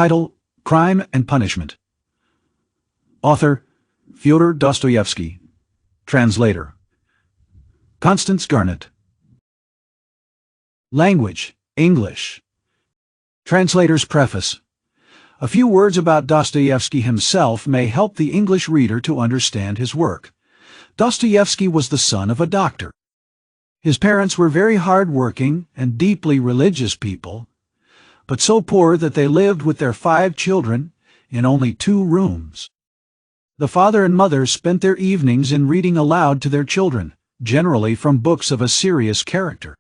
Title: Crime and Punishment. Author: Fyodor Dostoevsky. Translator: Constance Garnett. Language: English. Translator's preface. A few words about Dostoevsky himself may help the English reader to understand his work. Dostoevsky was the son of a doctor. His parents were very hard-working and deeply religious people, but so poor that they lived with their 5 children in only 2 rooms. The father and mother spent their evenings in reading aloud to their children, generally from books of a serious character.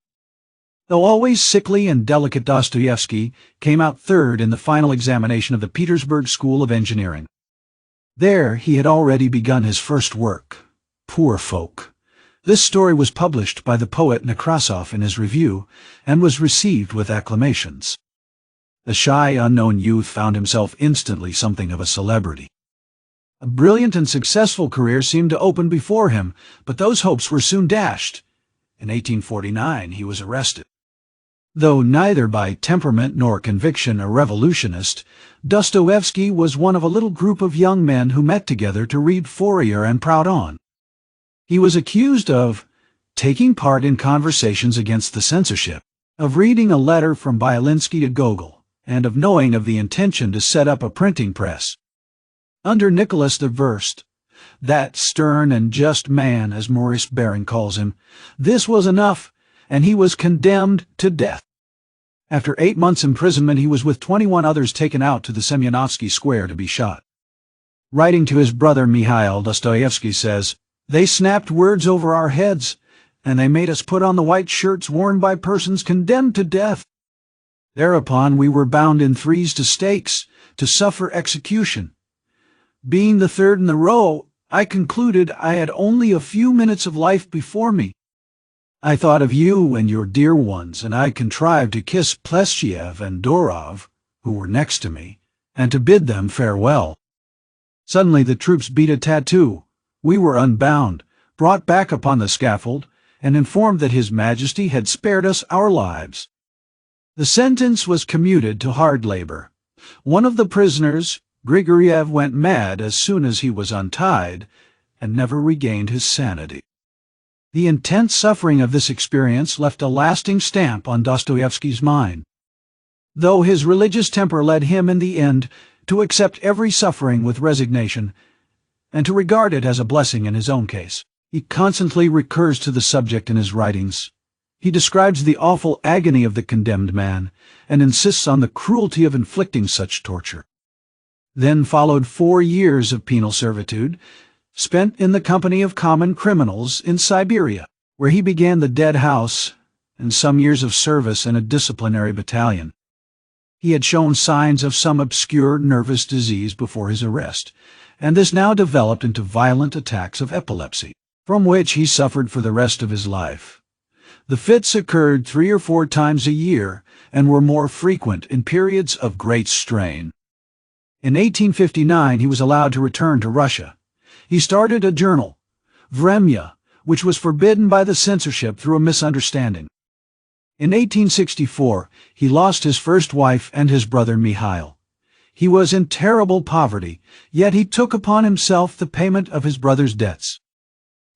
Though always sickly and delicate, Dostoevsky came out third in the final examination of the Petersburg School of Engineering. There he had already begun his first work, Poor Folk. This story was published by the poet Nekrasov in his review and was received with acclamations. The shy, unknown youth found himself instantly something of a celebrity. A brilliant and successful career seemed to open before him, but those hopes were soon dashed. In 1849 he was arrested. Though neither by temperament nor conviction a revolutionist, Dostoevsky was one of a little group of young men who met together to read Fourier and Proudhon. He was accused of taking part in conversations against the censorship, of reading a letter from Byelinsky to Gogol, and of knowing of the intention to set up a printing press. Under Nicholas I, that stern and just man, as Maurice Baring calls him, this was enough, and he was condemned to death. After 8 months' imprisonment, he was with 21 others taken out to the Semyonovsky Square to be shot. Writing to his brother Mikhail, Dostoevsky says, "They snapped words over our heads, and they made us put on the white shirts worn by persons condemned to death. Thereupon we were bound in threes to stakes, to suffer execution. Being the third in the row, I concluded I had only a few minutes of life before me. I thought of you and your dear ones, and I contrived to kiss Pleshiev and Dorov, who were next to me, and to bid them farewell. Suddenly the troops beat a tattoo. We were unbound, brought back upon the scaffold, and informed that His Majesty had spared us our lives. The sentence was commuted to hard labor. One of the prisoners, Grigoriev, went mad as soon as he was untied, and never regained his sanity." The intense suffering of this experience left a lasting stamp on Dostoevsky's mind. Though his religious temper led him in the end to accept every suffering with resignation, and to regard it as a blessing in his own case, he constantly recurs to the subject in his writings. He describes the awful agony of the condemned man, and insists on the cruelty of inflicting such torture. Then followed 4 years of penal servitude, spent in the company of common criminals in Siberia, where he began the Dead House, and some years of service in a disciplinary battalion. He had shown signs of some obscure nervous disease before his arrest, and this now developed into violent attacks of epilepsy, from which he suffered for the rest of his life. The fits occurred 3 or 4 times a year, and were more frequent in periods of great strain. In 1859 he was allowed to return to Russia. He started a journal, Vremya, which was forbidden by the censorship through a misunderstanding. In 1864, he lost his first wife and his brother Mikhail. He was in terrible poverty, yet he took upon himself the payment of his brother's debts.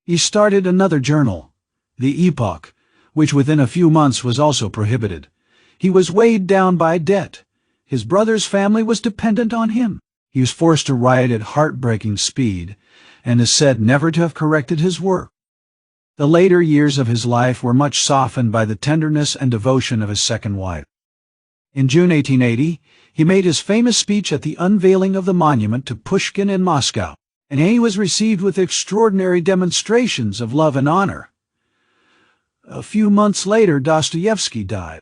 He started another journal, The Epoch, which within a few months was also prohibited. He was weighed down by debt. His brother's family was dependent on him. He was forced to write at heartbreaking speed, and is said never to have corrected his work. The later years of his life were much softened by the tenderness and devotion of his second wife. In June 1880, he made his famous speech at the unveiling of the monument to Pushkin in Moscow, and he was received with extraordinary demonstrations of love and honor. A few months later, Dostoevsky died.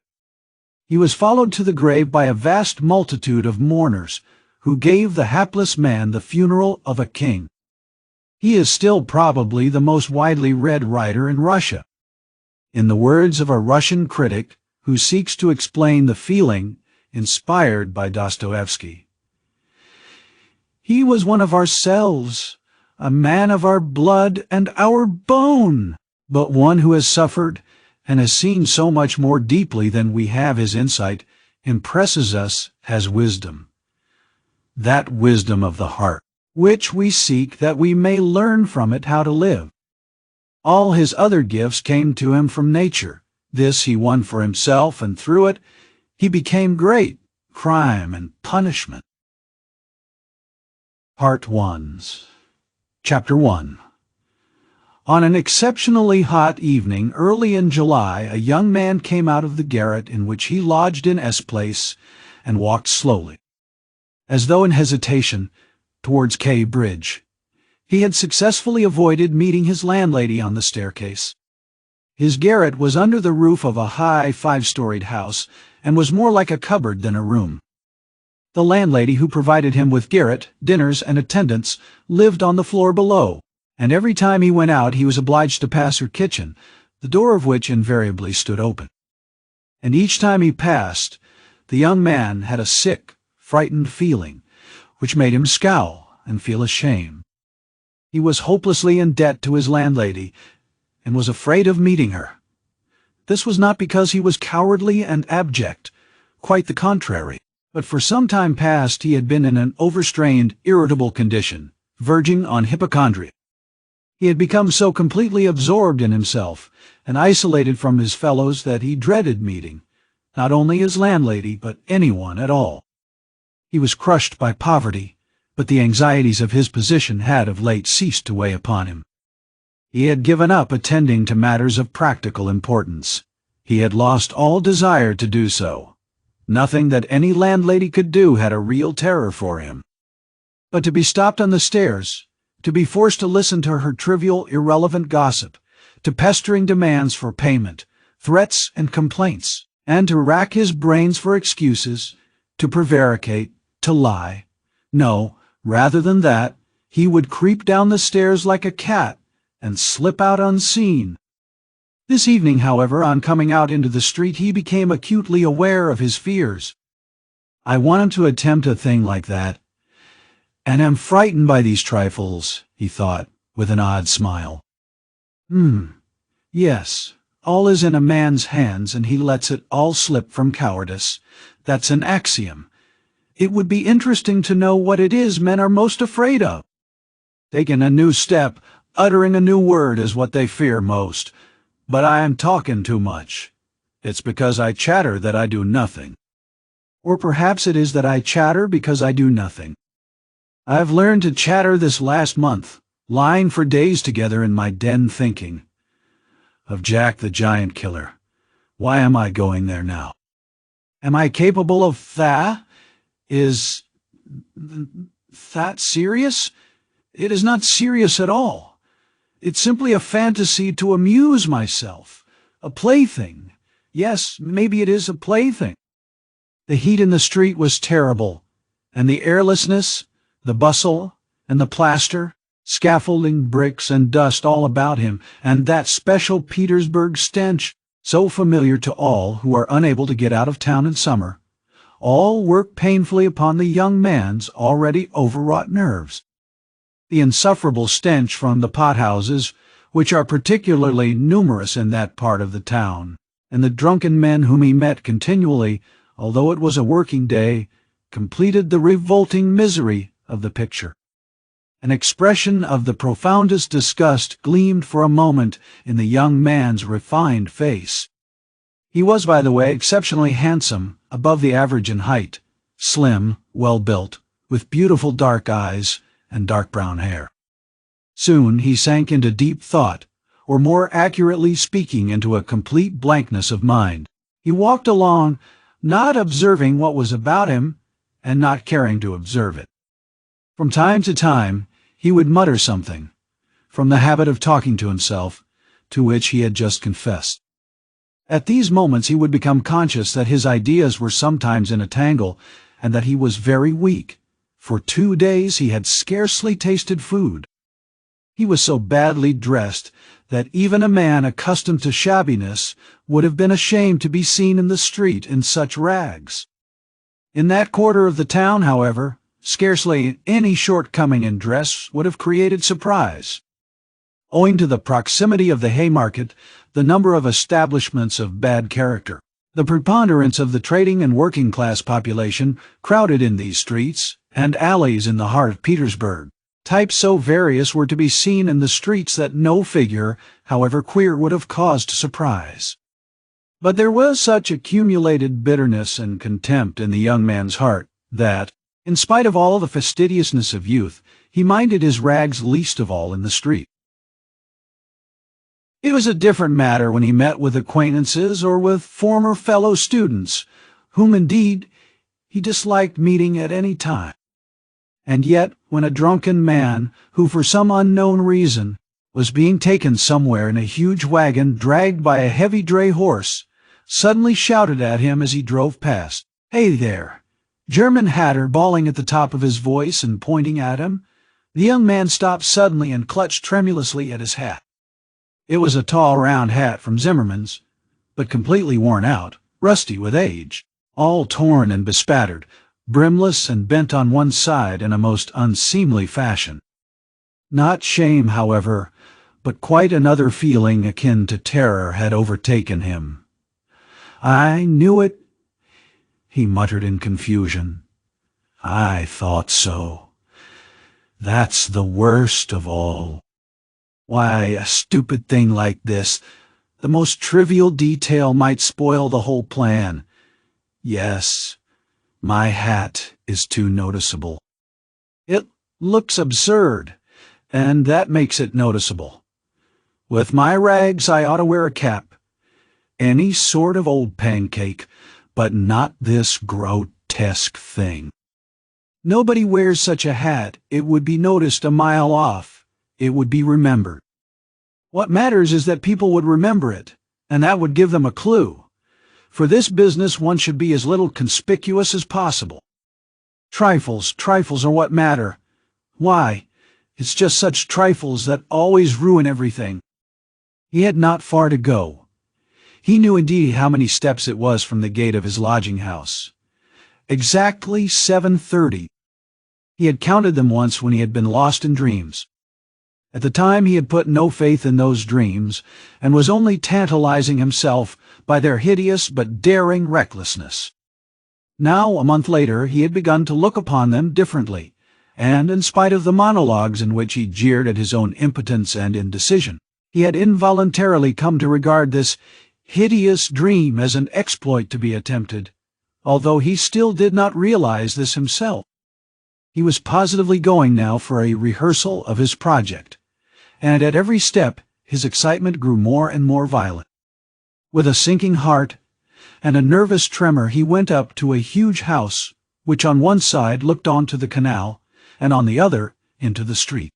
He was followed to the grave by a vast multitude of mourners who gave the hapless man the funeral of a king. He is still probably the most widely read writer in Russia. In the words of a Russian critic who seeks to explain the feeling inspired by Dostoevsky, "He was one of ourselves, a man of our blood and our bone, but one who has suffered and has seen so much more deeply than we have his insight, impresses us as wisdom. that wisdom of the heart, which we seek that we may learn from it how to live. All his other gifts came to him from nature. This he won for himself, and through it he became great. Crime and Punishment. Part 1. Chapter 1. On an exceptionally hot evening early in July, a young man came out of the garret in which he lodged in S Place and walked slowly, as though in hesitation, towards K Bridge. He had successfully avoided meeting his landlady on the staircase. His garret was under the roof of a high 5-storied house and was more like a cupboard than a room. The landlady who provided him with garret, dinners, and attendance lived on the floor below, and every time he went out he was obliged to pass her kitchen, the door of which invariably stood open. And each time he passed, the young man had a sick, frightened feeling, which made him scowl and feel ashamed. He was hopelessly in debt to his landlady, and was afraid of meeting her. This was not because he was cowardly and abject, quite the contrary, but for some time past he had been in an overstrained, irritable condition, verging on hypochondria. He had become so completely absorbed in himself and isolated from his fellows that he dreaded meeting, not only his landlady, but anyone at all. He was crushed by poverty, but the anxieties of his position had of late ceased to weigh upon him. He had given up attending to matters of practical importance. He had lost all desire to do so. Nothing that any landlady could do had a real terror for him. But to be stopped on the stairs, to be forced to listen to her trivial, irrelevant gossip, to pestering demands for payment, threats and complaints, and to rack his brains for excuses, to prevaricate, to lie. No, rather than that, he would creep down the stairs like a cat and slip out unseen. This evening, however, on coming out into the street, he became acutely aware of his fears. I want him to attempt a thing like that, and am frightened by these trifles, he thought, with an odd smile. Yes, all is in a man's hands, and he lets it all slip from cowardice. That's an axiom. It would be interesting to know what it is men are most afraid of. Taking a new step, uttering a new word is what they fear most. But I am talking too much. It's because I chatter that I do nothing. Or perhaps it is that I chatter because I do nothing. I've learned to chatter this last month, lying for days together in my den thinking of Jack the Giant Killer. Why am I going there now? Am I capable of that? Is that serious? It is not serious at all. It's simply a fantasy to amuse myself, a plaything. Yes, maybe it is a plaything. The heat in the street was terrible, and the airlessness, the bustle, and the plaster, scaffolding, bricks, and dust all about him, and that special Petersburg stench, so familiar to all who are unable to get out of town in summer, all work painfully upon the young man's already overwrought nerves. The insufferable stench from the pothouses, which are particularly numerous in that part of the town, and the drunken men whom he met continually, although it was a working day, completed the revolting misery of the picture. An expression of the profoundest disgust gleamed for a moment in the young man's refined face. He was, by the way, exceptionally handsome, above the average in height, slim, well-built, with beautiful dark eyes and dark brown hair. Soon he sank into deep thought, or more accurately speaking, into a complete blankness of mind. He walked along, not observing what was about him, and not caring to observe it. From time to time, he would mutter something, from the habit of talking to himself, to which he had just confessed. At these moments he would become conscious that his ideas were sometimes in a tangle, and that he was very weak. For 2 days he had scarcely tasted food. He was so badly dressed that even a man accustomed to shabbiness would have been ashamed to be seen in the street in such rags. In that quarter of the town, however, scarcely any shortcoming in dress would have created surprise. Owing to the proximity of the Haymarket, the number of establishments of bad character, the preponderance of the trading and working-class population crowded in these streets, and alleys in the heart of Petersburg. Types so various were to be seen in the streets that no figure, however queer, would have caused surprise. But there was such accumulated bitterness and contempt in the young man's heart that, in spite of all the fastidiousness of youth, he minded his rags least of all in the street. It was a different matter when he met with acquaintances or with former fellow students, whom indeed he disliked meeting at any time. And yet, when a drunken man, who for some unknown reason was being taken somewhere in a huge wagon dragged by a heavy dray horse, suddenly shouted at him as he drove past, "Hey there!" German Hatter bawling at the top of his voice and pointing at him, the young man stopped suddenly and clutched tremulously at his hat. It was a tall round hat from Zimmermann's, but completely worn out, rusty with age, all torn and bespattered, brimless and bent on one side in a most unseemly fashion. Not shame, however, but quite another feeling akin to terror had overtaken him. "I knew it," he muttered in confusion. "I thought so. That's the worst of all. Why, a stupid thing like this, the most trivial detail might spoil the whole plan. Yes, my hat is too noticeable. It looks absurd, and that makes it noticeable. With my rags I ought to wear a cap. Any sort of old pancake, but not this grotesque thing. Nobody wears such a hat. It would be noticed a mile off. It would be remembered. What matters is that people would remember it, and that would give them a clue. For this business one should be as little conspicuous as possible. Trifles are what matter. Why, it's just such trifles that always ruin everything." He had not far to go. He knew indeed how many steps it was from the gate of his lodging-house. Exactly 7:30. He had counted them once when he had been lost in dreams. At the time he had put no faith in those dreams, and was only tantalizing himself by their hideous but daring recklessness. Now, a month later, he had begun to look upon them differently, and in spite of the monologues in which he jeered at his own impotence and indecision, he had involuntarily come to regard this hideous dream as an exploit to be attempted, although he still did not realize this himself. He was positively going now for a rehearsal of his project, and at every step his excitement grew more and more violent. With a sinking heart and a nervous tremor he went up to a huge house which on one side looked onto the canal and on the other into the street.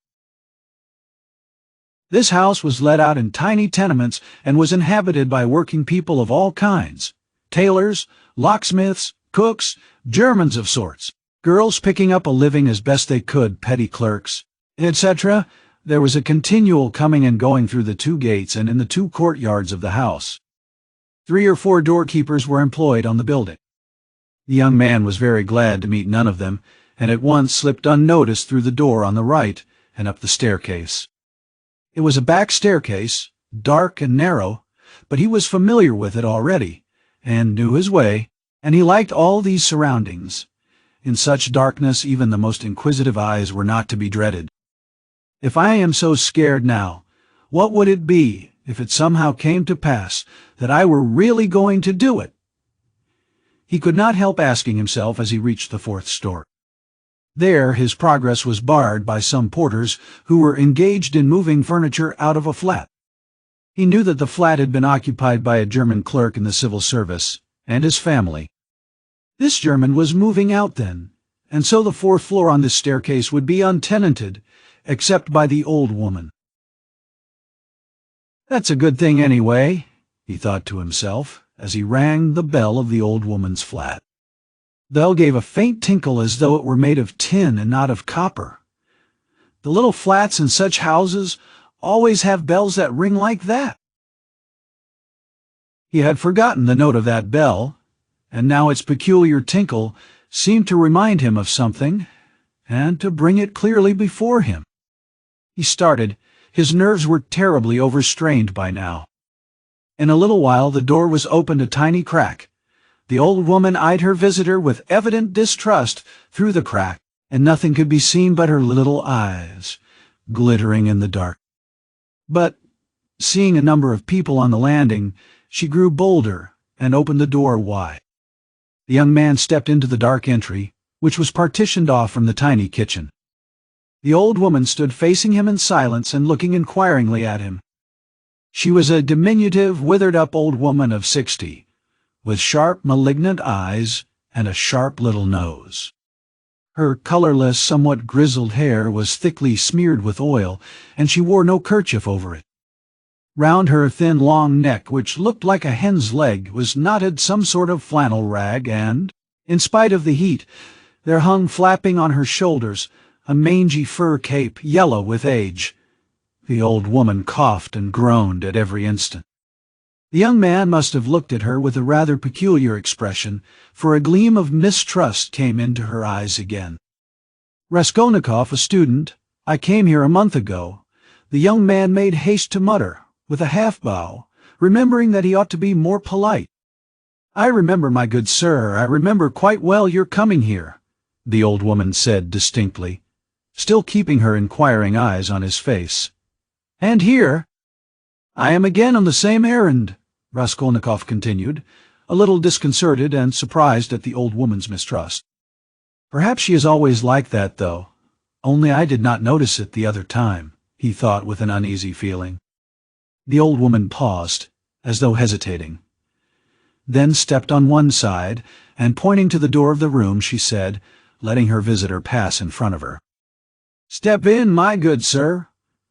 This house was let out in tiny tenements and was inhabited by working people of all kinds: tailors, locksmiths, cooks, Germans of sorts, girls picking up a living as best they could, petty clerks, etc. There was a continual coming and going through the two gates and in the two courtyards of the house. 3 or 4 doorkeepers were employed on the building. The young man was very glad to meet none of them, and at once slipped unnoticed through the door on the right and up the staircase. It was a back staircase, dark and narrow, but he was familiar with it already, and knew his way, and he liked all these surroundings. In such darkness even the most inquisitive eyes were not to be dreaded. If I am so scared now, what would it be if it somehow came to pass that I were really going to do it? He could not help asking himself as he reached the 4th story. There his progress was barred by some porters who were engaged in moving furniture out of a flat. He knew that the flat had been occupied by a German clerk in the civil service, and his family. This German was moving out then, and so the 4th floor on this staircase would be untenanted, except by the old woman. "That's a good thing anyway," he thought to himself, as he rang the bell of the old woman's flat. The bell gave a faint tinkle as though it were made of tin and not of copper. The little flats in such houses always have bells that ring like that. He had forgotten the note of that bell, and now its peculiar tinkle seemed to remind him of something, and to bring it clearly before him. He started. His nerves were terribly overstrained by now. In a little while the door was opened a tiny crack. The old woman eyed her visitor with evident distrust through the crack, and nothing could be seen but her little eyes, glittering in the dark. But, seeing a number of people on the landing, she grew bolder and opened the door wide. The young man stepped into the dark entry, which was partitioned off from the tiny kitchen. The old woman stood facing him in silence and looking inquiringly at him. She was a diminutive, withered-up old woman of 60, with sharp, malignant eyes and a sharp little nose. Her colorless, somewhat grizzled hair was thickly smeared with oil, and she wore no kerchief over it. Round her thin, long neck, which looked like a hen's leg, was knotted some sort of flannel rag, and, in spite of the heat, there hung flapping on her shoulders a mangy fur cape, yellow with age. The old woman coughed and groaned at every instant. The young man must have looked at her with a rather peculiar expression, for a gleam of mistrust came into her eyes again. "Raskolnikov, a student. I came here a month ago," the young man made haste to mutter, with a half-bow, remembering that he ought to be more polite. "I remember, my good sir, I remember quite well your coming here," the old woman said distinctly, still keeping her inquiring eyes on his face. "And here?" "I am again on the same errand," Raskolnikov continued, a little disconcerted and surprised at the old woman's mistrust. "Perhaps she is always like that, though. Only I did not notice it the other time," he thought with an uneasy feeling. The old woman paused, as though hesitating. Then stepped on one side, and pointing to the door of the room, she said, letting her visitor pass in front of her, "Step in, my good sir."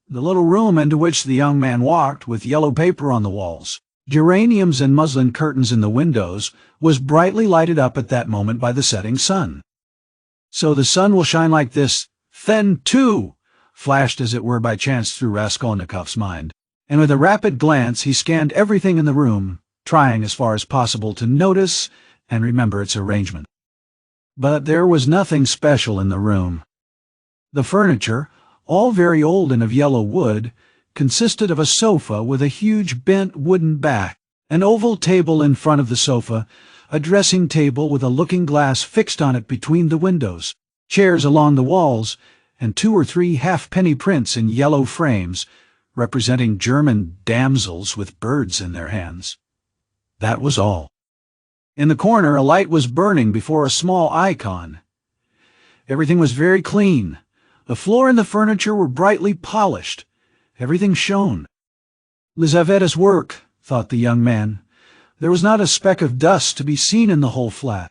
The little room into which the young man walked, with yellow paper on the walls, geraniums and muslin curtains in the windows, was brightly lighted up at that moment by the setting sun. "So the sun will shine like this, then, too," flashed as it were by chance through Raskolnikov's mind, and with a rapid glance he scanned everything in the room, trying as far as possible to notice and remember its arrangement. But there was nothing special in the room. The furniture, all very old and of yellow wood, consisted of a sofa with a huge bent wooden back, an oval table in front of the sofa, a dressing table with a looking-glass fixed on it between the windows, chairs along the walls, and 2 or 3 halfpenny prints in yellow frames, representing German damsels with birds in their hands. That was all. In the corner a light was burning before a small icon. Everything was very clean. The floor and the furniture were brightly polished. Everything shone. "Lizaveta's work," thought the young man. There was not a speck of dust to be seen in the whole flat.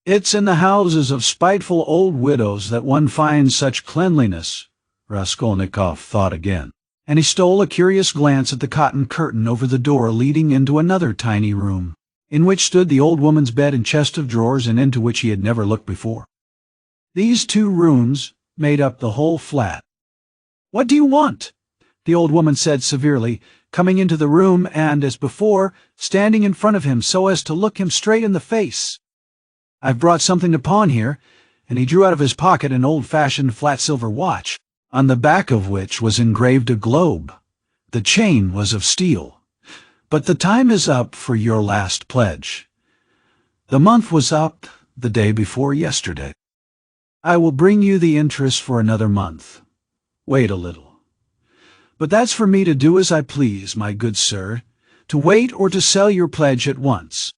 "It's in the houses of spiteful old widows that one finds such cleanliness," Raskolnikov thought again, and he stole a curious glance at the cotton curtain over the door leading into another tiny room, in which stood the old woman's bed and chest of drawers, and into which he had never looked before. These 2 rooms made up the whole flat. "What do you want?" the old woman said severely, coming into the room and, as before, standing in front of him so as to look him straight in the face. "I've brought something to pawn here," and he drew out of his pocket an old-fashioned flat silver watch, on the back of which was engraved a globe. The chain was of steel. "But the time is up for your last pledge. The month was up the day before yesterday. I will bring you the interest for another month. Wait a little. But that's for me to do as I please, my good sir, to wait or to sell your pledge at once.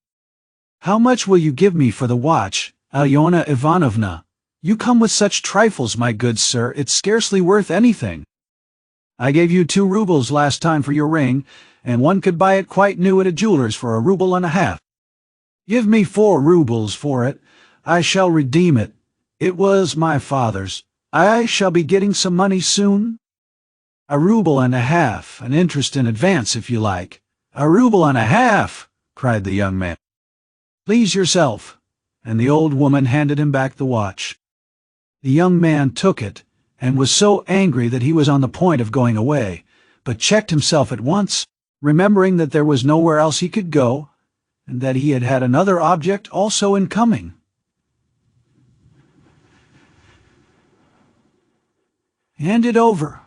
How much will you give me for the watch, Alyona Ivanovna? You come with such trifles, my good sir, it's scarcely worth anything. I gave you 2 rubles last time for your ring, and one could buy it quite new at a jeweler's for 1.5 rubles. Give me 4 rubles for it. I shall redeem it. It was my father's. I shall be getting some money soon. 1.5 rubles, an interest in advance, if you like. 1.5 rubles, cried the young man. Please yourself, and the old woman handed him back the watch. The young man took it, and was so angry that he was on the point of going away, but checked himself at once, remembering that there was nowhere else he could go, and that he had had another object also in coming. "Hand it over,"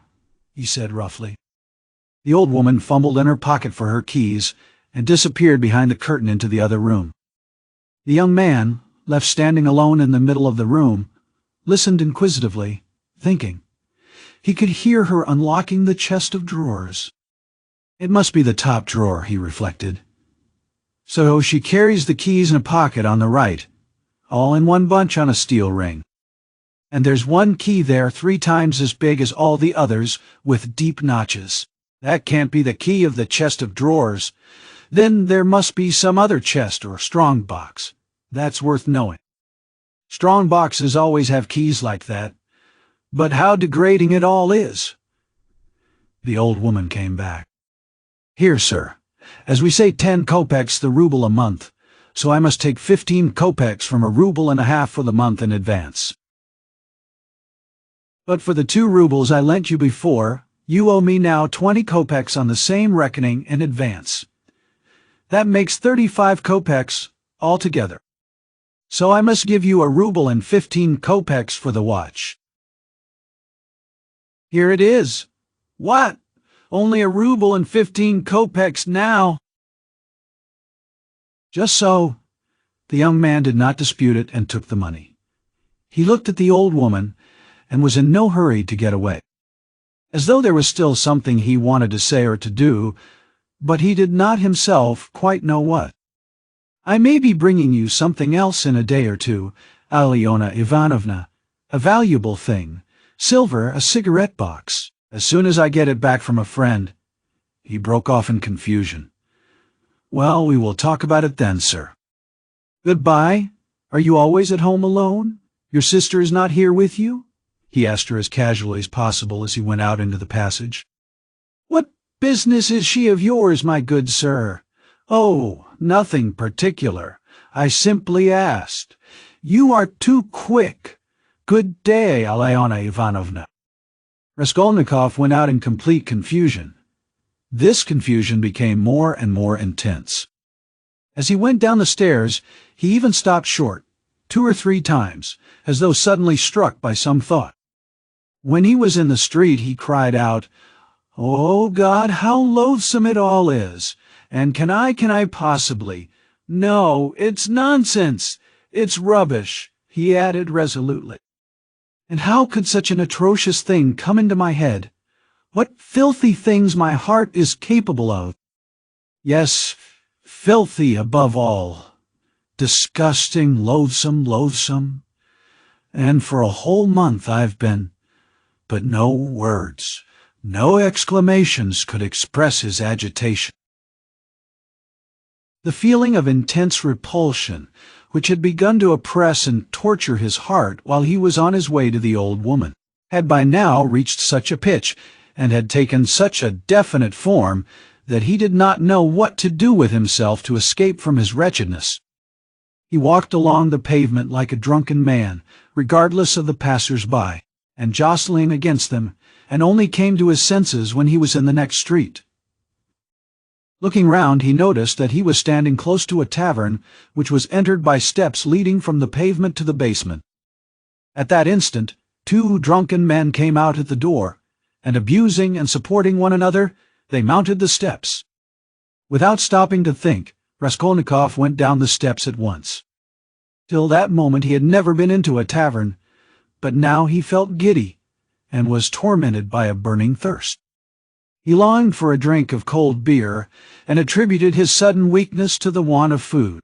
he said roughly. The old woman fumbled in her pocket for her keys, and disappeared behind the curtain into the other room. The young man, left standing alone in the middle of the room, listened inquisitively, thinking. He could hear her unlocking the chest of drawers. It must be the top drawer, he reflected. So she carries the keys in a pocket on the right, all in one bunch on a steel ring. And there's one key there 3 times as big as all the others, with deep notches. That can't be the key of the chest of drawers. Then there must be some other chest or strong box. That's worth knowing. Strong boxes always have keys like that. But how degrading it all is. The old woman came back. Here, sir. As we say 10 kopecks the ruble a month, so I must take 15 kopecks from a ruble and a half for the month in advance. But for the 2 rubles I lent you before, you owe me now 20 kopecks on the same reckoning in advance. That makes 35 kopecks altogether. So I must give you a ruble and 15 kopecks for the watch. Here it is. What? Only a ruble and 15 kopecks now? Just so. The young man did not dispute it and took the money. He looked at the old woman and was in no hurry to get away, as though there was still something he wanted to say or to do, but he did not himself quite know what. I may be bringing you something else in a day or two, Alyona Ivanovna, a valuable thing, silver, a cigarette box, as soon as I get it back from a friend. He broke off in confusion. Well, we will talk about it then, sir. Goodbye. Are you always at home alone? Your sister is not here with you? He asked her as casually as possible as he went out into the passage. What business is she of yours, my good sir? Oh, nothing particular. I simply asked. You are too quick. Good day, Alyona Ivanovna. Raskolnikov went out in complete confusion. This confusion became more and more intense. As he went down the stairs, he even stopped short, 2 or 3 times, as though suddenly struck by some thought. When he was in the street, he cried out, "Oh, God, how loathsome it all is! And can I possibly? No, it's nonsense! It's rubbish," he added resolutely. And how could such an atrocious thing come into my head? What filthy things my heart is capable of! Yes, filthy above all. Disgusting, loathsome. And for a whole month I've been... But no words, no exclamations could express his agitation. The feeling of intense repulsion, which had begun to oppress and torture his heart while he was on his way to the old woman, had by now reached such a pitch, and had taken such a definite form, that he did not know what to do with himself to escape from his wretchedness. He walked along the pavement like a drunken man, regardless of the passers-by, and jostling against them, and only came to his senses when he was in the next street. Looking round, he noticed that he was standing close to a tavern which was entered by steps leading from the pavement to the basement. At that instant, 2 drunken men came out at the door, and abusing and supporting one another, they mounted the steps. Without stopping to think, Raskolnikov went down the steps at once. Till that moment he had never been into a tavern, but now he felt giddy, and was tormented by a burning thirst. He longed for a drink of cold beer, and attributed his sudden weakness to the want of food.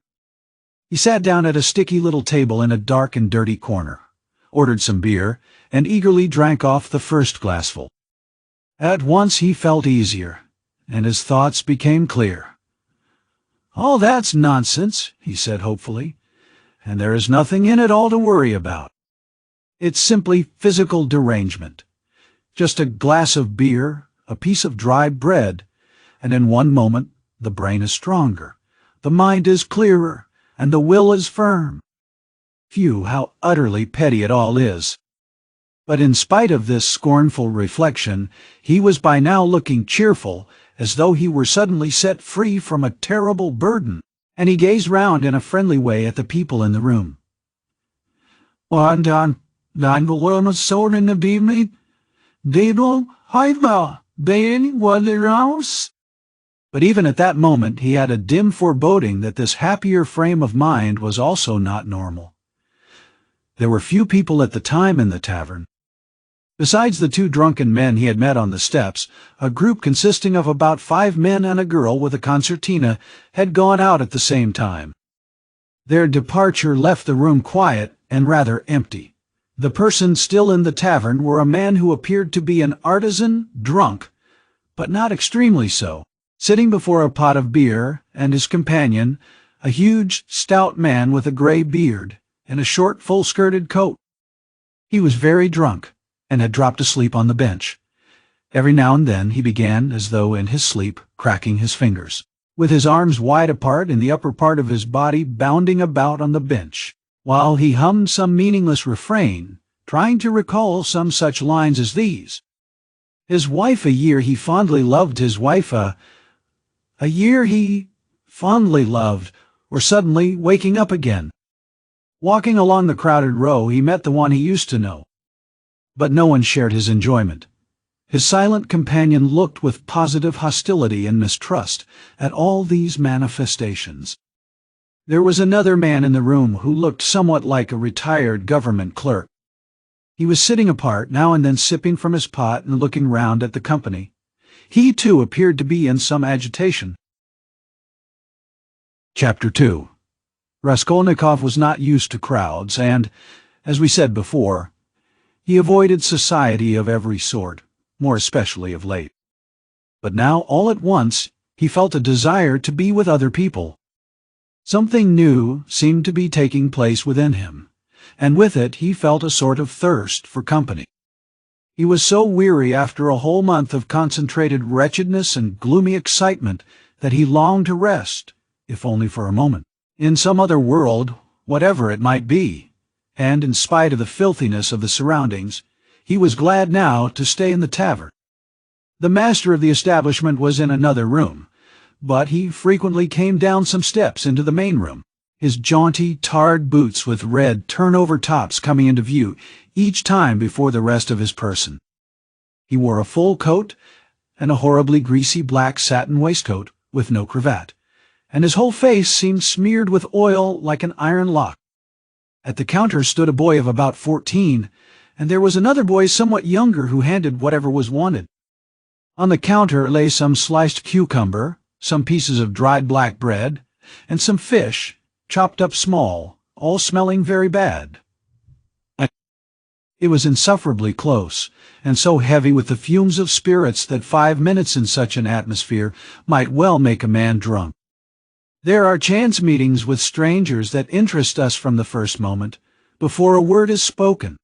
He sat down at a sticky little table in a dark and dirty corner, ordered some beer, and eagerly drank off the first glassful. At once he felt easier, and his thoughts became clear. "All that's nonsense," he said hopefully, "and there is nothing in it all to worry about. It's simply physical derangement. Just a glass of beer, a piece of dry bread, and in one moment the brain is stronger, the mind is clearer, and the will is firm. Phew, how utterly petty it all is." But in spite of this scornful reflection, he was by now looking cheerful, as though he were suddenly set free from a terrible burden, and he gazed round in a friendly way at the people in the room. But even at that moment he had a dim foreboding that this happier frame of mind was also not normal. There were few people at the time in the tavern. Besides the 2 drunken men he had met on the steps, a group consisting of about 5 men and a girl with a concertina had gone out at the same time. Their departure left the room quiet and rather empty. The persons still in the tavern were a man who appeared to be an artisan drunk, but not extremely so, sitting before a pot of beer, and his companion, a huge, stout man with a gray beard and a short, full-skirted coat. He was very drunk, and had dropped asleep on the bench. Every now and then he began, as though in his sleep, cracking his fingers, with his arms wide apart and the upper part of his body bounding about on the bench, while he hummed some meaningless refrain, trying to recall some such lines as these. His wife a year he fondly loved, his wife a year he fondly loved, or suddenly waking up again. Walking along the crowded row, he met the one he used to know. But no one shared his enjoyment. His silent companion looked with positive hostility and mistrust at all these manifestations. There was another man in the room who looked somewhat like a retired government clerk. He was sitting apart, now and then sipping from his pot and looking round at the company. He, too, appeared to be in some agitation. Chapter 2. Raskolnikov was not used to crowds, and, as we said before, he avoided society of every sort, more especially of late. But now, all at once, he felt a desire to be with other people. Something new seemed to be taking place within him, and with it he felt a sort of thirst for company. He was so weary after a whole month of concentrated wretchedness and gloomy excitement that he longed to rest, if only for a moment, in some other world, whatever it might be. And, in spite of the filthiness of the surroundings, he was glad now to stay in the tavern. The master of the establishment was in another room, but he frequently came down some steps into the main room, his jaunty, tarred boots with red turnover tops coming into view each time before the rest of his person. He wore a full coat and a horribly greasy black satin waistcoat with no cravat, and his whole face seemed smeared with oil like an iron lock. At the counter stood a boy of about 14, and there was another boy somewhat younger who handed whatever was wanted. On the counter lay some sliced cucumber, some pieces of dried black bread, and some fish, chopped up small, all smelling very bad. It was insufferably close, and so heavy with the fumes of spirits that 5 minutes in such an atmosphere might well make a man drunk. There are chance meetings with strangers that interest us from the first moment, before a word is spoken.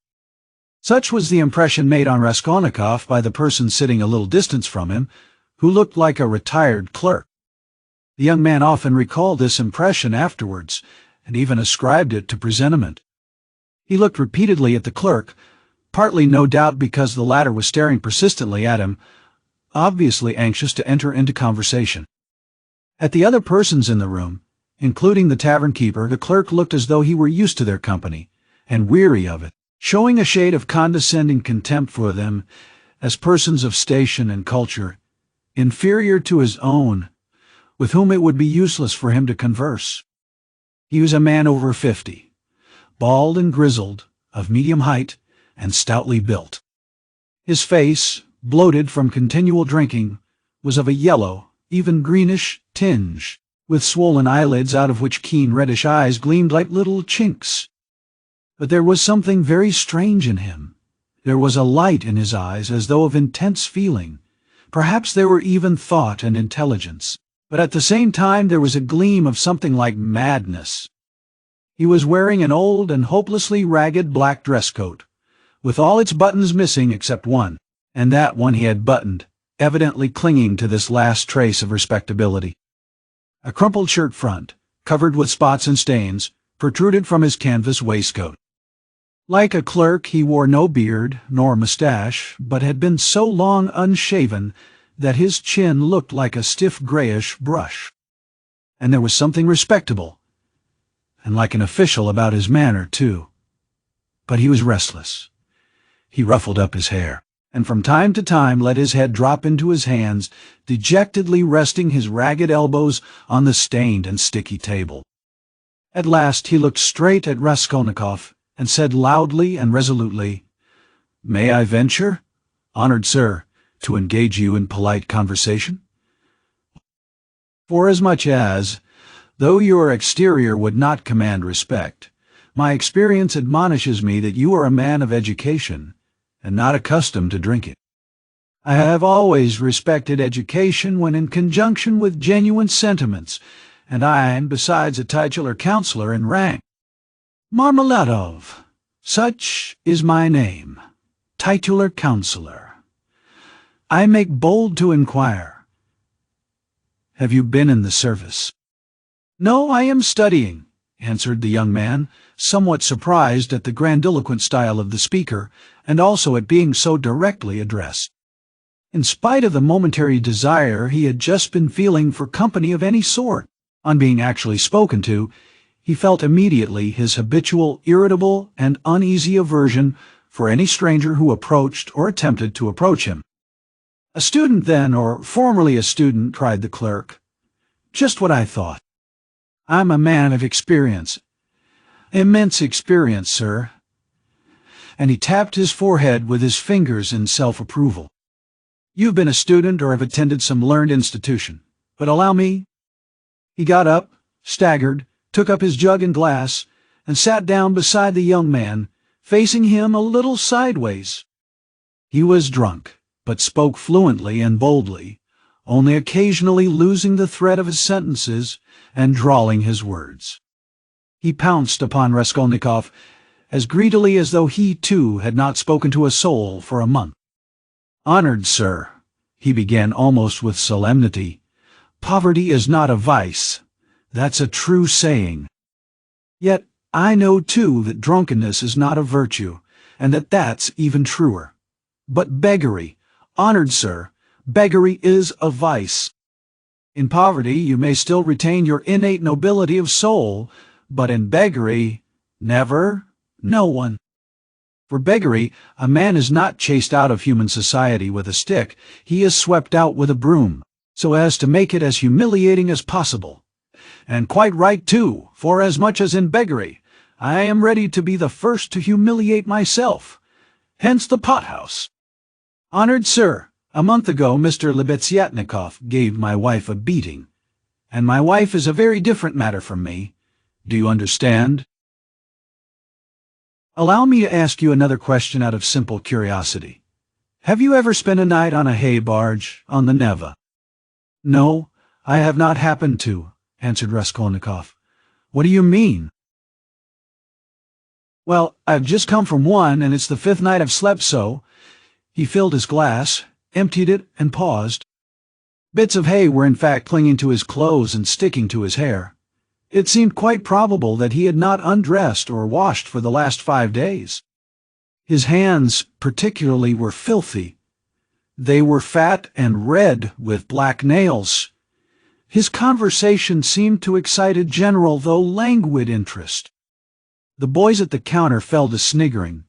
Such was the impression made on Raskolnikov by the person sitting a little distance from him, who looked like a retired clerk. The young man often recalled this impression afterwards, and even ascribed it to presentiment. He looked repeatedly at the clerk, partly no doubt because the latter was staring persistently at him, obviously anxious to enter into conversation. At the other persons in the room, including the tavern keeper, the clerk looked as though he were used to their company, and weary of it, showing a shade of condescending contempt for them as persons of station and culture, inferior to his own, with whom it would be useless for him to converse. He was a man over 50, bald and grizzled, of medium height, and stoutly built. His face, bloated from continual drinking, was of a yellow, even greenish tinge, with swollen eyelids out of which keen reddish eyes gleamed like little chinks. But there was something very strange in him. There was a light in his eyes as though of intense feeling. Perhaps there were even thought and intelligence, but at the same time there was a gleam of something like madness. He was wearing an old and hopelessly ragged black dress coat, with all its buttons missing except one, and that one he had buttoned, evidently clinging to this last trace of respectability. A crumpled shirt front, covered with spots and stains, protruded from his canvas waistcoat. Like a clerk, he wore no beard nor mustache, but had been so long unshaven that his chin looked like a stiff grayish brush. And there was something respectable, and like an official about his manner, too. But he was restless. He ruffled up his hair, and from time to time let his head drop into his hands, dejectedly resting his ragged elbows on the stained and sticky table. At last he looked straight at Raskolnikov, and said loudly and resolutely, "May I venture, honored sir, to engage you in polite conversation? Forasmuch as, though your exterior would not command respect, my experience admonishes me that you are a man of education, and not accustomed to drinking. I have always respected education when in conjunction with genuine sentiments, and I am besides a titular counselor in rank. Marmeladov, such is my name, titular counselor. I make bold to inquire, have you been in the service?" "No, I am studying," answered the young man, somewhat surprised at the grandiloquent style of the speaker, and also at being so directly addressed. In spite of the momentary desire he had just been feeling for company of any sort, on being actually spoken to, he felt immediately his habitual irritable and uneasy aversion for any stranger who approached or attempted to approach him. "A student, then, or formerly a student?" cried the clerk. "Just what I thought. I'm a man of experience. Immense experience, sir." And he tapped his forehead with his fingers in self-approval. "You've been a student or have attended some learned institution. But allow me." He got up, staggered, took up his jug and glass, and sat down beside the young man, facing him a little sideways. He was drunk, but spoke fluently and boldly, only occasionally losing the thread of his sentences and drawling his words. He pounced upon Raskolnikov as greedily as though he, too, had not spoken to a soul for a month. "Honored sir," he began almost with solemnity, "poverty is not a vice. That's a true saying. Yet I know, too, that drunkenness is not a virtue, and that that's even truer. But beggary, honored sir, beggary is a vice. In poverty you may still retain your innate nobility of soul, but in beggary, never, no one. For beggary, a man is not chased out of human society with a stick, he is swept out with a broom, so as to make it as humiliating as possible. And quite right, too, for as much as in beggary, I am ready to be the first to humiliate myself. Hence the pothouse. Honored sir, a month ago Mr. Lebeziatnikov gave my wife a beating, and my wife is a very different matter from me. Do you understand? Allow me to ask you another question out of simple curiosity. Have you ever spent a night on a hay barge on the Neva?" "No, I have not happened to," answered Raskolnikov. "What do you mean?" "Well, I've just come from one, and it's the 5th night I've slept so." He filled his glass, emptied it, and paused. Bits of hay were in fact clinging to his clothes and sticking to his hair. It seemed quite probable that he had not undressed or washed for the last 5 days. His hands, particularly, were filthy. They were fat and red with black nails. His conversation seemed to excite a general though languid interest. The boys at the counter fell to sniggering.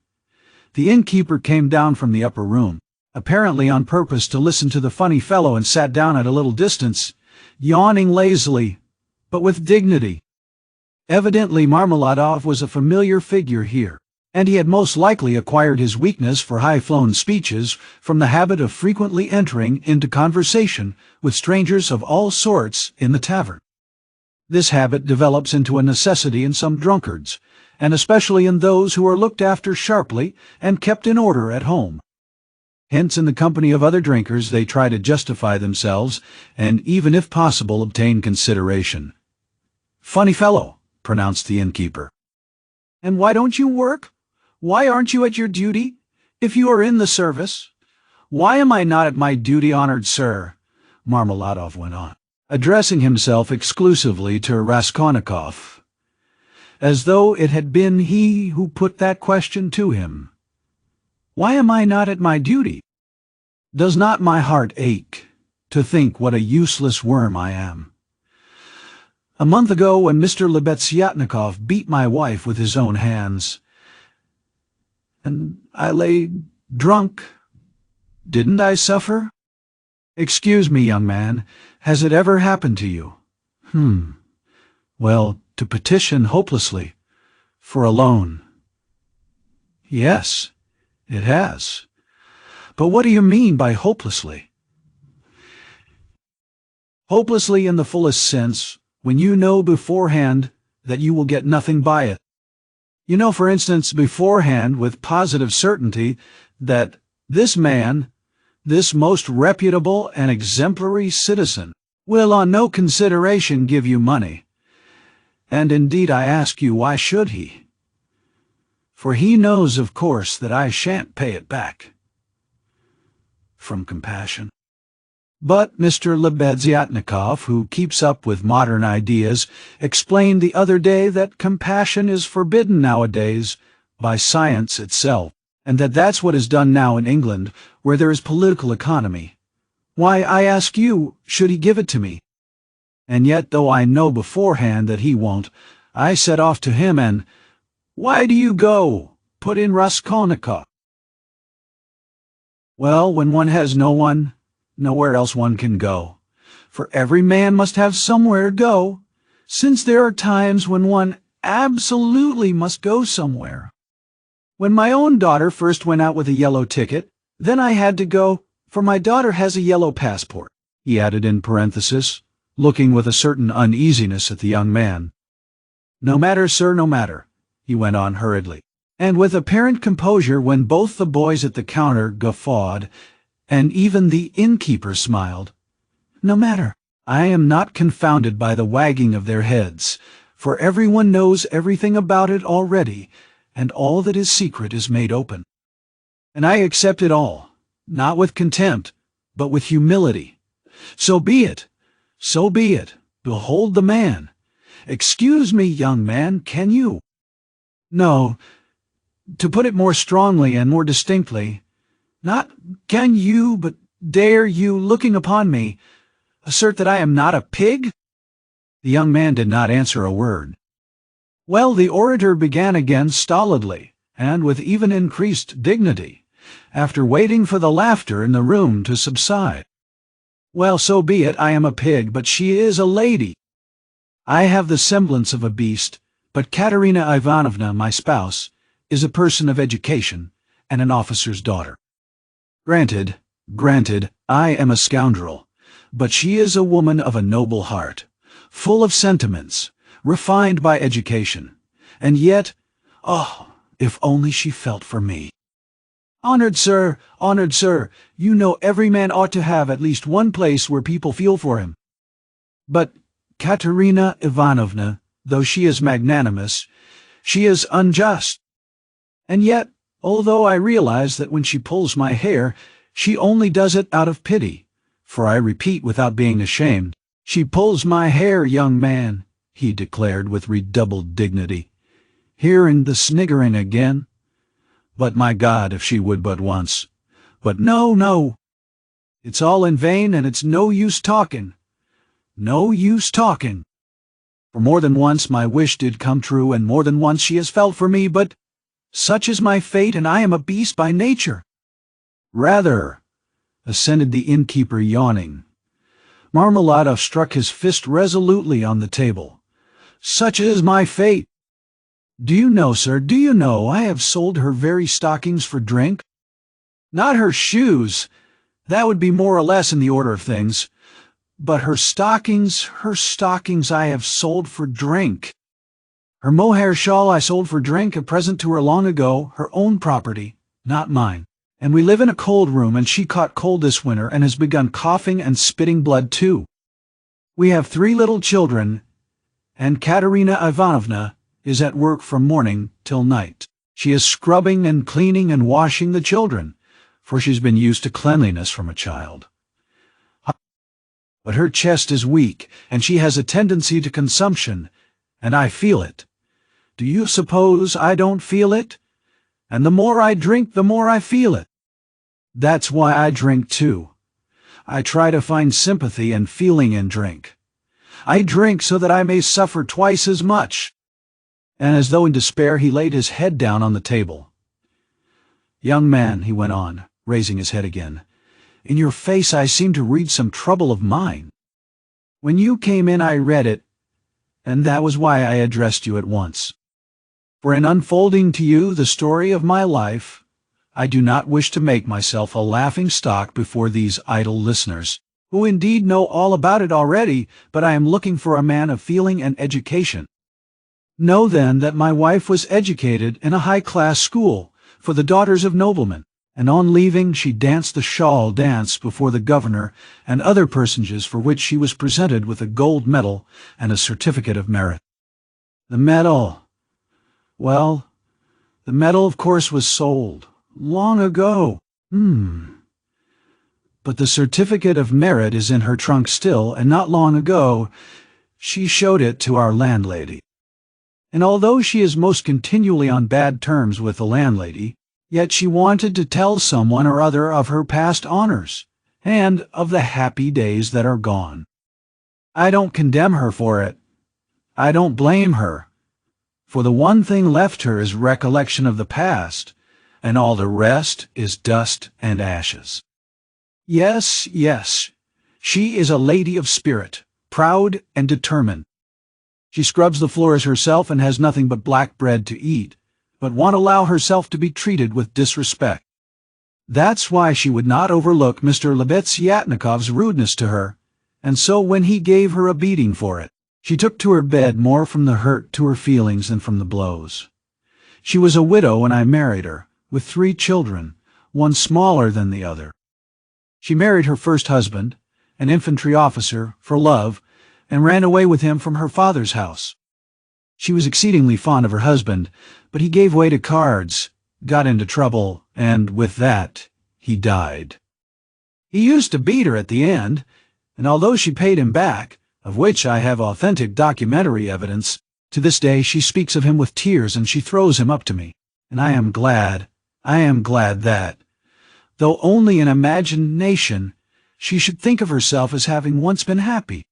The innkeeper came down from the upper room, apparently on purpose to listen to the funny fellow, and sat down at a little distance, yawning lazily, but with dignity. Evidently Marmeladov was a familiar figure here, and he had most likely acquired his weakness for high-flown speeches from the habit of frequently entering into conversation with strangers of all sorts in the tavern. This habit develops into a necessity in some drunkards, and especially in those who are looked after sharply and kept in order at home. Hence, in the company of other drinkers, they try to justify themselves, and even if possible obtain consideration. "Funny fellow," pronounced the innkeeper. "And why don't you work? Why aren't you at your duty, if you are in the service?" "Why am I not at my duty, honored sir?" Marmeladov went on, addressing himself exclusively to Raskolnikov, as though it had been he who put that question to him. "Why am I not at my duty? Does not my heart ache to think what a useless worm I am? A month ago, when Mr. Lebeziatnikov beat my wife with his own hands, and I lay drunk, didn't I suffer? Excuse me, young man, has it ever happened to you? Well, to petition hopelessly for a loan, Yes, it has. But what do you mean by hopelessly? Hopelessly in the fullest sense, when you know beforehand that you will get nothing by it. You know, for instance, beforehand with positive certainty that this man, this most reputable and exemplary citizen, will on no consideration give you money. And indeed I ask you, why should he? For he knows, of course, that I shan't pay it back. From compassion. But Mr. Lebeziatnikov, who keeps up with modern ideas, explained the other day that compassion is forbidden nowadays by science itself, and that that's what is done now in England, where there is political economy. Why, I ask you, should he give it to me? And yet, though I know beforehand that he won't, I set off to him and, "Why do you go?" put in Raskolnikov. Well, when one has no one, nowhere else one can go. For every man must have somewhere to go, since there are times when one absolutely must go somewhere. When my own daughter first went out with a yellow ticket, then I had to go, for my daughter has a yellow passport, he added in parenthesis, looking with a certain uneasiness at the young man. No matter, sir, no matter, he went on hurriedly, and with apparent composure when both the boys at the counter guffawed, and even the innkeeper smiled. No matter, I am not confounded by the wagging of their heads, for everyone knows everything about it already, and all that is secret is made open. And I accept it all, not with contempt, but with humility. So be it, so be it, behold the man. Excuse me, young man, can you? No, to put it more strongly and more distinctly, not can you, but dare you, looking upon me, assert that I am not a pig? The young man did not answer a word. Well, the orator began again stolidly, and with even increased dignity, after waiting for the laughter in the room to subside. Well, so be it, I am a pig, but she is a lady. I have the semblance of a beast, but Katerina Ivanovna, my spouse, is a person of education and an officer's daughter. Granted, I am a scoundrel, but she is a woman of a noble heart, full of sentiments, refined by education, and yet, oh, if only she felt for me. Honored sir, you know every man ought to have at least one place where people feel for him. But Katerina Ivanovna, though she is magnanimous, she is unjust. And yet, although I realize that when she pulls my hair, she only does it out of pity, for I repeat without being ashamed, she pulls my hair, young man, he declared with redoubled dignity, hearing the sniggering again. But my God, if she would but once. But no, it's all in vain, and it's no use talking. No use talking. For more than once my wish did come true, and more than once she has felt for me, but such is my fate, and I am a beast by nature. Rather, assented the innkeeper, yawning. Marmeladov struck his fist resolutely on the table. Such is my fate. Do you know, sir, do you know I have sold her very stockings for drink? Not her shoes, that would be more or less in the order of things, but her stockings I have sold for drink. Her mohair shawl I sold for drink, a present to her long ago, her own property, not mine. And we live in a cold room, and she caught cold this winter and has begun coughing and spitting blood too. We have 3 little children, and Katerina Ivanovna is at work from morning till night. She is scrubbing and cleaning and washing the children, for she's been used to cleanliness from a child. But her chest is weak, and she has a tendency to consumption, and I feel it. Do you suppose I don't feel it? And the more I drink, the more I feel it. That's why I drink too. I try to find sympathy and feeling in drink. I drink so that I may suffer twice as much. And as though in despair, he laid his head down on the table. Young man, he went on, raising his head again, in your face I seem to read some trouble of mind. When you came in I read it, and that was why I addressed you at once. For in unfolding to you the story of my life, I do not wish to make myself a laughing stock before these idle listeners, who indeed know all about it already, but I am looking for a man of feeling and education. Know then that my wife was educated in a high-class school for the daughters of noblemen, and on leaving she danced the shawl dance before the governor and other personages, for which she was presented with a gold medal and a certificate of merit. The medal, well, the medal of course was sold long ago. But the certificate of merit is in her trunk still, and not long ago she showed it to our landlady. And although she is most continually on bad terms with the landlady, yet she wanted to tell someone or other of her past honors, and of the happy days that are gone. I don't condemn her for it. I don't blame her, for the one thing left her is recollection of the past, and all the rest is dust and ashes. Yes, yes, she is a lady of spirit, proud and determined. She scrubs the floors herself and has nothing but black bread to eat, but won't allow herself to be treated with disrespect. That's why she would not overlook Mr. Lebeziatnikov's rudeness to her, and so when he gave her a beating for it, she took to her bed more from the hurt to her feelings than from the blows. She was a widow when I married her, with 3 children, one smaller than the other. She married her first husband, an infantry officer, for love, and ran away with him from her father's house. She was exceedingly fond of her husband, but he gave way to cards, got into trouble, and with that, he died. He used to beat her at the end, and although she paid him back, of which I have authentic documentary evidence, to this day she speaks of him with tears and she throws him up to me, and I am glad that, though only in imagination, she should think of herself as having once been happy.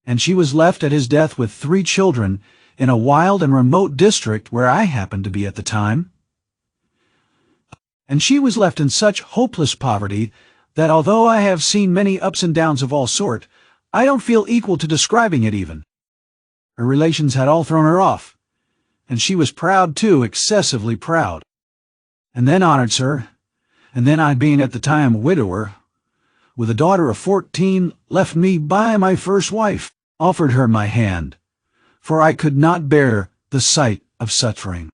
And she was left at his death with 3 children in a wild and remote district where I happened to be at the time. And she was left in such hopeless poverty that although I have seen many ups and downs of all sort, I don't feel equal to describing it even. Her relations had all thrown her off, and she was proud too, excessively proud. And then honored her, and then I, being at the time a widower, with a daughter of 14, left me by my first wife, offered her my hand, for I could not bear the sight of suffering.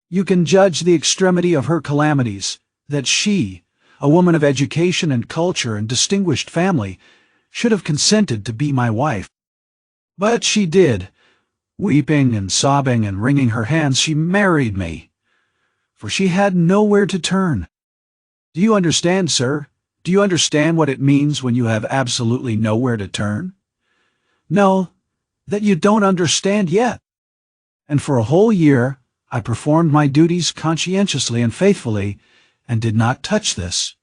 You can judge the extremity of her calamities, that she, a woman of education and culture and distinguished family, should have consented to be my wife. But she did. Weeping and sobbing and wringing her hands, she married me, for she had nowhere to turn. Do you understand, sir? Do you understand what it means when you have absolutely nowhere to turn? No, that you don't understand yet. And for a whole year, I performed my duties conscientiously and faithfully, and did not touch this.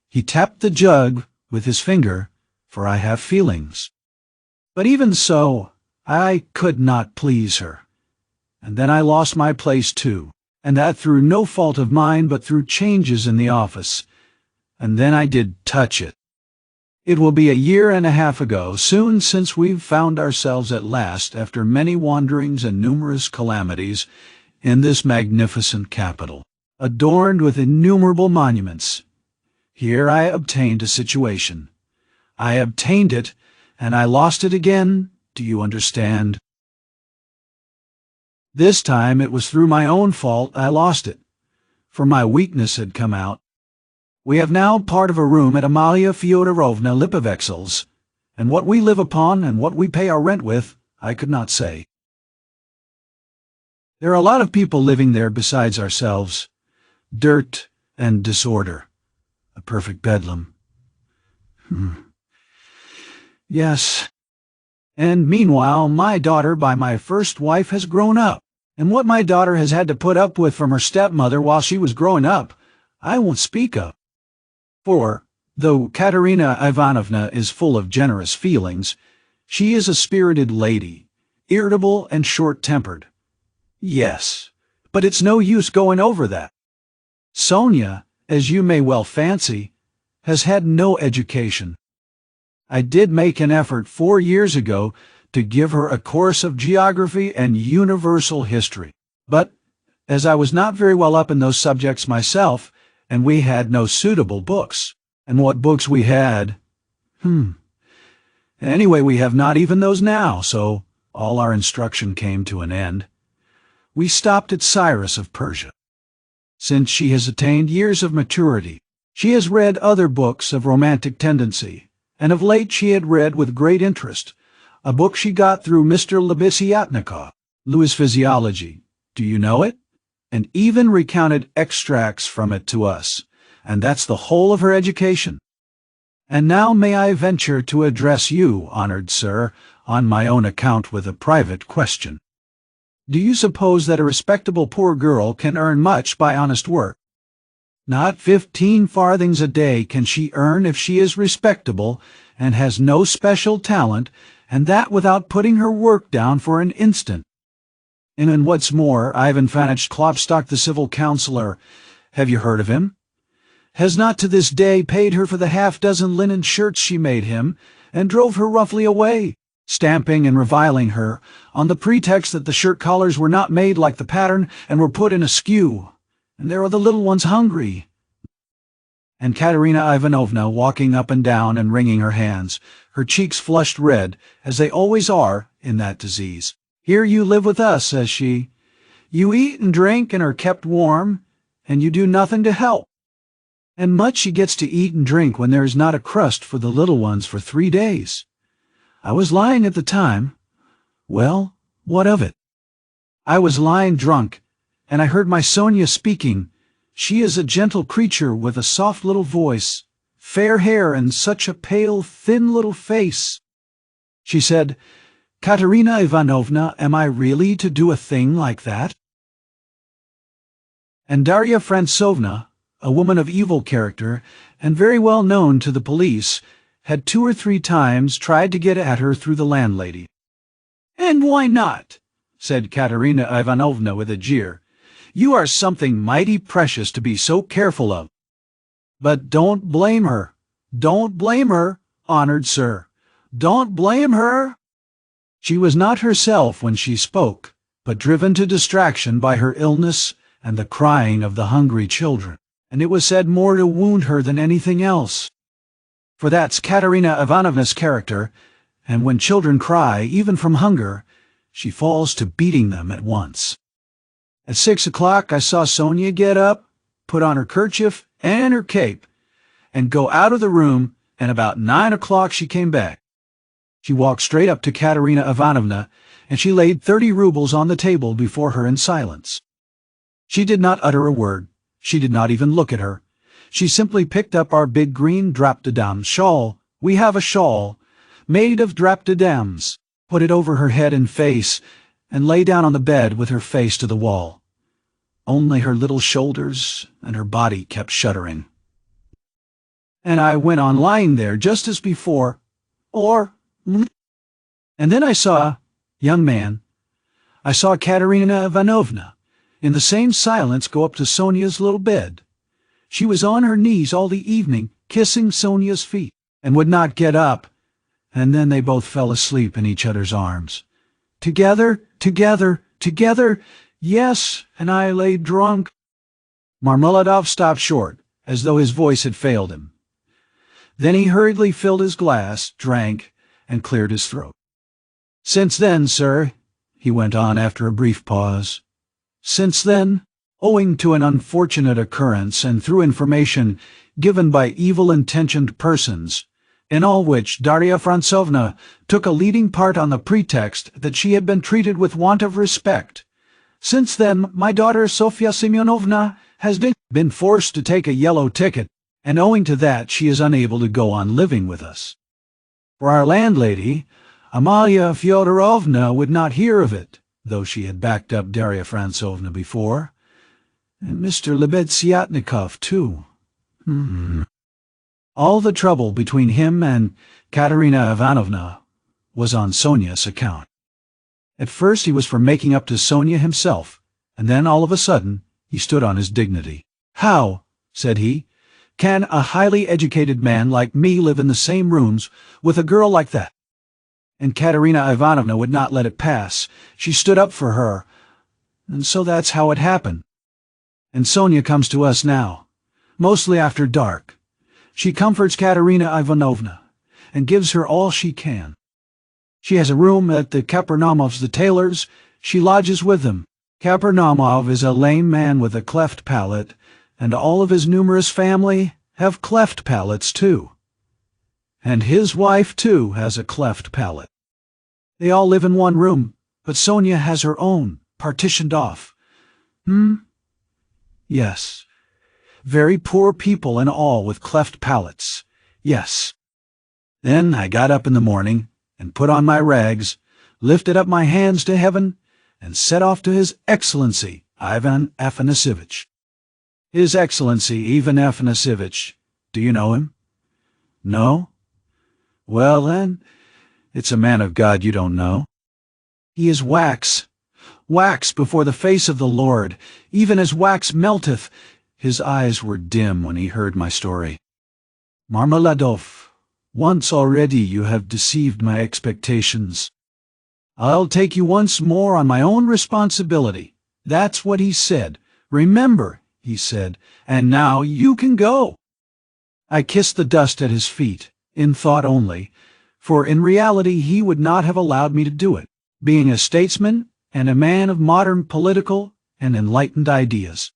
He tapped the jug with his finger, for I have feelings. But even so, I could not please her. And then I lost my place too, and that through no fault of mine, but through changes in the office. And then I did touch it. It will be a year and a half ago, soon, since we've found ourselves at last, after many wanderings and numerous calamities, in this magnificent capital, adorned with innumerable monuments. Here I obtained a situation. I obtained it, and I lost it again. Do you understand? This time it was through my own fault I lost it, for my weakness had come out. We have now part of a room at Amalia Fyodorovna Lipovexel's, and what we live upon and what we pay our rent with, I could not say. There are a lot of people living there besides ourselves. Dirt and disorder. A perfect bedlam. Yes. And meanwhile, my daughter by my first wife has grown up, and what my daughter has had to put up with from her stepmother while she was growing up, I won't speak of. For, though Katerina Ivanovna is full of generous feelings, she is a spirited lady, irritable and short-tempered. Yes, but it's no use going over that. Sonia, as you may well fancy, has had no education. I did make an effort 4 years ago to give her a course of geography and universal history, But, as I was not very well up in those subjects myself, and we had no suitable books, and what books we had, anyway, we have not even those now, so all our instruction came to an end. We stopped at Cyrus of Persia. Since she has attained years of maturity, she has read other books of romantic tendency, and of late she had read with great interest a book she got through Mr. Lebeziatnikov, Louis' Physiology. Do you know it? And even recounted extracts from it to us, and that's the whole of her education. And now may I venture to address you, honored sir, on my own account with a private question. Do you suppose that a respectable poor girl can earn much by honest work? Not 15 farthings a day can she earn if she is respectable and has no special talent, and that without putting her work down for an instant. And what's more, Ivan Ivanitch Klopstock, the civil councillor, have you heard of him? Has not to this day paid her for the half-dozen linen shirts she made him, and drove her roughly away, stamping and reviling her, on the pretext that the shirt collars were not made like the pattern and were put in askew, and there are the little ones hungry. And Katerina Ivanovna, walking up and down and wringing her hands, her cheeks flushed red, as they always are in that disease. Here you live with us, says she. You eat and drink and are kept warm, and you do nothing to help. And much she gets to eat and drink when there is not a crust for the little ones for 3 days. I was lying at the time. Well, what of it? I was lying drunk, and I heard my Sonia speaking. She is a gentle creature with a soft little voice, fair hair, and such a pale, thin little face. She said, Katerina Ivanovna, am I really to do a thing like that? And Darya Francovna, a woman of evil character, and very well known to the police, had 2 or 3 times tried to get at her through the landlady. And why not? Said Katerina Ivanovna with a jeer. You are something mighty precious to be so careful of. But don't blame her. Don't blame her, honored sir. Don't blame her. She was not herself when she spoke, but driven to distraction by her illness and the crying of the hungry children, and it was said more to wound her than anything else. For that's Katerina Ivanovna's character, and when children cry, even from hunger, she falls to beating them at once. At 6 o'clock I saw Sonia get up, put on her kerchief and her cape, and go out of the room, and about 9 o'clock she came back. She walked straight up to Katerina Ivanovna, and she laid 30 rubles on the table before her in silence. She did not utter a word. She did not even look at her. She simply picked up our big green drap-de-dam shawl. We have a shawl, made of drap-de-dams, put it over her head and face, and lay down on the bed with her face to the wall. Only her little shoulders and her body kept shuddering. And I went on lying there just as before, and then I saw, young man, I saw Katerina Ivanovna, in the same silence, go up to Sonia's little bed. She was on her knees all the evening, kissing Sonia's feet, and would not get up, and then they both fell asleep in each other's arms. Together, together, together, yes, and I lay drunk. Marmeladov stopped short, as though his voice had failed him. Then he hurriedly filled his glass, drank, and cleared his throat. Since then, sir, he went on after a brief pause, since then, owing to an unfortunate occurrence and through information given by evil-intentioned persons, in all which Darya Francovna took a leading part on the pretext that she had been treated with want of respect, since then my daughter Sofya Semyonovna has been forced to take a yellow ticket, and owing to that she is unable to go on living with us. For our landlady, Amalia Fyodorovna, would not hear of it, though she had backed up Darya Francovna before, and Mr. Lebeziatnikov, too. All the trouble between him and Katerina Ivanovna was on Sonia's account. At first he was for making up to Sonia himself, and then all of a sudden he stood on his dignity. How, said he, can a highly educated man like me live in the same rooms with a girl like that? And Katerina Ivanovna would not let it pass. She stood up for her. And so that's how it happened. And Sonia comes to us now, mostly after dark. She comforts Katerina Ivanovna and gives her all she can. She has a room at the Kapernamovs, the tailors. She lodges with them. Kapernamov is a lame man with a cleft palate, and all of his numerous family have cleft palates too. And his wife, too, has a cleft palate. They all live in one room, but Sonia has her own, partitioned off. Yes. Very poor people and all with cleft palates. Yes. Then I got up in the morning and put on my rags, lifted up my hands to heaven, and set off to His Excellency, Ivan Afanasievich. His Excellency, Ivan Afanasievich. Do you know him? No? Well, then, it's a man of God you don't know. He is wax, wax before the face of the Lord, even as wax melteth. His eyes were dim when he heard my story. Marmeladov, once already you have deceived my expectations. I'll take you once more on my own responsibility. That's what he said. Remember, he said, and now you can go. I kissed the dust at his feet, in thought only, for in reality he would not have allowed me to do it, being a statesman and a man of modern political and enlightened ideas.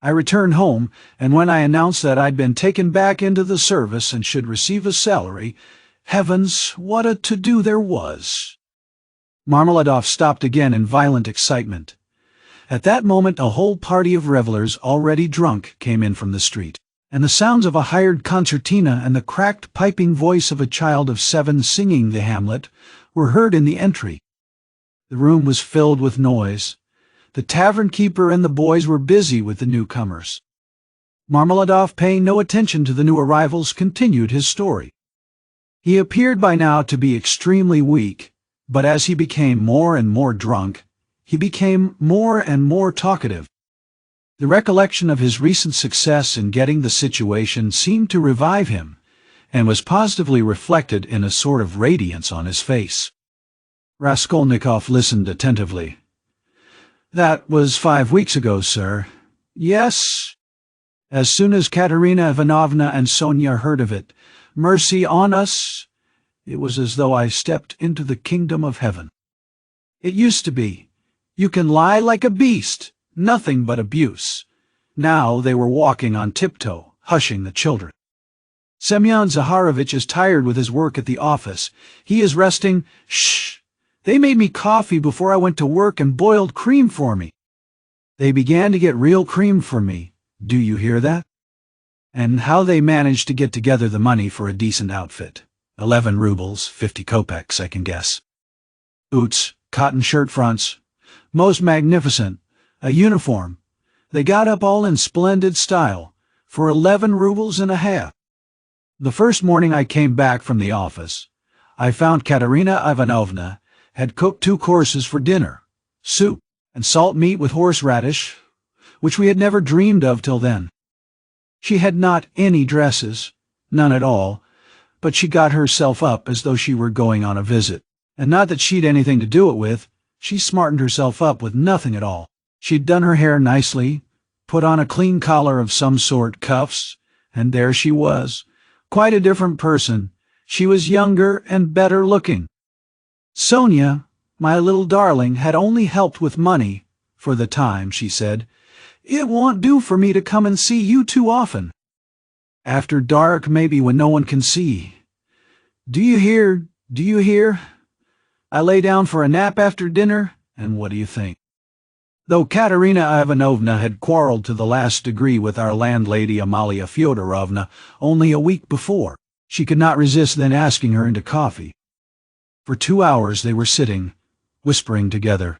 I returned home, and when I announced that I'd been taken back into the service and should receive a salary, heavens, what a to-do there was! Marmeladov stopped again in violent excitement. At that moment a whole party of revelers, already drunk, came in from the street, and the sounds of a hired concertina and the cracked piping voice of a child of 7 singing the Hamlet were heard in the entry. The room was filled with noise. The tavern-keeper and the boys were busy with the newcomers. Marmeladov, paying no attention to the new arrivals, continued his story. He appeared by now to be extremely weak, but as he became more and more drunk, he became more and more talkative. The recollection of his recent success in getting the situation seemed to revive him, and was positively reflected in a sort of radiance on his face. Raskolnikov listened attentively. "That was 5 weeks ago, sir." "Yes." "As soon as Katerina Ivanovna and Sonia heard of it, mercy on us, it was as though I stepped into the kingdom of heaven. It used to be, you can lie like a beast, nothing but abuse. Now they were walking on tiptoe, hushing the children. Semyon Zaharovitch is tired with his work at the office. He is resting. Shh! They made me coffee before I went to work and boiled cream for me. They began to get real cream for me. Do you hear that? And how they managed to get together the money for a decent outfit. 11 rubles, 50 kopecks, I can guess. Boots, cotton shirt fronts, most magnificent, a uniform. They got up all in splendid style, for 11 rubles and a half. The first morning I came back from the office, I found Katerina Ivanovna had cooked 2 courses for dinner, soup and salt meat with horseradish, which we had never dreamed of till then. She had not any dresses, none at all, but she got herself up as though she were going on a visit, and not that she'd anything to do it with. She smartened herself up with nothing at all. She'd done her hair nicely, put on a clean collar of some sort, cuffs, and there she was, quite a different person. She was younger and better looking. Sonia, my little darling, had only helped with money, for the time, she said. It won't do for me to come and see you too often. After dark, maybe, when no one can see. Do you hear? Do you hear? I lay down for a nap after dinner, and what do you think? Though Katerina Ivanovna had quarreled to the last degree with our landlady Amalia Fyodorovna only a week before, she could not resist then asking her into coffee. For 2 hours they were sitting, whispering together.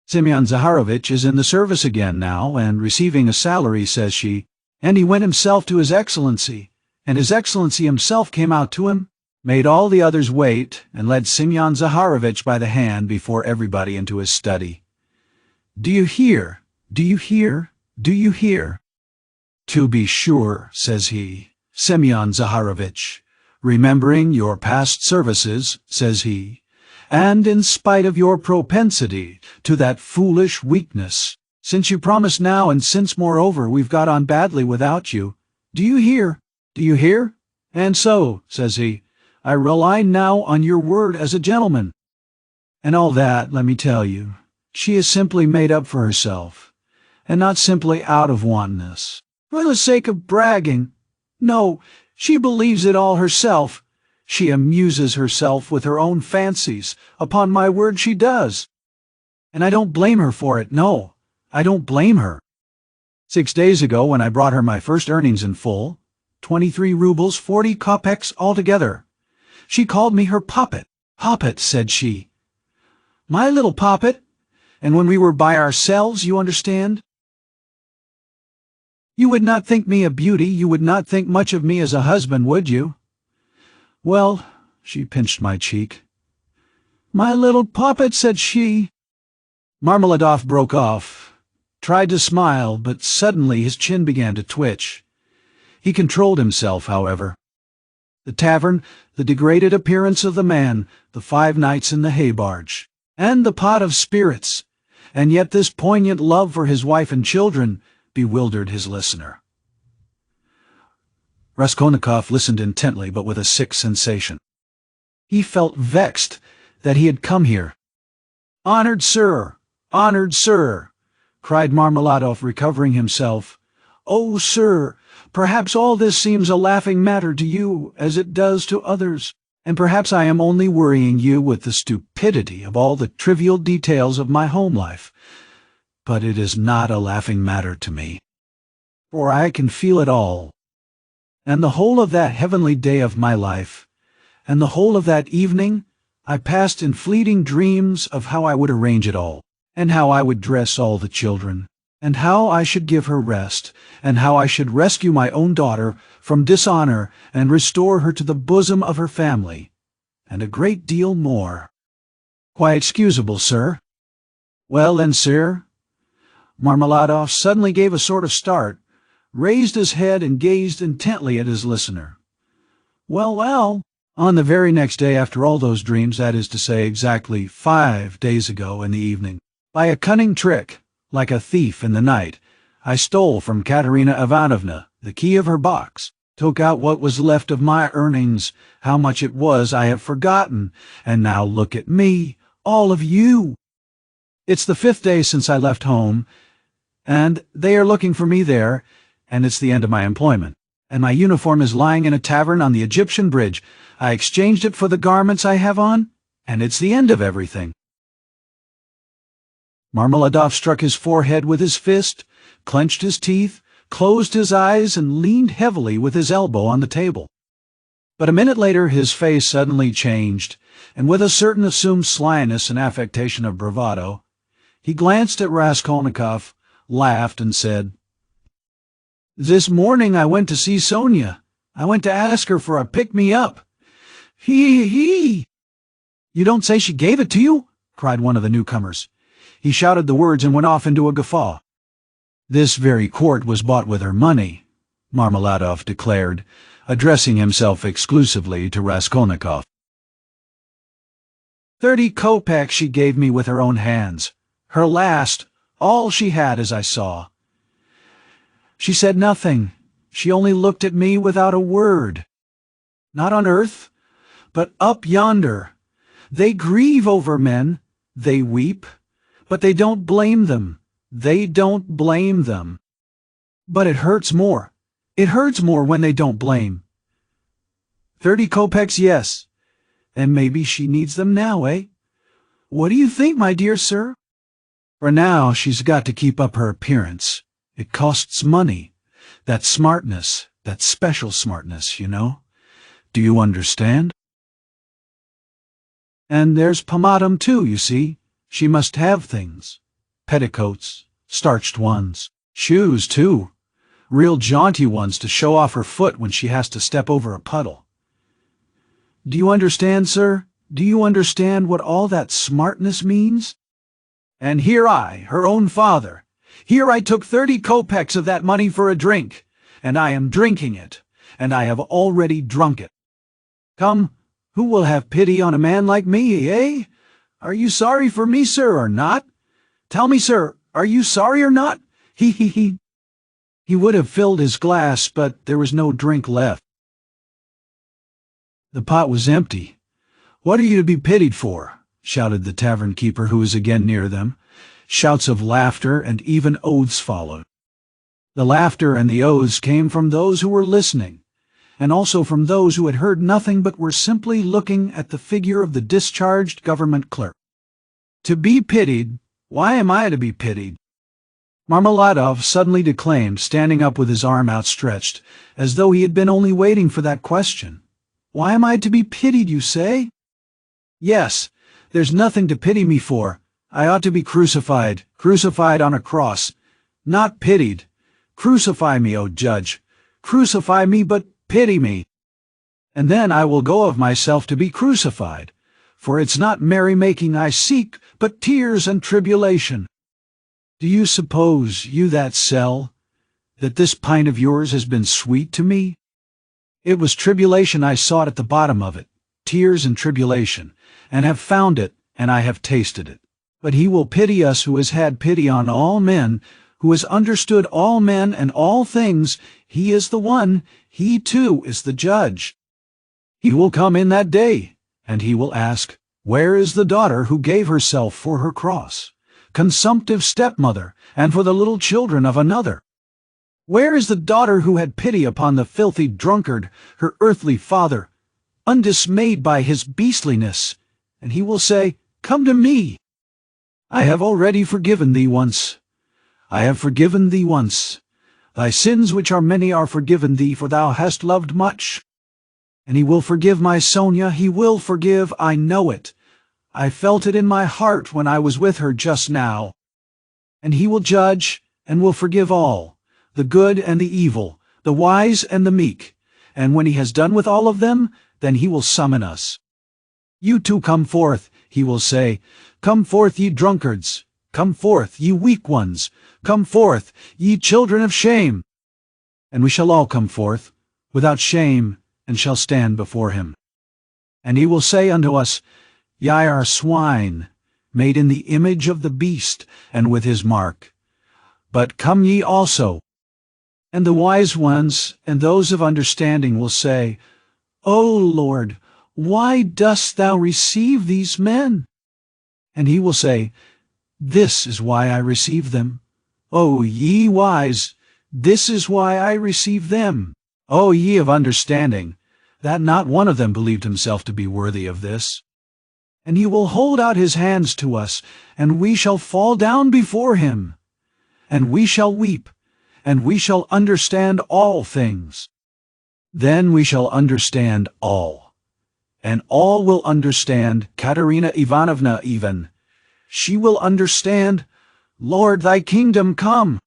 Semyon Zaharovitch is in the service again now, and receiving a salary, says she, and he went himself to His Excellency, and His Excellency himself came out to him, made all the others wait, and led Semyon Zaharovitch by the hand before everybody into his study. Do you hear? Do you hear? Do you hear? To be sure, says he, Semyon Zaharovitch, remembering your past services, says he, And in spite of your propensity to that foolish weakness, since you promised now and since moreover we've got on badly without you, do you hear? Do you hear? And so, says he, I rely now on your word as a gentleman. And all that, let me tell you, she has simply made up for herself, and not simply out of wantonness, for the sake of bragging. No, she believes it all herself. She amuses herself with her own fancies. Upon my word she does. And I don't blame her for it, no, I don't blame her. 6 days ago, when I brought her my first earnings in full, 23 rubles 40 kopecks altogether, she called me her puppet. Poppet, said she. My little poppet. And when we were by ourselves, you understand? You would not think me a beauty, you would not think much of me as a husband, would you? Well, she pinched my cheek. My little poppet, said she. Marmeladov broke off, tried to smile, but suddenly his chin began to twitch. He controlled himself, however. The tavern, the degraded appearance of the man, the 5 nights in the hay-barge, and the pot of spirits, and yet this poignant love for his wife and children, bewildered his listener. Raskolnikov listened intently, but with a sick sensation. He felt vexed that he had come here. Honored sir, cried Marmeladov, recovering himself. Oh, sir, perhaps all this seems a laughing matter to you, as it does to others, and perhaps I am only worrying you with the stupidity of all the trivial details of my home life. But it is not a laughing matter to me, for I can feel it all. And the whole of that heavenly day of my life, and the whole of that evening, I passed in fleeting dreams of how I would arrange it all, and how I would dress all the children, and how I should give her rest, and how I should rescue my own daughter from dishonor and restore her to the bosom of her family, and a great deal more. Quite excusable, sir. Well then, sir. Marmeladov suddenly gave a sort of start, raised his head and gazed intently at his listener. Well, on the very next day after all those dreams, that is to say, exactly 5 days ago in the evening, by a cunning trick, like a thief in the night, I stole from Katerina Ivanovna the key of her box, took out what was left of my earnings. How much it was I have forgotten, and now look at me, all of you. It's the 5th day since I left home, and they are looking for me there, and it's the end of my employment, and my uniform is lying in a tavern on the Egyptian bridge. I exchanged it for the garments I have on, and it's the end of everything. Marmeladov struck his forehead with his fist, clenched his teeth, closed his eyes, and leaned heavily with his elbow on the table. But a minute later his face suddenly changed, and with a certain assumed slyness and affectation of bravado, he glanced at Raskolnikov, laughed, and said, This morning I went to see Sonia. I went to ask her for a pick-me-up. He. You don't say she gave it to you? Cried one of the newcomers. He shouted the words and went off into a guffaw. This very quart was bought with her money, Marmeladov declared, addressing himself exclusively to Raskolnikov. 30 kopecks she gave me with her own hands. Her last, all she had, as I saw. She said nothing. She only looked at me without a word. Not on earth, but up yonder. They grieve over men. They weep. But they don't blame them. They don't blame them. But it hurts more. It hurts more when they don't blame. 30 kopecks, yes. And maybe she needs them now, eh? What do you think, my dear sir? For now she's got to keep up her appearance. It costs money. That smartness, that special smartness, you know. Do you understand? And there's pomatum too, you see. She must have things. Petticoats, starched ones. Shoes, too. Real jaunty ones to show off her foot when she has to step over a puddle. Do you understand, sir? Do you understand what all that smartness means? And here I, her own father, here I took 30 kopecks of that money for a drink, and I am drinking it, and I have already drunk it. Come, who will have pity on a man like me, eh? Are you sorry for me, sir, or not? Tell me, sir, are you sorry or not? He. He would have filled his glass, but there was no drink left. The pot was empty. What are you to be pitied for? Shouted the tavern keeper, who was again near them. Shouts of laughter and even oaths followed. The laughter and the oaths came from those who were listening, and also from those who had heard nothing but were simply looking at the figure of the discharged government clerk. To be pitied? Why am I to be pitied? Marmeladov suddenly declaimed, standing up with his arm outstretched, as though he had been only waiting for that question. Why am I to be pitied, you say? Yes, there's nothing to pity me for. I ought to be crucified on a cross. Not pitied. Crucify me, O judge. Crucify me, but pity me. And then I will go of myself to be crucified. For it's not merrymaking I seek, but tears and tribulation. Do you suppose, you that sell, that this pint of yours has been sweet to me? It was tribulation I sought at the bottom of it, tears and tribulation, and have found it, and I have tasted it. But he will pity us who has had pity on all men, who has understood all men and all things. He is the one, he too is the judge. He will come in that day, and he will ask, where is the daughter who gave herself for her cross, consumptive stepmother, and for the little children of another? Where is the daughter who had pity upon the filthy drunkard, her earthly father, undismayed by his beastliness? And he will say, come to me. I have already forgiven thee once. I have forgiven thee once. Thy sins which are many are forgiven thee, for thou hast loved much. And he will forgive my Sonia, he will forgive, I know it. I felt it in my heart when I was with her just now. And he will judge, and will forgive all, the good and the evil, the wise and the meek. And when he has done with all of them, then he will summon us. You too come forth, he will say. Come forth, ye drunkards. Come forth, ye weak ones. Come forth, ye children of shame. And we shall all come forth, without shame, and shall stand before him. And he will say unto us, Ye are swine, made in the image of the beast, and with his mark. But come ye also. And the wise ones, and those of understanding will say, O Lord, why dost thou receive these men? And he will say, This is why I receive them. O ye wise, this is why I receive them. O ye of understanding, that not one of them believed himself to be worthy of this. And he will hold out his hands to us, and we shall fall down before him. And we shall weep, and we shall understand all things. Then we shall understand all. And all will understand, Katerina Ivanovna even. She will understand, Lord, thy kingdom come.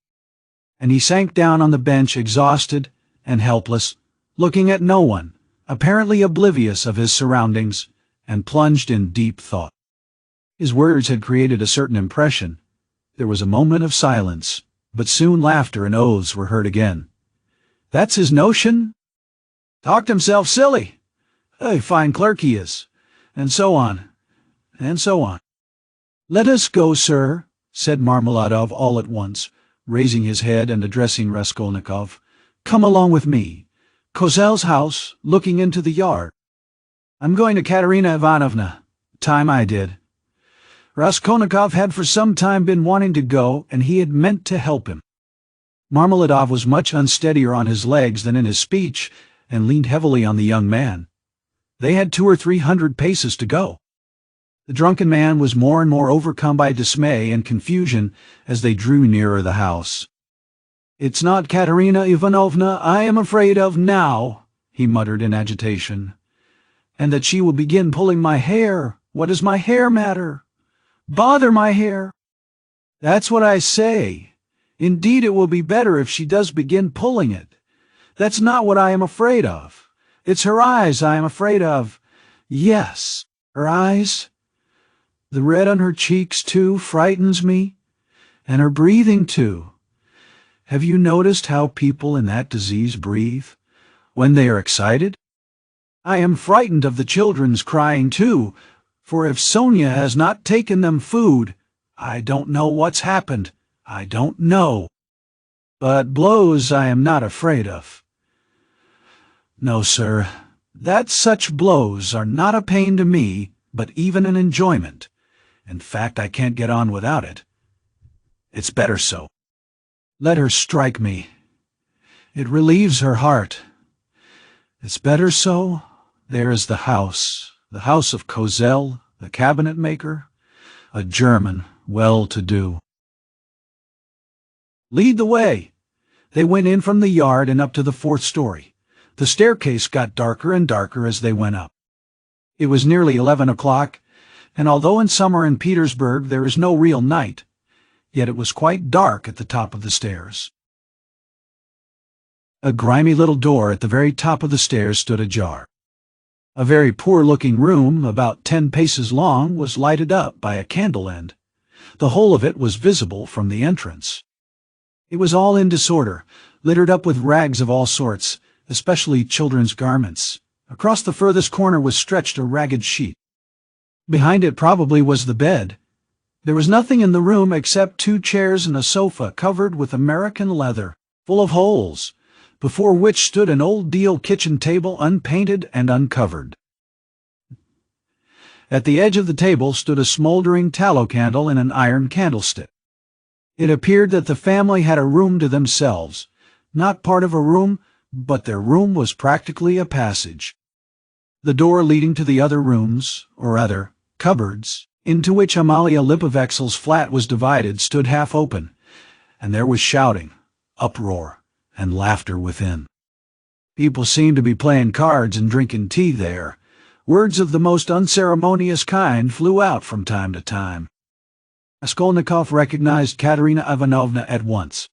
And he sank down on the bench, exhausted and helpless, looking at no one, apparently oblivious of his surroundings, and plunged in deep thought. His words had created a certain impression. There was a moment of silence, but soon laughter and oaths were heard again. That's his notion? Talked himself silly. A fine clerk he is. And so on, and so on. Let us go, sir, said Marmeladov all at once, raising his head and addressing Raskolnikov. Come along with me. Kozel's house, looking into the yard. I'm going to Katerina Ivanovna. Time I did. Raskolnikov had for some time been wanting to go, and he had meant to help him. Marmeladov was much unsteadier on his legs than in his speech, and leaned heavily on the young man. They had 200 or 300 paces to go. The drunken man was more and more overcome by dismay and confusion as they drew nearer the house. It's not Katerina Ivanovna I am afraid of now, he muttered in agitation. And that she will begin pulling my hair. What does my hair matter? Bother my hair. That's what I say. Indeed, it will be better if she does begin pulling it. That's not what I am afraid of. It's her eyes I am afraid of. Yes, her eyes. The red on her cheeks, too, frightens me. And her breathing, too. Have you noticed how people in that disease breathe when they are excited? I am frightened of the children's crying, too, For if Sonia has not taken them food, I don't know what's happened. I don't know. But blows I am not afraid of. No, sir, that such blows are not a pain to me, but even an enjoyment. In fact, I can't get on without it. It's better so. Let her strike me. It relieves her heart. It's better so. There is the house of Kozel, the cabinet maker, a German, well-to-do. Lead the way. They went in from the yard and up to the 4th story. The staircase got darker and darker as they went up. It was nearly 11 o'clock, and although in summer in Petersburg there is no real night, yet it was quite dark at the top of the stairs. A grimy little door at the very top of the stairs stood ajar. A very poor-looking room, about 10 paces long, was lighted up by a candle end. The whole of it was visible from the entrance. It was all in disorder, littered up with rags of all sorts, especially children's garments. Across the furthest corner was stretched a ragged sheet. Behind it probably was the bed. There was nothing in the room except 2 chairs and a sofa covered with American leather, full of holes, before which stood an old deal kitchen table unpainted and uncovered. At the edge of the table stood a smoldering tallow candle in an iron candlestick. It appeared that the family had a room to themselves, not part of a room, but their room was practically a passage. The door leading to the other rooms, or rather, cupboards, into which Amalia Lipovexel's flat was divided, stood half open, and there was shouting, uproar, and laughter within. People seemed to be playing cards and drinking tea there. Words of the most unceremonious kind flew out from time to time. Raskolnikov recognized Katerina Ivanovna at once.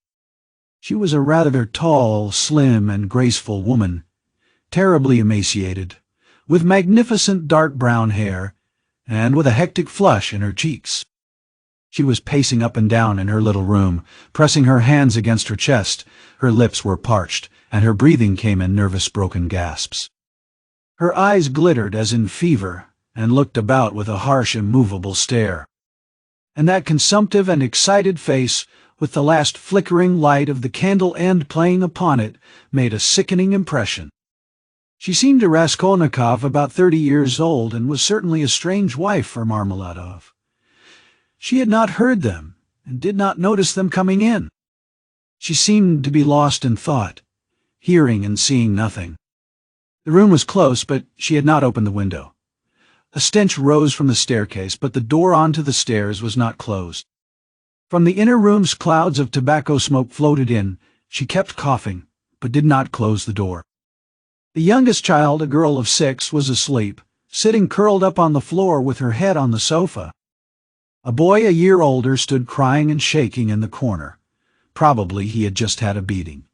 She was a rather tall, slim, and graceful woman, terribly emaciated, with magnificent dark brown hair, and with a hectic flush in her cheeks. She was pacing up and down in her little room, pressing her hands against her chest. Her lips were parched, and her breathing came in nervous broken gasps. Her eyes glittered as in fever, and looked about with a harsh, immovable stare. And that consumptive and excited face, with the last flickering light of the candle end playing upon it, made a sickening impression. She seemed to Raskolnikov about 30 years old, and was certainly a strange wife for Marmeladov. She had not heard them, and did not notice them coming in. She seemed to be lost in thought, hearing and seeing nothing. The room was close, but she had not opened the window. A stench rose from the staircase, but the door onto the stairs was not closed. From the inner rooms clouds of tobacco smoke floated in. She kept coughing, but did not close the door. The youngest child, a girl of 6, was asleep, sitting curled up on the floor with her head on the sofa. A boy a year older stood crying and shaking in the corner. Probably he had just had a beating.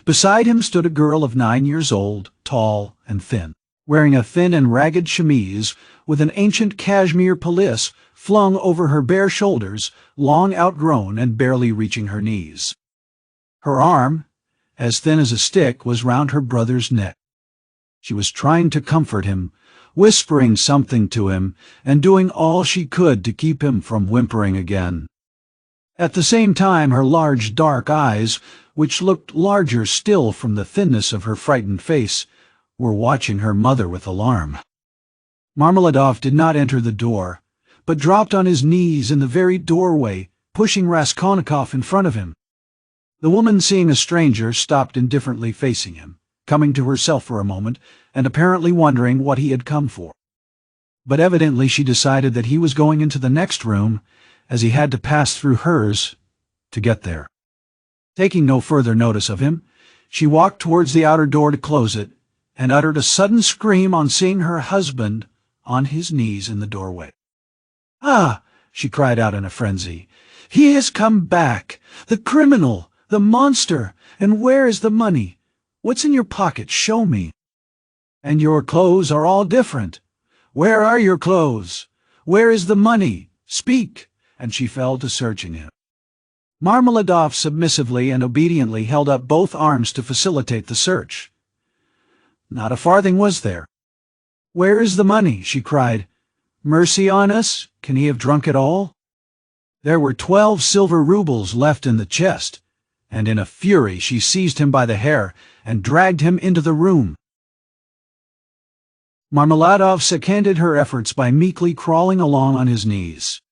Beside him stood a girl of 9 years old, tall and thin, wearing a thin and ragged chemise with an ancient cashmere pelisse flung over her bare shoulders, long outgrown and barely reaching her knees. Her arm, as thin as a stick, was round her brother's neck. She was trying to comfort him, whispering something to him, and doing all she could to keep him from whimpering again. At the same time, her large dark eyes, which looked larger still from the thinness of her frightened face, were watching her mother with alarm. Marmeladov did not enter the door, but dropped on his knees in the very doorway, pushing Raskolnikov in front of him. The woman, seeing a stranger, stopped indifferently facing him, coming to herself for a moment, and apparently wondering what he had come for. But evidently she decided that he was going into the next room, as he had to pass through hers to get there. Taking no further notice of him, she walked towards the outer door to close it, and uttered a sudden scream on seeing her husband on his knees in the doorway. "Ah!" she cried out in a frenzy. "He has come back! The criminal! The monster! And where is the money? What's in your pocket? Show me! And your clothes are all different. Where are your clothes? Where is the money? Speak!" And she fell to searching him. Marmeladov submissively and obediently held up both arms to facilitate the search. Not a farthing was there. "Where is the money?" she cried. Mercy on us, can he have drunk it all? There were 12 silver rubles left in the chest, and in a fury she seized him by the hair and dragged him into the room. Marmeladov seconded her efforts by meekly crawling along on his knees.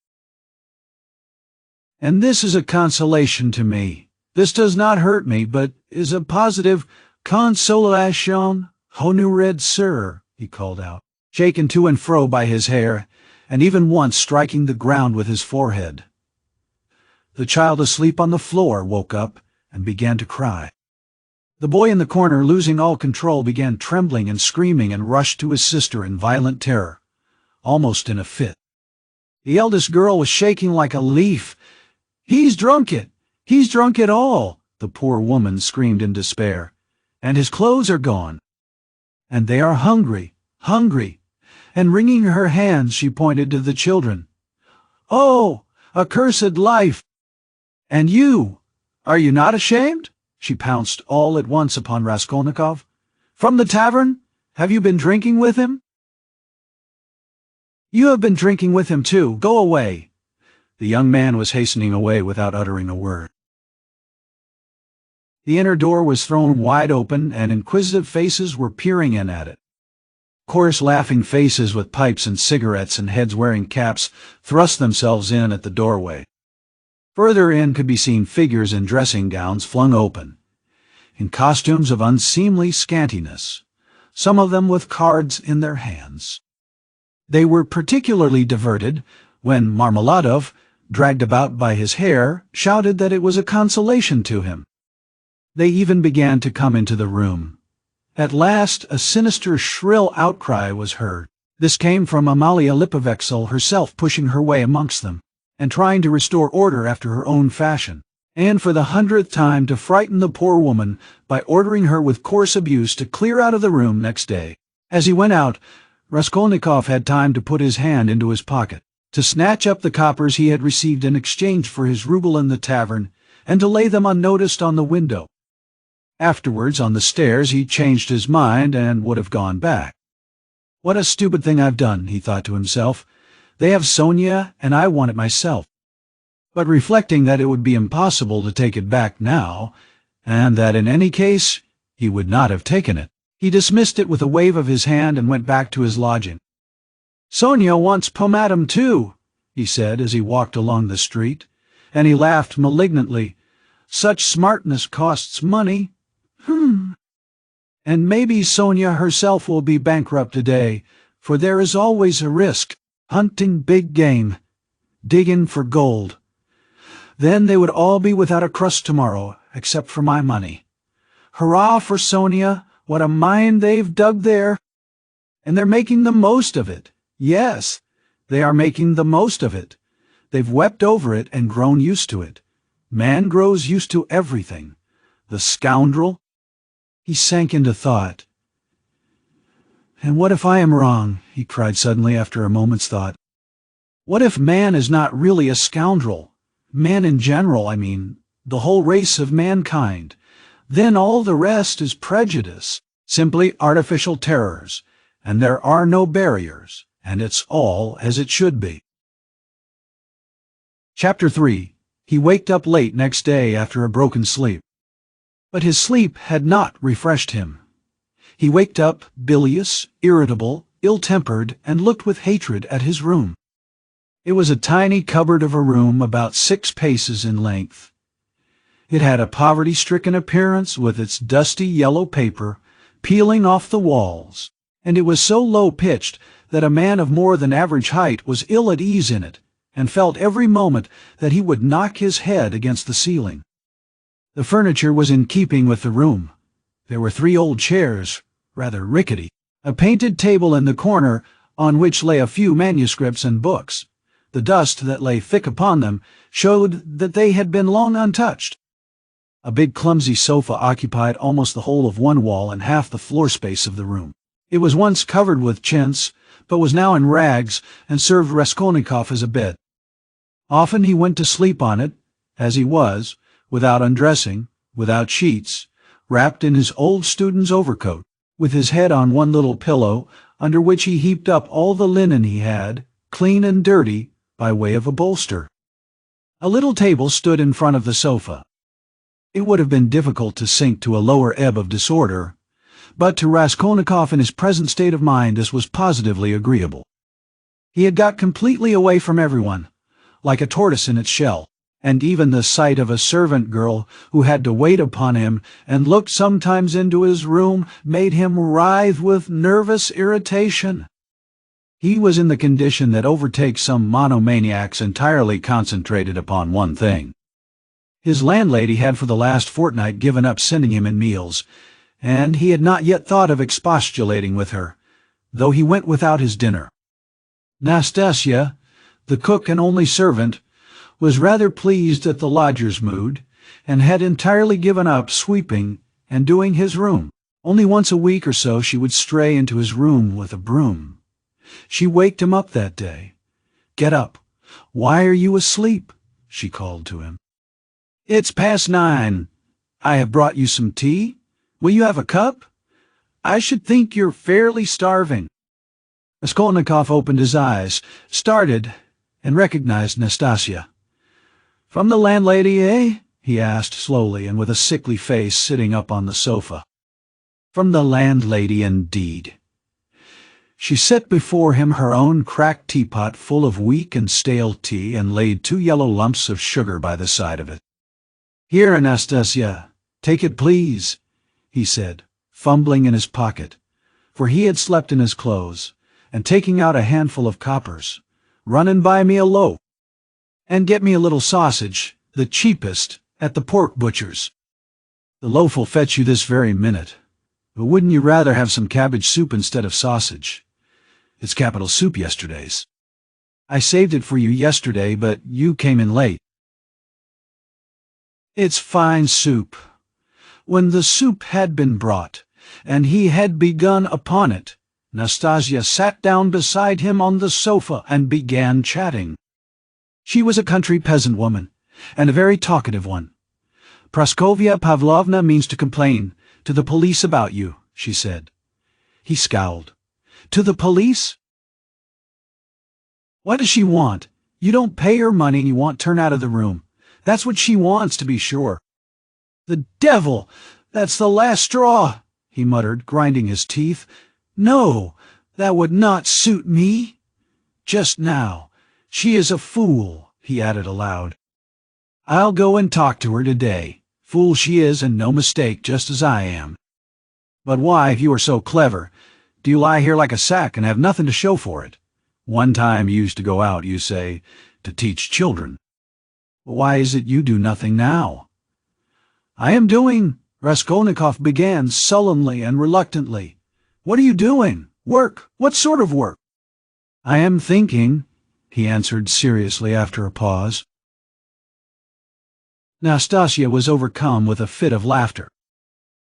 And this is a consolation to me. This does not hurt me, but is a positive consolation, honored sir, he called out, shaken to and fro by his hair, and even once striking the ground with his forehead. The child asleep on the floor woke up and began to cry. The boy in the corner, losing all control, began trembling and screaming and rushed to his sister in violent terror, almost in a fit. The eldest girl was shaking like a leaf. "He's drunk it! He's drunk it all!" the poor woman screamed in despair. "And his clothes are gone. And they are hungry, hungry." And wringing her hands, she pointed to the children. "Oh, accursed life! And you, are you not ashamed?" She pounced all at once upon Raskolnikov. "From the tavern? Have you been drinking with him?" "You have been drinking with him too. Go away." The young man was hastening away without uttering a word. The inner door was thrown wide open, and inquisitive faces were peering in at it. Coarse, laughing faces with pipes and cigarettes and heads wearing caps thrust themselves in at the doorway. Further in could be seen figures in dressing gowns flung open, in costumes of unseemly scantiness, some of them with cards in their hands. They were particularly diverted when Marmeladov, dragged about by his hair, shouted that it was a consolation to him. They even began to come into the room. At last a sinister, shrill outcry was heard. This came from Amalia Lipovexel herself, pushing her way amongst them, and trying to restore order after her own fashion, and for the 100th time to frighten the poor woman by ordering her with coarse abuse to clear out of the room next day. As he went out, Raskolnikov had time to put his hand into his pocket, to snatch up the coppers he had received in exchange for his rouble in the tavern, and to lay them unnoticed on the window. Afterwards, on the stairs, he changed his mind and would have gone back. "What a stupid thing I've done," he thought to himself. "They have Sonia, and I want it myself." But reflecting that it would be impossible to take it back now, and that in any case he would not have taken it, he dismissed it with a wave of his hand and went back to his lodging. "Sonia wants pomatum too," he said as he walked along the street, and he laughed malignantly. "Such smartness costs money. And maybe Sonia herself will be bankrupt today, for there is always a risk. Hunting big game, digging for gold. Then they would all be without a crust tomorrow, except for my money. Hurrah for Sonia, what a mine they've dug there! And they're making the most of it. Yes, they are making the most of it. They've wept over it and grown used to it. Man grows used to everything. The scoundrel!" He sank into thought. "And what if I am wrong?" he cried suddenly after a moment's thought. "What if man is not really a scoundrel? Man in general, I mean, the whole race of mankind. Then all the rest is prejudice, simply artificial terrors, and there are no barriers, and it's all as it should be." Chapter 3. He waked up late next day after a broken sleep. But his sleep had not refreshed him. He waked up bilious, irritable, ill-tempered, and looked with hatred at his room. It was a tiny cupboard of a room about 6 paces in length. It had a poverty-stricken appearance with its dusty yellow paper peeling off the walls, and it was so low-pitched that a man of more than average height was ill at ease in it, and felt every moment that he would knock his head against the ceiling. The furniture was in keeping with the room. There were 3 old chairs, rather rickety, a painted table in the corner on which lay a few manuscripts and books. The dust that lay thick upon them showed that they had been long untouched. A big clumsy sofa occupied almost the whole of one wall and half the floor space of the room. It was once covered with chintz, but was now in rags and served Raskolnikov as a bed. Often he went to sleep on it, as he was, without undressing, without sheets, wrapped in his old student's overcoat, with his head on one little pillow, under which he heaped up all the linen he had, clean and dirty, by way of a bolster. A little table stood in front of the sofa. It would have been difficult to sink to a lower ebb of disorder, but to Raskolnikov in his present state of mind this was positively agreeable. He had got completely away from everyone, like a tortoise in its shell, and even the sight of a servant girl who had to wait upon him and looked sometimes into his room made him writhe with nervous irritation. He was in the condition that overtakes some monomaniacs entirely concentrated upon one thing. His landlady had for the last fortnight given up sending him in meals, and he had not yet thought of expostulating with her, though he went without his dinner. Nastasia, the cook and only servant, was rather pleased at the lodger's mood, and had entirely given up sweeping and doing his room. Only once a week or so she would stray into his room with a broom. She waked him up that day. "Get up. Why are you asleep?" she called to him. "It's past 9. I have brought you some tea. Will you have a cup? I should think you're fairly starving." Raskolnikov opened his eyes, started, and recognized Nastasia. "From the landlady, eh?" he asked slowly and with a sickly face, sitting up on the sofa. From the landlady, indeed. She set before him her own cracked teapot full of weak and stale tea and laid 2 yellow lumps of sugar by the side of it. "Here, Anastasia, take it, please," he said, fumbling in his pocket, for he had slept in his clothes, and taking out a handful of coppers. "Run and buy me a loaf. And get me a little sausage, the cheapest, at the pork butcher's. The loaf will fetch you this very minute. But wouldn't you rather have some cabbage soup instead of sausage? It's capital soup yesterday's. I saved it for you yesterday, but you came in late. It's fine soup." When the soup had been brought, and he had begun upon it, Nastasia sat down beside him on the sofa and began chatting. She was a country peasant woman, and a very talkative one. "Praskovya Pavlovna means to complain to the police about you," she said. He scowled. "To the police? What does she want? You don't pay her money and you want turned out of the room. That's what she wants, to be sure." "The devil! That's the last straw," he muttered, grinding his teeth. "No, that would not suit me. Just now, she is a fool," he added aloud. "I'll go and talk to her today. Fool she is, and no mistake, just as I am. But why, if you are so clever, do you lie here like a sack and have nothing to show for it? One time you used to go out, you say, to teach children. Why is it you do nothing now?" "I am doing," Raskolnikov began sullenly and reluctantly. "What are you doing? Work? What sort of work?" "I am thinking," he answered seriously after a pause. Nastasia was overcome with a fit of laughter.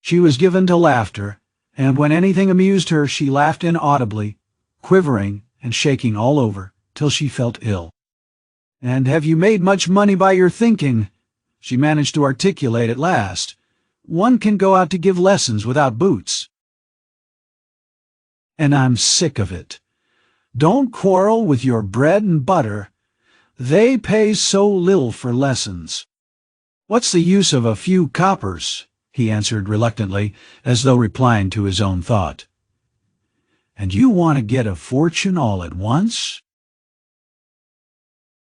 She was given to laughter, and when anything amused her she laughed inaudibly, quivering and shaking all over, till she felt ill. "And have you made much money by your thinking?" she managed to articulate at last. "One can go out to give lessons without boots." "And I'm sick of it. Don't quarrel with your bread and butter. They pay so little for lessons." "What's the use of a few coppers?" he answered reluctantly, as though replying to his own thought. "And you want to get a fortune all at once?"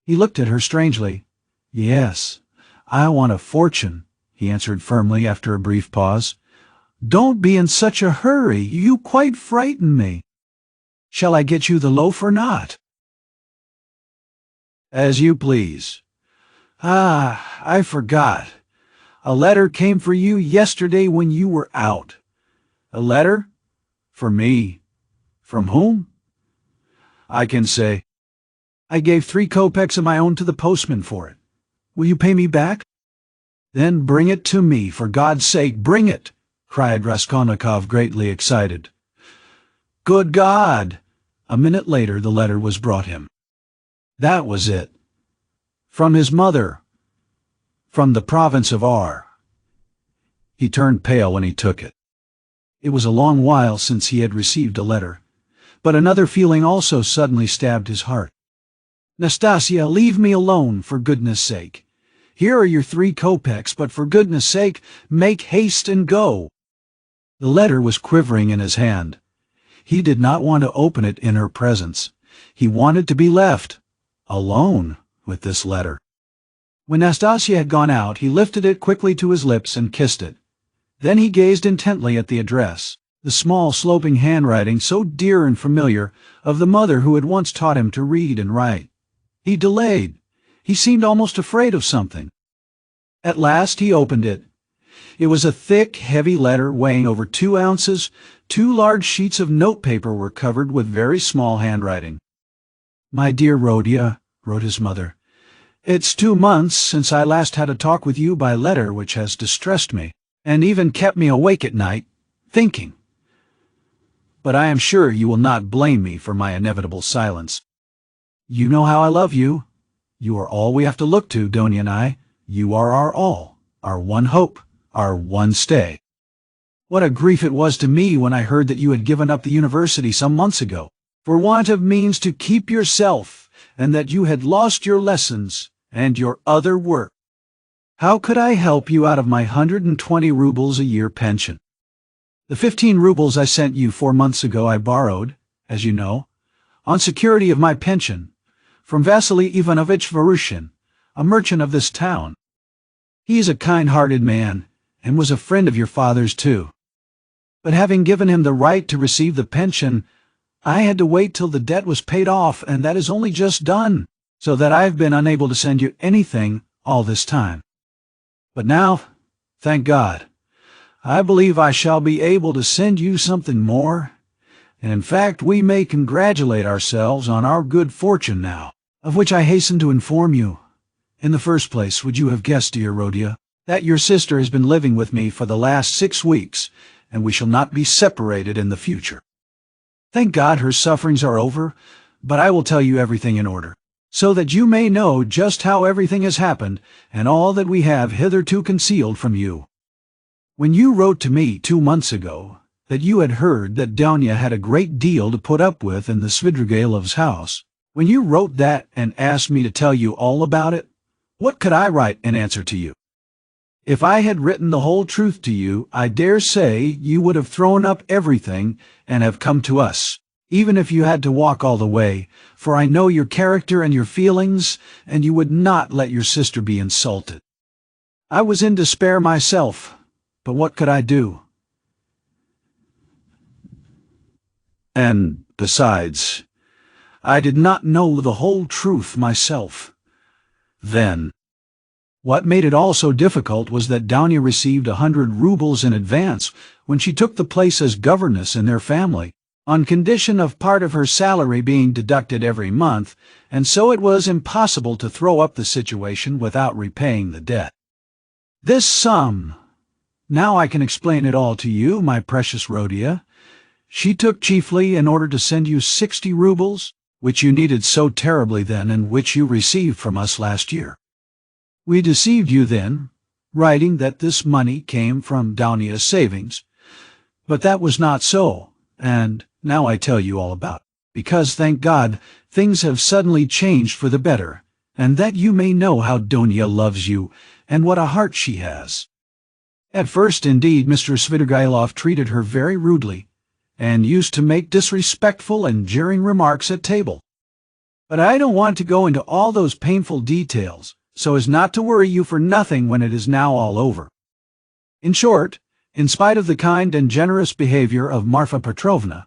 He looked at her strangely. "Yes, I want a fortune," he answered firmly after a brief pause. "Don't be in such a hurry. You quite frighten me. Shall I get you the loaf or not?" "As you please. Ah, I forgot. A letter came for you yesterday when you were out." "A letter? For me? From whom?" "I can say. I gave 3 kopecks of my own to the postman for it. Will you pay me back?" "Then bring it to me, for God's sake, bring it!" cried Raskolnikov, greatly excited. Good God! A minute later the letter was brought him. That was it. From his mother. From the province of R. He turned pale when he took it. It was a long while since he had received a letter, but another feeling also suddenly stabbed his heart. Nastasia, leave me alone, for goodness sake. Here are your 3 kopecks, but for goodness sake, make haste and go." The letter was quivering in his hand. He did not want to open it in her presence. He wanted to be left alone with this letter. When Nastasia had gone out, he lifted it quickly to his lips and kissed it. Then he gazed intently at the address, the small, sloping handwriting so dear and familiar of the mother who had once taught him to read and write. He delayed. He seemed almost afraid of something. At last he opened it. It was a thick, heavy letter weighing over 2 ounces. 2 large sheets of notepaper were covered with very small handwriting. "My dear Rhodia," wrote his mother, "it's 2 months since I last had a talk with you by letter, which has distressed me, and even kept me awake at night, thinking. But I am sure you will not blame me for my inevitable silence. You know how I love you. You are all we have to look to, Donia and I. You are our all, our one hope, our one stay. What a grief it was to me when I heard that you had given up the university some months ago, for want of means to keep yourself, and that you had lost your lessons and your other work. How could I help you out of my 120 rubles a year pension? The 15 rubles I sent you 4 months ago I borrowed, as you know, on security of my pension, from Vasily Ivanovich Varushin, a merchant of this town. He is a kind-hearted man, and was a friend of your father's too. But having given him the right to receive the pension, I had to wait till the debt was paid off, and that is only just done, so that I've been unable to send you anything all this time. But now, thank God, I believe I shall be able to send you something more, and in fact we may congratulate ourselves on our good fortune now, of which I hasten to inform you. In the first place, would you have guessed, dear Rhodia, that your sister has been living with me for the last 6 weeks, and we shall not be separated in the future. Thank God her sufferings are over, but I will tell you everything in order, so that you may know just how everything has happened, and all that we have hitherto concealed from you. When you wrote to me 2 months ago that you had heard that Donia had a great deal to put up with in the Svidrigailov's house, when you wrote that and asked me to tell you all about it, what could I write in answer to you? If I had written the whole truth to you, I dare say you would have thrown up everything and have come to us, even if you had to walk all the way, for I know your character and your feelings, and you would not let your sister be insulted. I was in despair myself, but what could I do? And, besides, I did not know the whole truth myself. Then, what made it all so difficult was that Donia received 100 rubles in advance when she took the place as governess in their family, on condition of part of her salary being deducted every month, and so it was impossible to throw up the situation without repaying the debt. This sum, now I can explain it all to you, my precious Rhodia, she took chiefly in order to send you 60 rubles, which you needed so terribly then and which you received from us last year. We deceived you then, writing that this money came from Donia's savings, but that was not so, and now I tell you all about it, because, thank God, things have suddenly changed for the better, and that you may know how Donia loves you, and what a heart she has. At first, indeed, Mr. Svidrigailov treated her very rudely, and used to make disrespectful and jeering remarks at table. But I don't want to go into all those painful details, so as not to worry you for nothing when it is now all over. In short, in spite of the kind and generous behavior of Marfa Petrovna,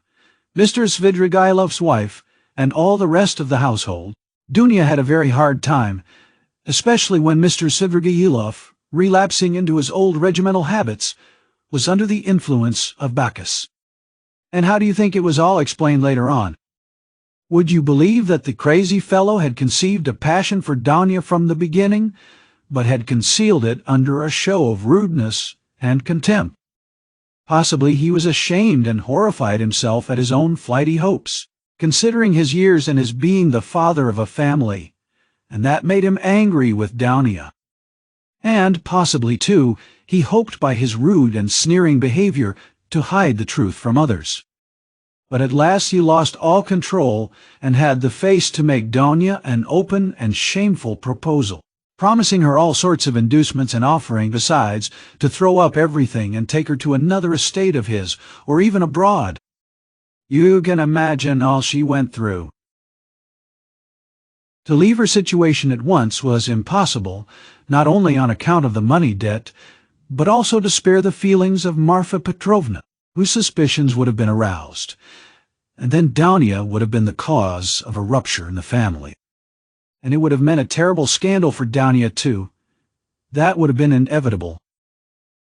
Mr. Svidrigailov's wife, and all the rest of the household, Dunya had a very hard time, especially when Mr. Svidrigailov, relapsing into his old regimental habits, was under the influence of Bacchus. And how do you think it was all explained later on? Would you believe that the crazy fellow had conceived a passion for Donia from the beginning, but had concealed it under a show of rudeness and contempt? Possibly he was ashamed and horrified himself at his own flighty hopes, considering his years and his being the father of a family, and that made him angry with Donia. And possibly, too, he hoped by his rude and sneering behavior to hide the truth from others. But at last he lost all control and had the face to make Donia an open and shameful proposal, promising her all sorts of inducements and offering, besides, to throw up everything and take her to another estate of his, or even abroad. You can imagine all she went through. To leave her situation at once was impossible, not only on account of the money debt, but also to spare the feelings of Marfa Petrovna, whose suspicions would have been aroused. And then Donia would have been the cause of a rupture in the family. And it would have meant a terrible scandal for Donia, too. That would have been inevitable.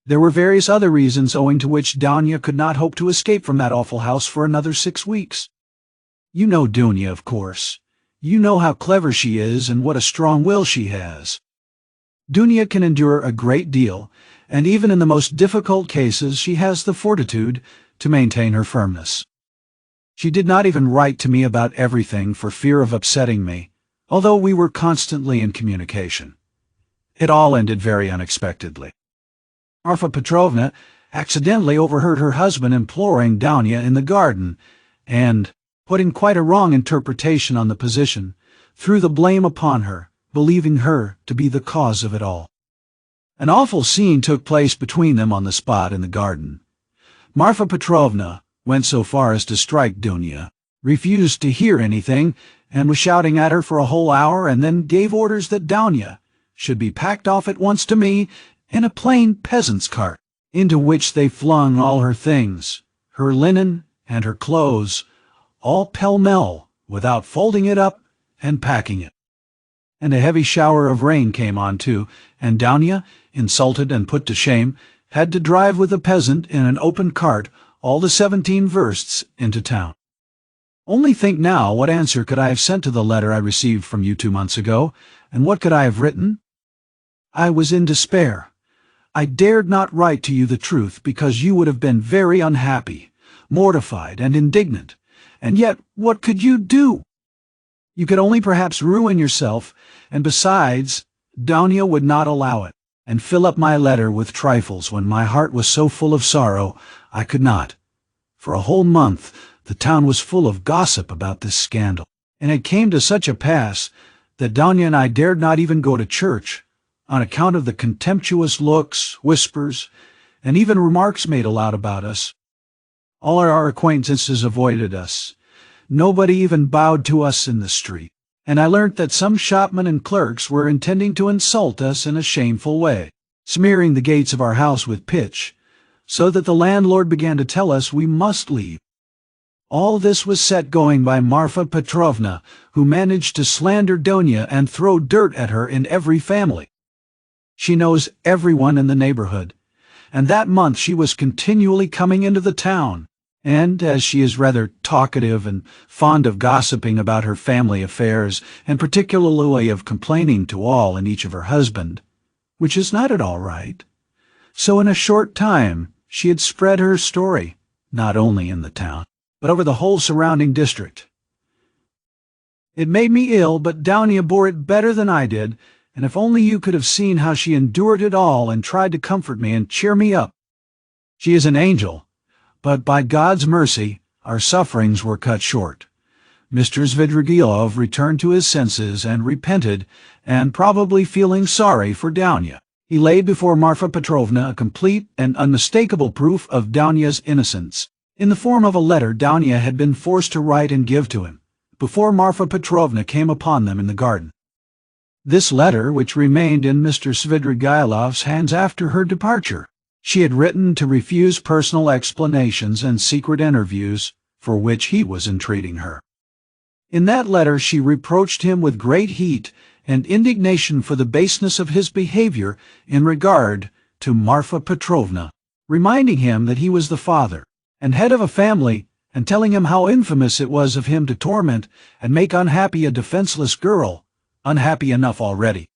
There were various other reasons owing to which Donia could not hope to escape from that awful house for another 6 weeks. You know Dunya, of course. You know how clever she is and what a strong will she has. Dunya can endure a great deal, and even in the most difficult cases she has the fortitude to maintain her firmness. She did not even write to me about everything for fear of upsetting me, although we were constantly in communication. It all ended very unexpectedly. Marfa Petrovna accidentally overheard her husband imploring Donia in the garden, and, putting quite a wrong interpretation on the position, threw the blame upon her, believing her to be the cause of it all. An awful scene took place between them on the spot in the garden. Marfa Petrovna went so far as to strike Dunya, refused to hear anything, and was shouting at her for a whole hour, and then gave orders that Donia should be packed off at once to me in a plain peasant's cart, into which they flung all her things, her linen and her clothes, all pell-mell, without folding it up and packing it. And a heavy shower of rain came on, too, and Donia, insulted and put to shame, had to drive with the peasant in an open cart all the 17 versts into town. Only think now, what answer could I have sent to the letter I received from you 2 months ago, and what could I have written? I was in despair. I dared not write to you the truth because you would have been very unhappy, mortified, and indignant. And yet, what could you do? You could only perhaps ruin yourself, and besides, Donia would not allow it, and fill up my letter with trifles when my heart was so full of sorrow I could not. For a whole month the town was full of gossip about this scandal, and it came to such a pass that Donia and I dared not even go to church, on account of the contemptuous looks, whispers, and even remarks made aloud about us. All our acquaintances avoided us. Nobody even bowed to us in the street, and I learnt that some shopmen and clerks were intending to insult us in a shameful way, smearing the gates of our house with pitch, so that the landlord began to tell us we must leave. All this was set going by Marfa Petrovna, who managed to slander Donia and throw dirt at her in every family. She knows everyone in the neighborhood, and that month she was continually coming into the town, and, as she is rather talkative and fond of gossiping about her family affairs, and particularly of complaining to all and each of her husband, which is not at all right, so in a short time she had spread her story, not only in the town, but over the whole surrounding district. It made me ill, but Donia bore it better than I did, and if only you could have seen how she endured it all and tried to comfort me and cheer me up. She is an angel, but by God's mercy our sufferings were cut short. Mr. Svidrigailov returned to his senses and repented, and probably feeling sorry for Donia, he laid before Marfa Petrovna a complete and unmistakable proof of Donia's innocence, in the form of a letter Donia had been forced to write and give to him, before Marfa Petrovna came upon them in the garden. This letter, which remained in Mr. Svidrigailov's hands after her departure, she had written to refuse personal explanations and secret interviews for which he was entreating her. In that letter she reproached him with great heat and indignation for the baseness of his behavior in regard to Marfa Petrovna, reminding him that he was the father and head of a family, and telling him how infamous it was of him to torment and make unhappy a defenseless girl, unhappy enough already.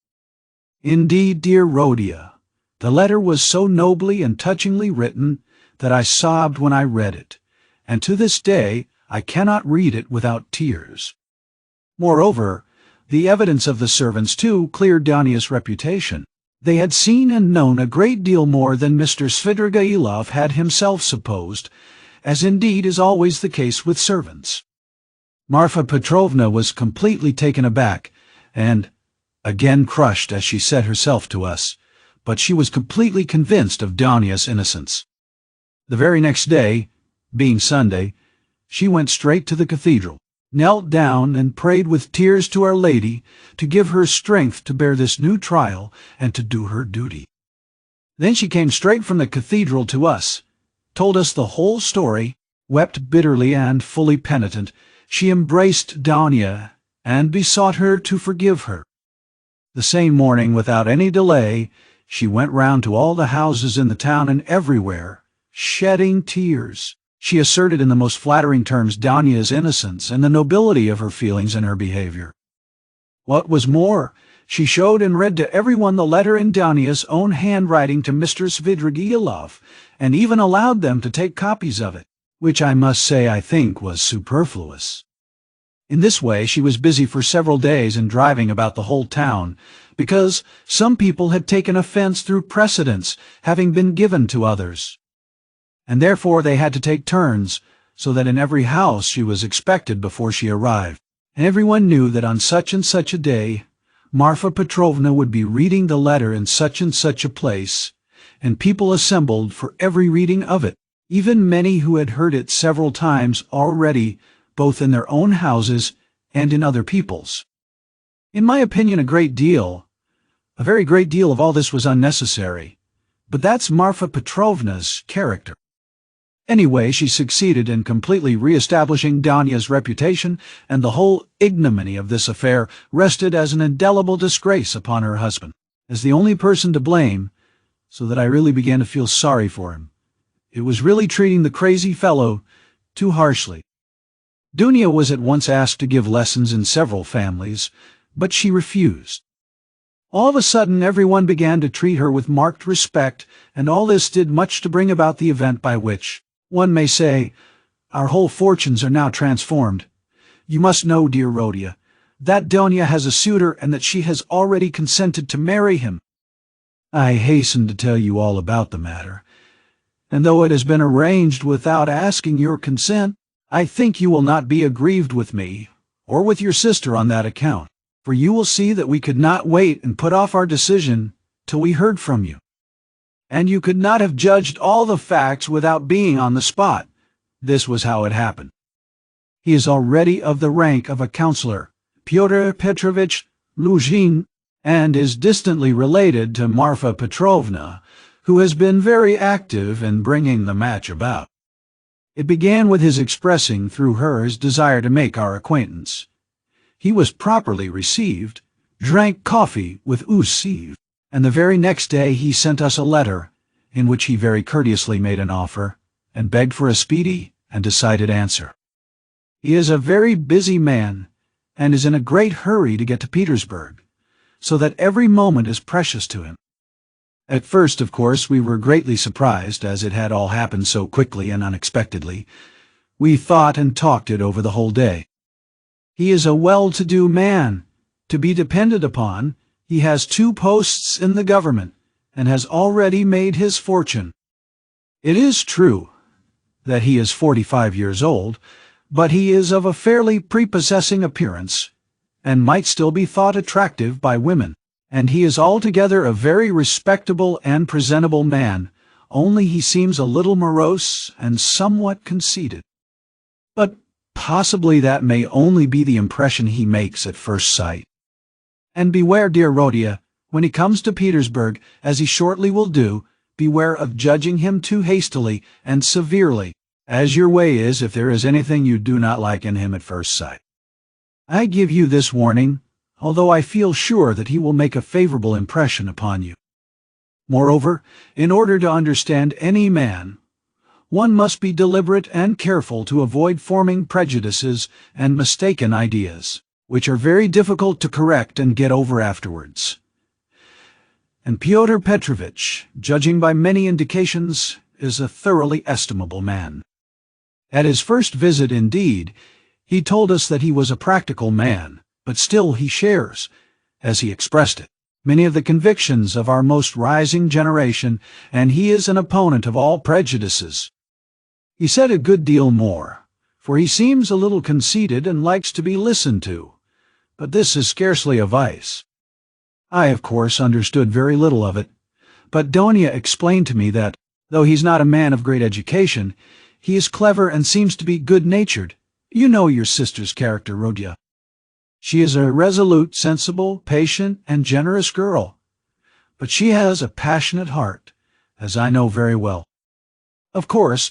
Indeed, dear Rhodia, the letter was so nobly and touchingly written that I sobbed when I read it, and to this day I cannot read it without tears. Moreover, the evidence of the servants, too, cleared Donia's reputation. They had seen and known a great deal more than Mr. Svidrigailov had himself supposed, as indeed is always the case with servants. Marfa Petrovna was completely taken aback, and again crushed as she said herself to us, but she was completely convinced of Donia's innocence. The very next day, being Sunday, she went straight to the cathedral, knelt down and prayed with tears to Our Lady to give her strength to bear this new trial and to do her duty. Then she came straight from the cathedral to us, told us the whole story, wept bitterly and fully penitent. She embraced Donia and besought her to forgive her. The same morning, without any delay, she went round to all the houses in the town and everywhere, shedding tears. She asserted in the most flattering terms Donia's innocence and the nobility of her feelings and her behavior. What was more, she showed and read to everyone the letter in Donia's own handwriting to Mr. Svidrigailov, and even allowed them to take copies of it, which I must say I think was superfluous. In this way she was busy for several days in driving about the whole town, because some people had taken offense through precedence having been given to others, and therefore they had to take turns, so that in every house she was expected before she arrived, and everyone knew that on such and such a day Marfa Petrovna would be reading the letter in such and such a place, and people assembled for every reading of it, even many who had heard it several times already, both in their own houses and in other people's. In my opinion, a very great deal of all this was unnecessary, but that's Marfa Petrovna's character. Anyway, she succeeded in completely re-establishing Donia's reputation, and the whole ignominy of this affair rested as an indelible disgrace upon her husband, as the only person to blame, so that I really began to feel sorry for him. It was really treating the crazy fellow too harshly. Dunia was at once asked to give lessons in several families, but she refused. All of a sudden everyone began to treat her with marked respect, and all this did much to bring about the event by which, one may say, our whole fortunes are now transformed. You must know, dear Rhodia, that Donia has a suitor and that she has already consented to marry him. I hasten to tell you all about the matter, and though it has been arranged without asking your consent, I think you will not be aggrieved with me, or with your sister on that account, for you will see that we could not wait and put off our decision till we heard from you. And you could not have judged all the facts without being on the spot. This was how it happened. He is already of the rank of a counselor, Pyotr Petrovich Luzhin, and is distantly related to Marfa Petrovna, who has been very active in bringing the match about. It began with his expressing through her his desire to make our acquaintance. He was properly received, drank coffee with Usiv, and the very next day he sent us a letter, in which he very courteously made an offer, and begged for a speedy and decided answer. He is a very busy man, and is in a great hurry to get to Petersburg, so that every moment is precious to him. At first, of course, we were greatly surprised, as it had all happened so quickly and unexpectedly. We thought and talked it over the whole day. He is a well-to-do man, to be depended upon. He has 2 posts in the government, and has already made his fortune. It is true that he is 45 years old, but he is of a fairly prepossessing appearance, and might still be thought attractive by women. And he is altogether a very respectable and presentable man, only he seems a little morose and somewhat conceited. But possibly that may only be the impression he makes at first sight. And beware, dear Rhodia, when he comes to Petersburg, as he shortly will do, beware of judging him too hastily and severely, as your way is if there is anything you do not like in him at first sight. I give you this warning, although I feel sure that he will make a favorable impression upon you. Moreover, in order to understand any man, one must be deliberate and careful to avoid forming prejudices and mistaken ideas, which are very difficult to correct and get over afterwards. And Pyotr Petrovitch, judging by many indications, is a thoroughly estimable man. At his first visit, indeed, he told us that he was a practical man, but still he shares, as he expressed it, many of the convictions of our most rising generation, and he is an opponent of all prejudices. He said a good deal more, for he seems a little conceited and likes to be listened to, but this is scarcely a vice. I, of course, understood very little of it, but Donia explained to me that, though he's not a man of great education, he is clever and seems to be good-natured. You know your sister's character, Rodya. She is a resolute, sensible, patient, and generous girl, but she has a passionate heart, as I know very well. Of course,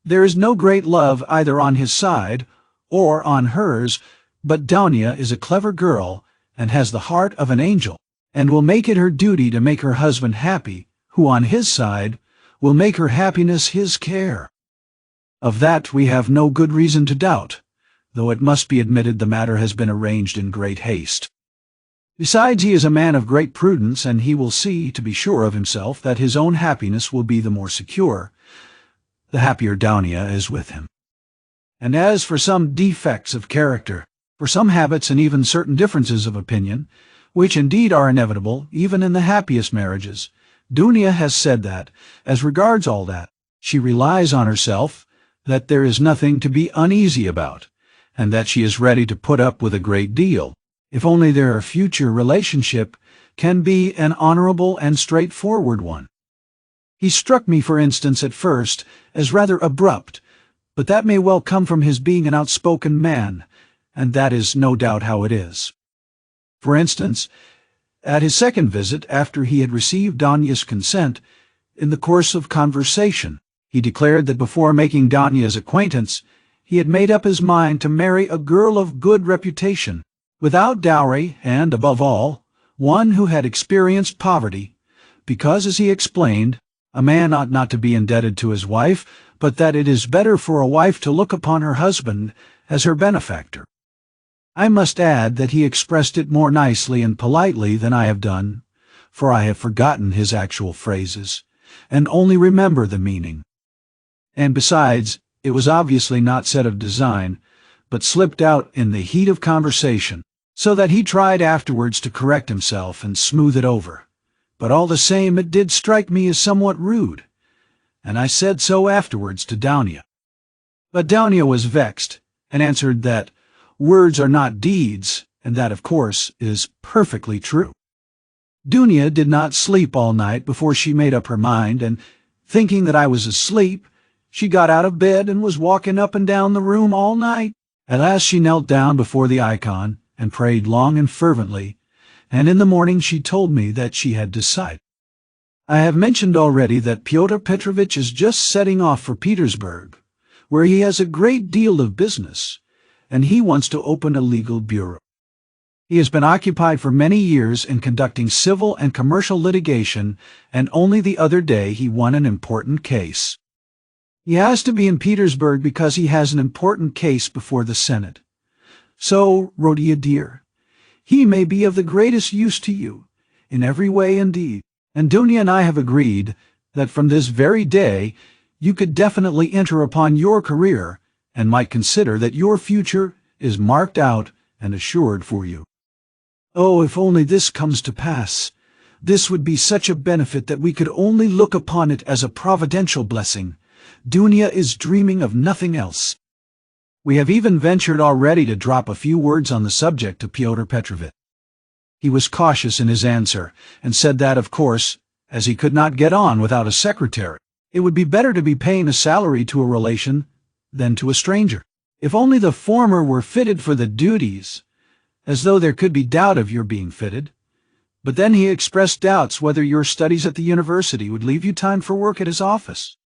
there is no great love either on his side or on hers, but Donia is a clever girl and has the heart of an angel, and will make it her duty to make her husband happy, who on his side will make her happiness his care. Of that we have no good reason to doubt, though it must be admitted the matter has been arranged in great haste. Besides, he is a man of great prudence, and he will see, to be sure of himself, that his own happiness will be the more secure, the happier Donia is with him. And as for some defects of character, for some habits and even certain differences of opinion, which indeed are inevitable even in the happiest marriages, Donia has said that, as regards all that, she relies on herself, that there is nothing to be uneasy about, and that she is ready to put up with a great deal, if only their future relationship can be an honorable and straightforward one. He struck me, for instance, at first, as rather abrupt, but that may well come from his being an outspoken man, and that is no doubt how it is. For instance, at his second visit, after he had received Donia's consent, in the course of conversation, he declared that before making Donia's acquaintance, he had made up his mind to marry a girl of good reputation, without dowry, and, above all, one who had experienced poverty, because, as he explained, a man ought not to be indebted to his wife, but that it is better for a wife to look upon her husband as her benefactor. I must add that he expressed it more nicely and politely than I have done, for I have forgotten his actual phrases, and only remember the meaning. And besides, it was obviously not said of design, but slipped out in the heat of conversation, so that he tried afterwards to correct himself and smooth it over. But all the same it did strike me as somewhat rude, and I said so afterwards to Donia. But Donia was vexed, and answered that words are not deeds, and that, of course, is perfectly true. Donia did not sleep all night before she made up her mind, and, thinking that I was asleep, she got out of bed and was walking up and down the room all night. At last she knelt down before the icon and prayed long and fervently, and in the morning she told me that she had decided. I have mentioned already that Fyodor Petrovitch is just setting off for Petersburg, where he has a great deal of business, and he wants to open a legal bureau. He has been occupied for many years in conducting civil and commercial litigation, and only the other day he won an important case. He has to be in Petersburg because he has an important case before the Senate. So, Rodya dear, he may be of the greatest use to you, in every way indeed, and Donia and I have agreed that from this very day you could definitely enter upon your career, and might consider that your future is marked out and assured for you. Oh, if only this comes to pass! This would be such a benefit that we could only look upon it as a providential blessing. Donia is dreaming of nothing else. We have even ventured already to drop a few words on the subject to Fyodor Petrovitch. He was cautious in his answer, and said that, of course, as he could not get on without a secretary, it would be better to be paying a salary to a relation than to a stranger. If only the former were fitted for the duties, as though there could be doubt of your being fitted. But then he expressed doubts whether your studies at the university would leave you time for work at his office.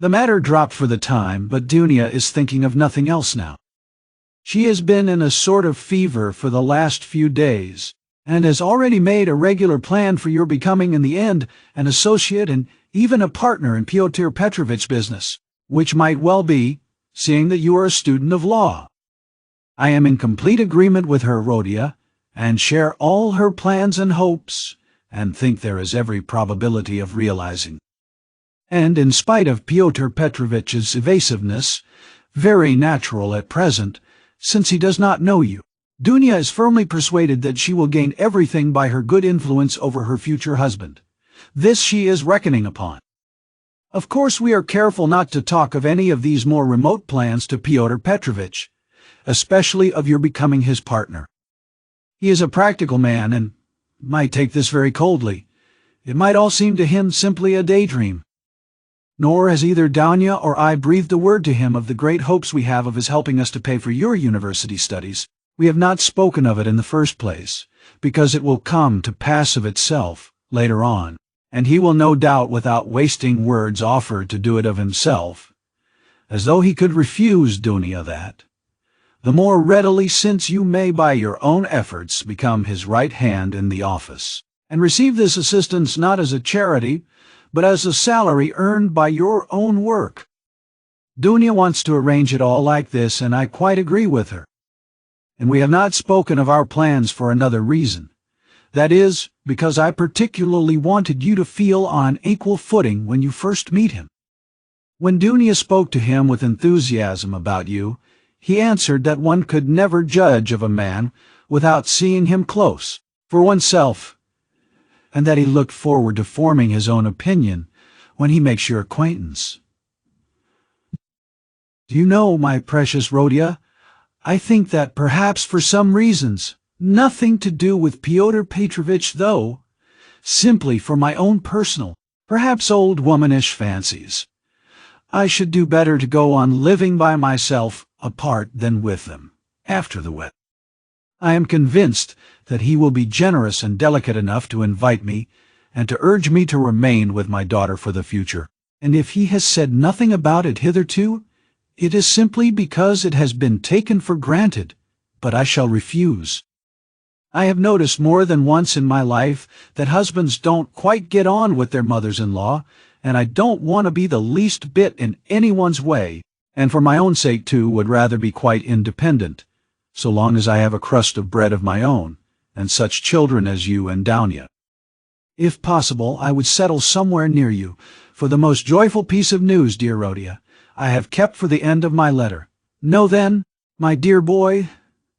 The matter dropped for the time, but Donia is thinking of nothing else now. She has been in a sort of fever for the last few days, and has already made a regular plan for your becoming in the end an associate and even a partner in Pyotr Petrovitch's business, which might well be, seeing that you are a student of law. I am in complete agreement with her, Rodya, and share all her plans and hopes, and think there is every probability of realizing. And in spite of Pyotr Petrovitch's evasiveness, very natural at present, since he does not know you, Donia is firmly persuaded that she will gain everything by her good influence over her future husband. This she is reckoning upon. Of course, we are careful not to talk of any of these more remote plans to Pyotr Petrovitch, especially of your becoming his partner. He is a practical man and might take this very coldly. It might all seem to him simply a daydream. Nor has either Danya or I breathed a word to him of the great hopes we have of his helping us to pay for your university studies. We have not spoken of it in the first place, because it will come to pass of itself later on, and he will no doubt without wasting words offer to do it of himself, as though he could refuse Dunya that. The more readily since you may by your own efforts become his right hand in the office, and receive this assistance not as a charity, but as a salary earned by your own work. Dunya wants to arrange it all like this, and I quite agree with her. And we have not spoken of our plans for another reason. That is, because I particularly wanted you to feel on equal footing when you first meet him. When Dunya spoke to him with enthusiasm about you, he answered that one could never judge of a man without seeing him close, for oneself, and that he looked forward to forming his own opinion when he makes your acquaintance. Do you know, my precious Rodya, I think that perhaps for some reasons, nothing to do with Pyotr Petrovitch though, simply for my own personal, perhaps old womanish fancies, I should do better to go on living by myself apart than with them, after the wedding. I am convinced that he will be generous and delicate enough to invite me and to urge me to remain with my daughter for the future, and if he has said nothing about it hitherto, it is simply because it has been taken for granted, but I shall refuse. I have noticed more than once in my life that husbands don't quite get on with their mothers-in-law, and I don't want to be the least bit in anyone's way, and for my own sake too would rather be quite independent, so long as I have a crust of bread of my own, and such children as you and Danya. If possible, I would settle somewhere near you, for the most joyful piece of news, dear Rodya, I have kept for the end of my letter. Know then, my dear boy,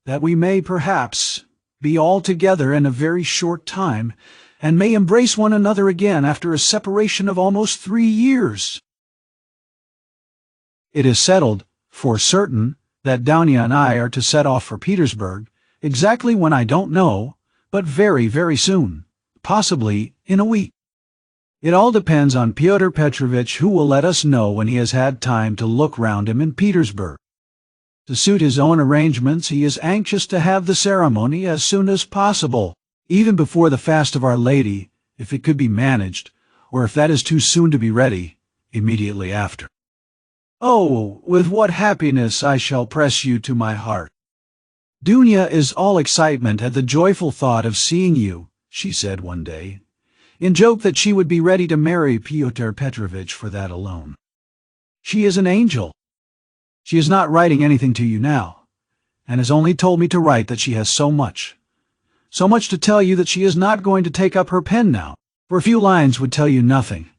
that we may perhaps be all together in a very short time, and may embrace one another again after a separation of almost 3 years. It is settled, for certain, that Danya and I are to set off for Petersburg, exactly when I don't know, but very, very soon, possibly in a week. It all depends on Pyotr Petrovitch, who will let us know when he has had time to look round him in Petersburg. To suit his own arrangements, he is anxious to have the ceremony as soon as possible, even before the fast of Our Lady, if it could be managed, or if that is too soon to be ready, immediately after. Oh, with what happiness I shall press you to my heart. Dunya is all excitement at the joyful thought of seeing you, she said one day, in joke that she would be ready to marry Pyotr Petrovitch for that alone. She is an angel. She is not writing anything to you now, and has only told me to write that she has so much to tell you that she is not going to take up her pen now, for a few lines would tell you nothing,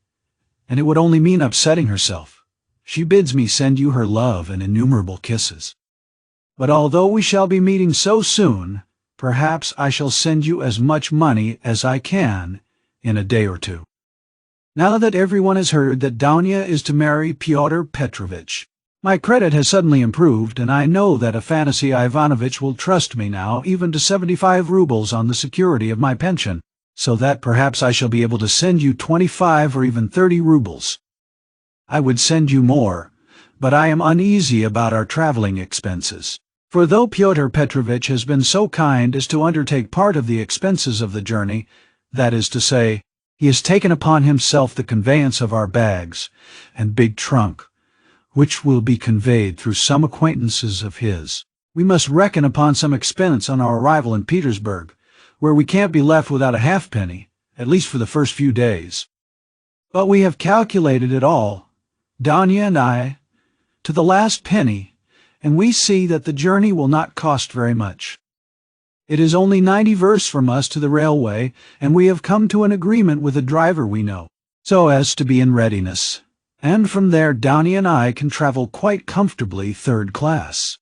and it would only mean upsetting herself. She bids me send you her love and innumerable kisses. But although we shall be meeting so soon, perhaps I shall send you as much money as I can in a day or two. Now that everyone has heard that Danya is to marry Pyotr Petrovitch, my credit has suddenly improved, and I know that Afanasy Ivanovitch will trust me now even to 75 rubles on the security of my pension, so that perhaps I shall be able to send you 25 or even 30 rubles. I would send you more, but I am uneasy about our traveling expenses. For though Pyotr Petrovitch has been so kind as to undertake part of the expenses of the journey, that is to say, he has taken upon himself the conveyance of our bags and big trunk, which will be conveyed through some acquaintances of his, we must reckon upon some expense on our arrival in Petersburg, where we can't be left without a halfpenny, at least for the first few days. But we have calculated it all, Danya and I, to the last penny, and we see that the journey will not cost very much. It is only 90 versts from us to the railway, and we have come to an agreement with a driver we know, so as to be in readiness. And from there Danya and I can travel quite comfortably 3rd class,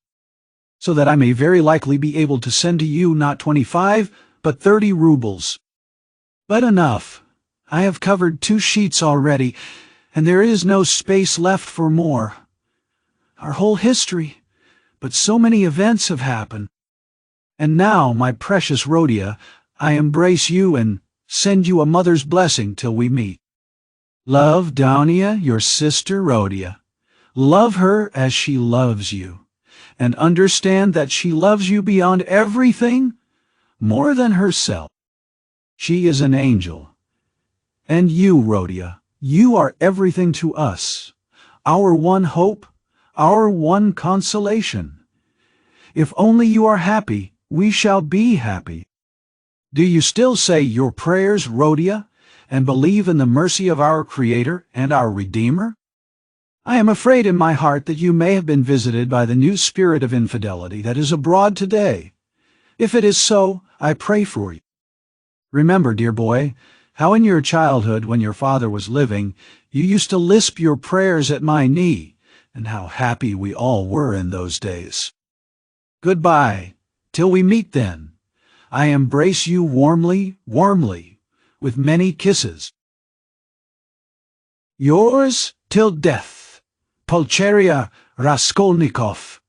so that I may very likely be able to send to you not 25, but 30 rubles. But enough. I have covered 2 sheets already, and there is no space left for more. Our whole history, but so many events have happened. And now, my precious Rhodia, I embrace you and send you a mother's blessing till we meet. Love, Daunia, your sister Rhodia. Love her as she loves you, and understand that she loves you beyond everything, more than herself. She is an angel. And you, Rhodia, you are everything to us, our one hope, our one consolation. If only you are happy, we shall be happy. Do you still say your prayers, Rhodia, and believe in the mercy of our Creator and our Redeemer? I am afraid in my heart that you may have been visited by the new spirit of infidelity that is abroad today. If it is so, I pray for you. Remember, dear boy, how in your childhood, when your father was living, you used to lisp your prayers at my knee, and how happy we all were in those days. Goodbye, till we meet then. I embrace you warmly, warmly, with many kisses. Yours till death, Pulcheria Raskolnikov.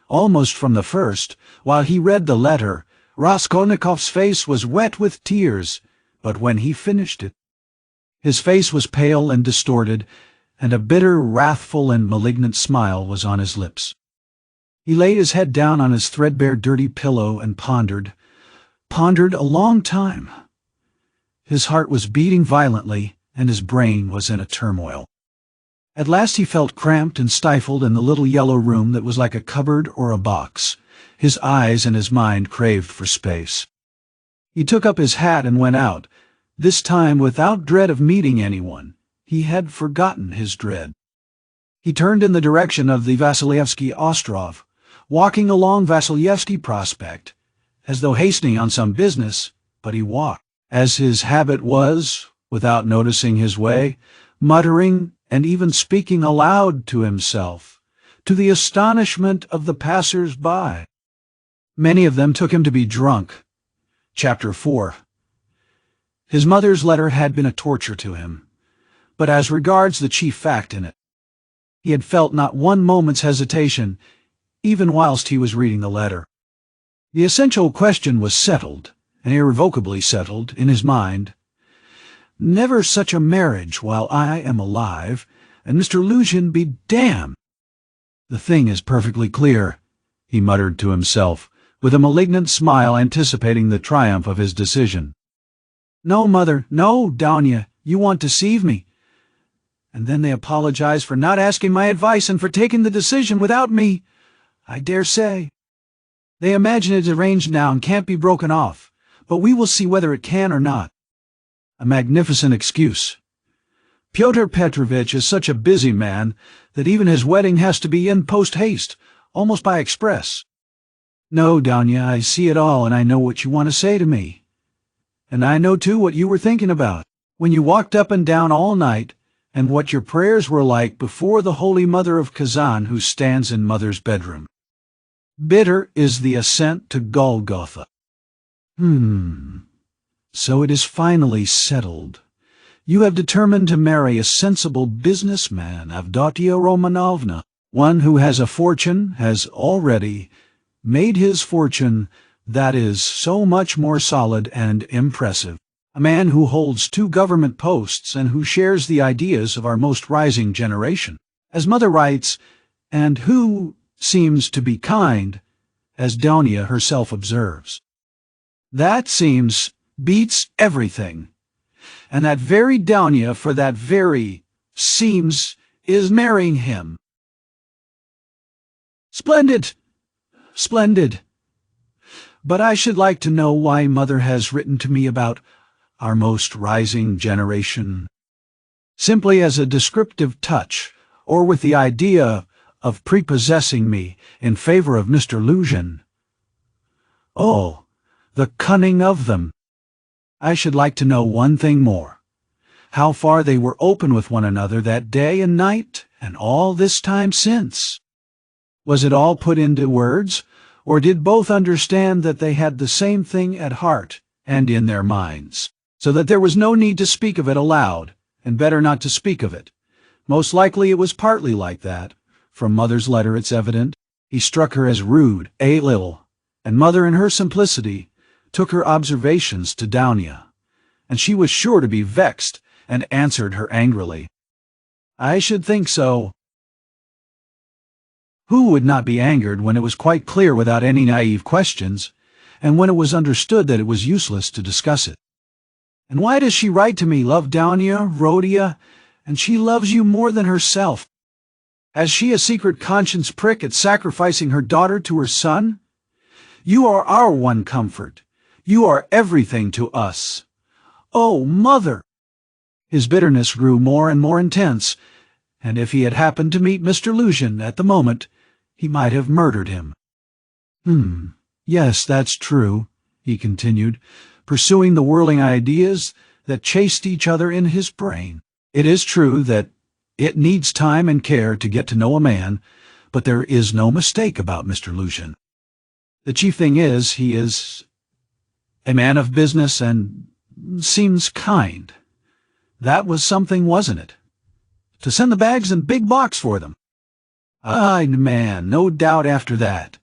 Almost from the first, while he read the letter, Raskolnikov's face was wet with tears, but when he finished it, his face was pale and distorted, and a bitter, wrathful, and malignant smile was on his lips. He laid his head down on his threadbare, dirty pillow and pondered a long time. His heart was beating violently, and his brain was in a turmoil. At last he felt cramped and stifled in the little yellow room that was like a cupboard or a box. His eyes and his mind craved for space. He took up his hat and went out, this time without dread of meeting anyone. He had forgotten his dread. He turned in the direction of the Vasilyevsky Ostrov, walking along Vasilyevsky Prospect, as though hastening on some business, but he walked, as his habit was, without noticing his way, muttering and even speaking aloud to himself, to the astonishment of the passers-by. Many of them took him to be drunk. Chapter 4. His mother's letter had been a torture to him, but as regards the chief fact in it, he had felt not one moment's hesitation, even whilst he was reading the letter. The essential question was settled, and irrevocably settled, in his mind. Never such a marriage while I am alive, and Mr. Luzhin be damned. The thing is perfectly clear, he muttered to himself, with a malignant smile anticipating the triumph of his decision. No, mother, no, Daunia, you want to deceive me. And then they apologize for not asking my advice and for taking the decision without me. I dare say. They imagine it's arranged now and can't be broken off, but we will see whether it can or not. A magnificent excuse. Pyotr Petrovitch is such a busy man that even his wedding has to be in post-haste, almost by express. No, Daunia, I see it all, and I know what you want to say to me. And I know, too, what you were thinking about when you walked up and down all night, and what your prayers were like before the Holy Mother of Kazan who stands in Mother's bedroom. Bitter is the ascent to Golgotha. So it is finally settled. You have determined to marry a sensible businessman, Avdotia Romanovna, one who has a fortune, has already made his fortune, that is so much more solid and impressive. A man who holds 2 government posts and who shares the ideas of our most rising generation, as Mother writes, and who seems to be kind, as Daunia herself observes. That beats everything. And that very Daunia, for that very seems, is marrying him. Splendid! Splendid! But I should like to know why Mother has written to me about our most rising generation. Simply as a descriptive touch, or with the idea of prepossessing me in favor of Mr. Luzhin. Oh, the cunning of them! I should like to know one thing more. How far they were open with one another that day and night, and all this time since. Was it all put into words, or did both understand that they had the same thing at heart and in their minds, so that there was no need to speak of it aloud, and better not to speak of it, Most likely it was partly like that. From Mother's letter it's evident. He struck her as rude, a little, and Mother in her simplicity took her observations to Downia, and she was sure to be vexed and answered her angrily. I should think so. Who would not be angered when it was quite clear without any naive questions, and when it was understood that it was useless to discuss it? And why does she write to me, love Downia, Rhodia, and she loves you more than herself? Has she a secret conscience prick at sacrificing her daughter to her son? You are our one comfort. You are everything to us. Oh, Mother! His bitterness grew more and more intense, and if he had happened to meet Mr. Lucian at the moment, he might have murdered him. Yes, that's true, he continued, pursuing the whirling ideas that chased each other in his brain. It is true that it needs time and care to get to know a man, but there is no mistake about Mr. Lucian. The chief thing is, he is a man of business and seems kind. That was something, wasn't it? To send the bags in big box for them. Ay, man, no doubt after that.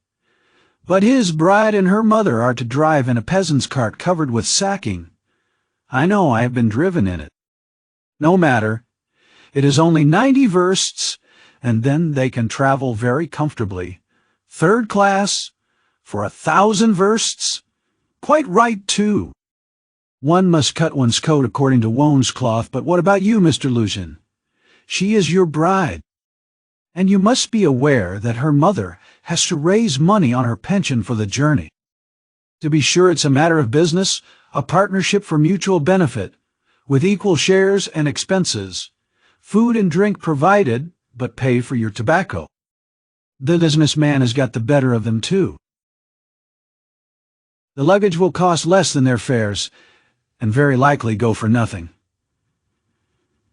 But his bride and her mother are to drive in a peasant's cart covered with sacking. I know, I have been driven in it. No matter. It is only 90 versts, and then they can travel very comfortably. Third class, for 1,000 versts. Quite right, too. One must cut one's coat according to woun's cloth, but what about you, Mr. Lucian? She is your bride. And you must be aware that her mother has to raise money on her pension for the journey. To be sure, it's a matter of business, a partnership for mutual benefit, with equal shares and expenses, food and drink provided, but pay for your tobacco. The businessman has got the better of them, too. The luggage will cost less than their fares, and very likely go for nothing.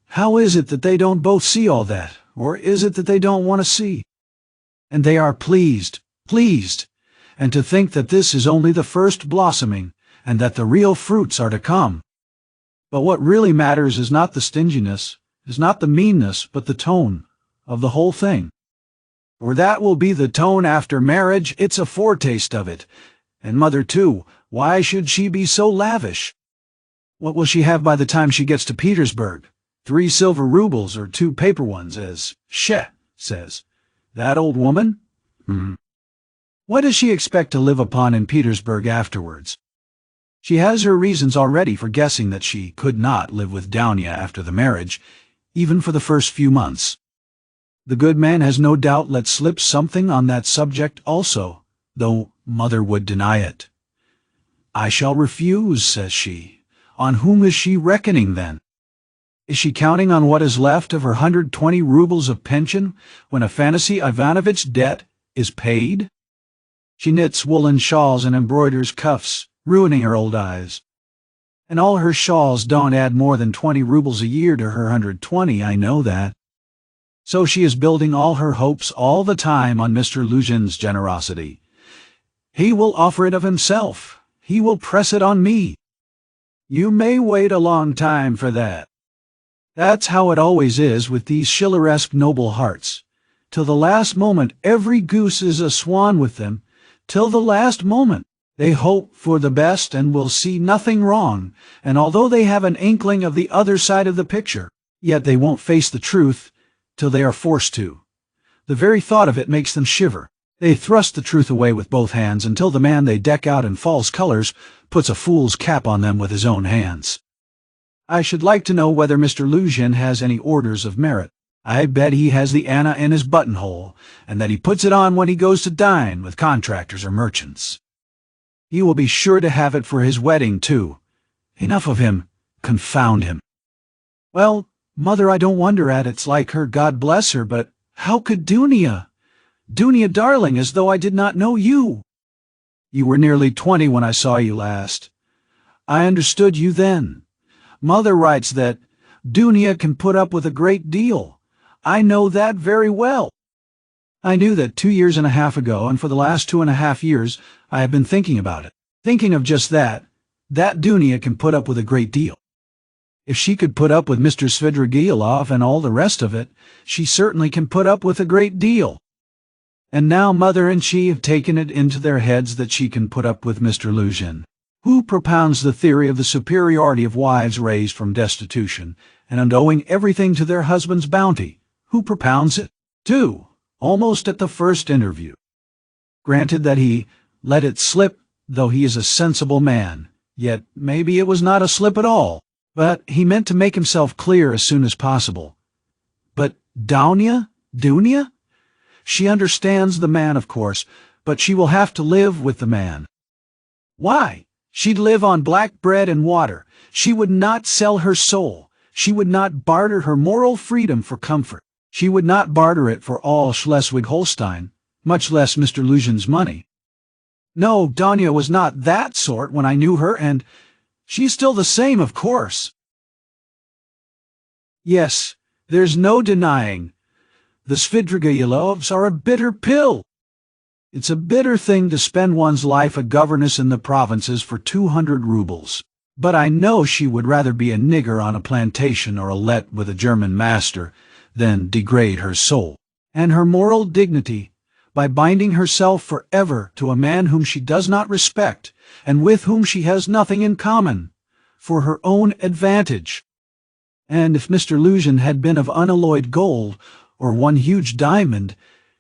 How is it that they don't both see all that? Or is it that they don't want to see? And they are pleased, and to think that this is only the first blossoming, and that the real fruits are to come. But what really matters is not the stinginess, is not the meanness, but the tone of the whole thing. For that will be the tone after marriage. It's a foretaste of it. And Mother, too, why should she be so lavish? What will she have by the time she gets to Petersburg? 3 silver rubles or 2 paper ones, as She says. That old woman? What does she expect to live upon in Petersburg afterwards? She has her reasons already for guessing that she could not live with Downia after the marriage, even for the first few months. The good man has no doubt let slip something on that subject also, though Mother would deny it. I shall refuse, says she. On whom is she reckoning, then? Is she counting on what is left of her 120 rubles of pension when Afanasy Ivanovitch's debt is paid? She knits woolen shawls and embroiders cuffs, ruining her old eyes. And all her shawls don't add more than 20 rubles a year to her 120, I know that. So she is building all her hopes all the time on Mr. Lucian's generosity. He will offer it of himself. He will press it on me. You may wait a long time for that. That's how it always is with these Schilleresque noble hearts. Till the last moment every goose is a swan with them. Till the last moment they hope for the best and will see nothing wrong, and although they have an inkling of the other side of the picture, yet they won't face the truth till they are forced to. The very thought of it makes them shiver. They thrust the truth away with both hands until the man they deck out in false colors puts a fool's cap on them with his own hands. I should like to know whether Mr. Lucian has any orders of merit. I bet he has the Anna in his buttonhole, and that he puts it on when he goes to dine with contractors or merchants. He will be sure to have it for his wedding, too. Enough of him. Confound him. Well, Mother, I don't wonder at it's like her, God bless her, but how could Downia, darling, as though I did not know you? You were nearly 20 when I saw you last. I understood you then. Mother writes that Downia can put up with a great deal. I know that very well. I knew that 2 years and a half ago, and for the last 2.5 years I have been thinking about it. Thinking of just that Downia can put up with a great deal. If she could put up with Mr. Svidrigailov and all the rest of it, she certainly can put up with a great deal. And now Mother and she have taken it into their heads that she can put up with Mr. Luzhin, who propounds the theory of the superiority of wives raised from destitution, and owing everything to their husband's bounty, who propounds it, too, almost at the first interview. Granted that he let it slip, though he is a sensible man, yet maybe it was not a slip at all, but he meant to make himself clear as soon as possible. But Dunya? She understands the man, of course, but she will have to live with the man. Why? She'd live on black bread and water. She would not sell her soul. She would not barter her moral freedom for comfort. She would not barter it for all Schleswig-Holstein, much less Mr. Luzhin's money. No, Dunya was not that sort when I knew her, and she's still the same, of course. Yes, there's no denying. The Svidrigailovs are a bitter pill. It's a bitter thing to spend one's life a governess in the provinces for 200 rubles. But I know she would rather be a nigger on a plantation or a let with a German master than degrade her soul and her moral dignity by binding herself forever to a man whom she does not respect and with whom she has nothing in common, for her own advantage. And if Mr. Luzhin had been of unalloyed gold, or one huge diamond,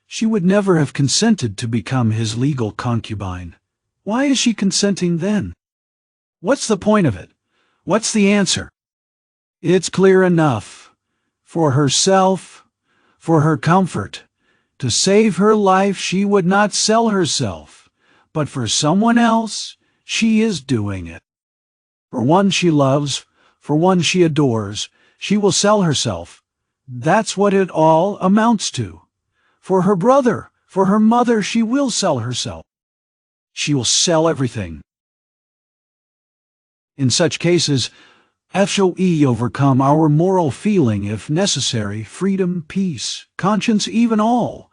she would never have consented to become his legal concubine. Why is she consenting then? What's the point of it? What's the answer? It's clear enough. For herself, for her comfort, to save her life she would not sell herself, but for someone else she is doing it. For one she loves, for one she adores, she will sell herself. That's what it all amounts to. For her brother, for her mother, she will sell herself. She will sell everything. In such cases, shall we overcome our moral feeling, if necessary, freedom, peace, conscience, even all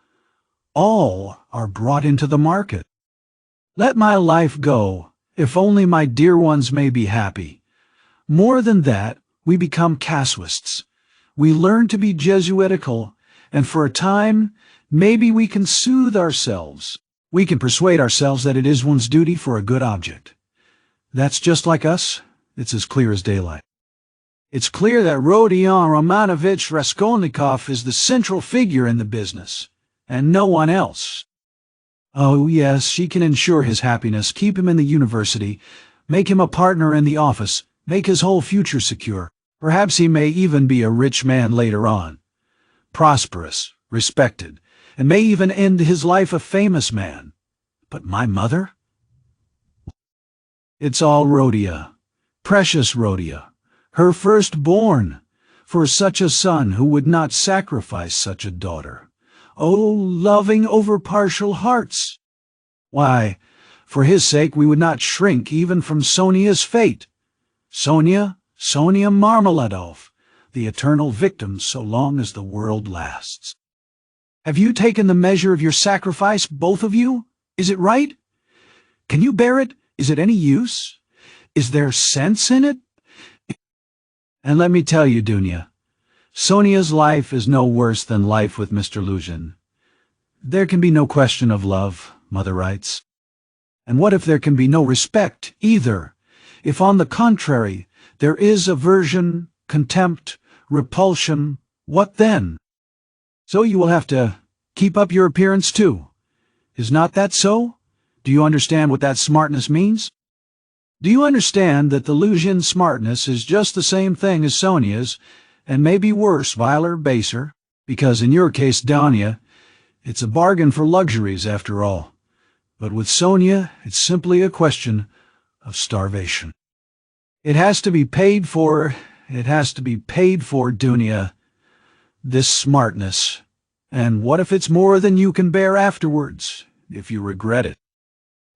are brought into the market. Let my life go, if only my dear ones may be happy. More than that, we become casuists. We learn to be Jesuitical, and for a time, maybe we can soothe ourselves. We can persuade ourselves that it is one's duty for a good object. That's just like us. It's as clear as daylight. It's clear that Rodion Romanovich Raskolnikov is the central figure in the business, and no one else. Oh yes, she can ensure his happiness, keep him in the university, make him a partner in the office, make his whole future secure. Perhaps he may even be a rich man later on, prosperous, respected, and may even end his life a famous man. But my mother? It's all Rhodia, precious Rhodia, her firstborn, for such a son who would not sacrifice such a daughter. Oh, loving over-partial hearts! Why, for his sake we would not shrink even from Sonia's fate. Sonia Marmeladov, the eternal victim so long as the world lasts. Have you taken the measure of your sacrifice, both of you? Is it right? Can you bear it? Is it any use? Is there sense in it? And let me tell you, Dunya, Sonia's life is no worse than life with Mr. Luzhin. There can be no question of love, Mother writes. And what if there can be no respect, either? If, on the contrary, there is aversion, contempt, repulsion, what then? So you will have to keep up your appearance too. Is not that so? Do you understand what that smartness means? Do you understand that the Luzhin smartness is just the same thing as Sonia's, and maybe worse, viler, baser? Because in your case, Dunya, it's a bargain for luxuries after all. But with Sonia, it's simply a question of starvation. It has to be paid for, Dunya, this smartness. And what if it's more than you can bear afterwards, if you regret it?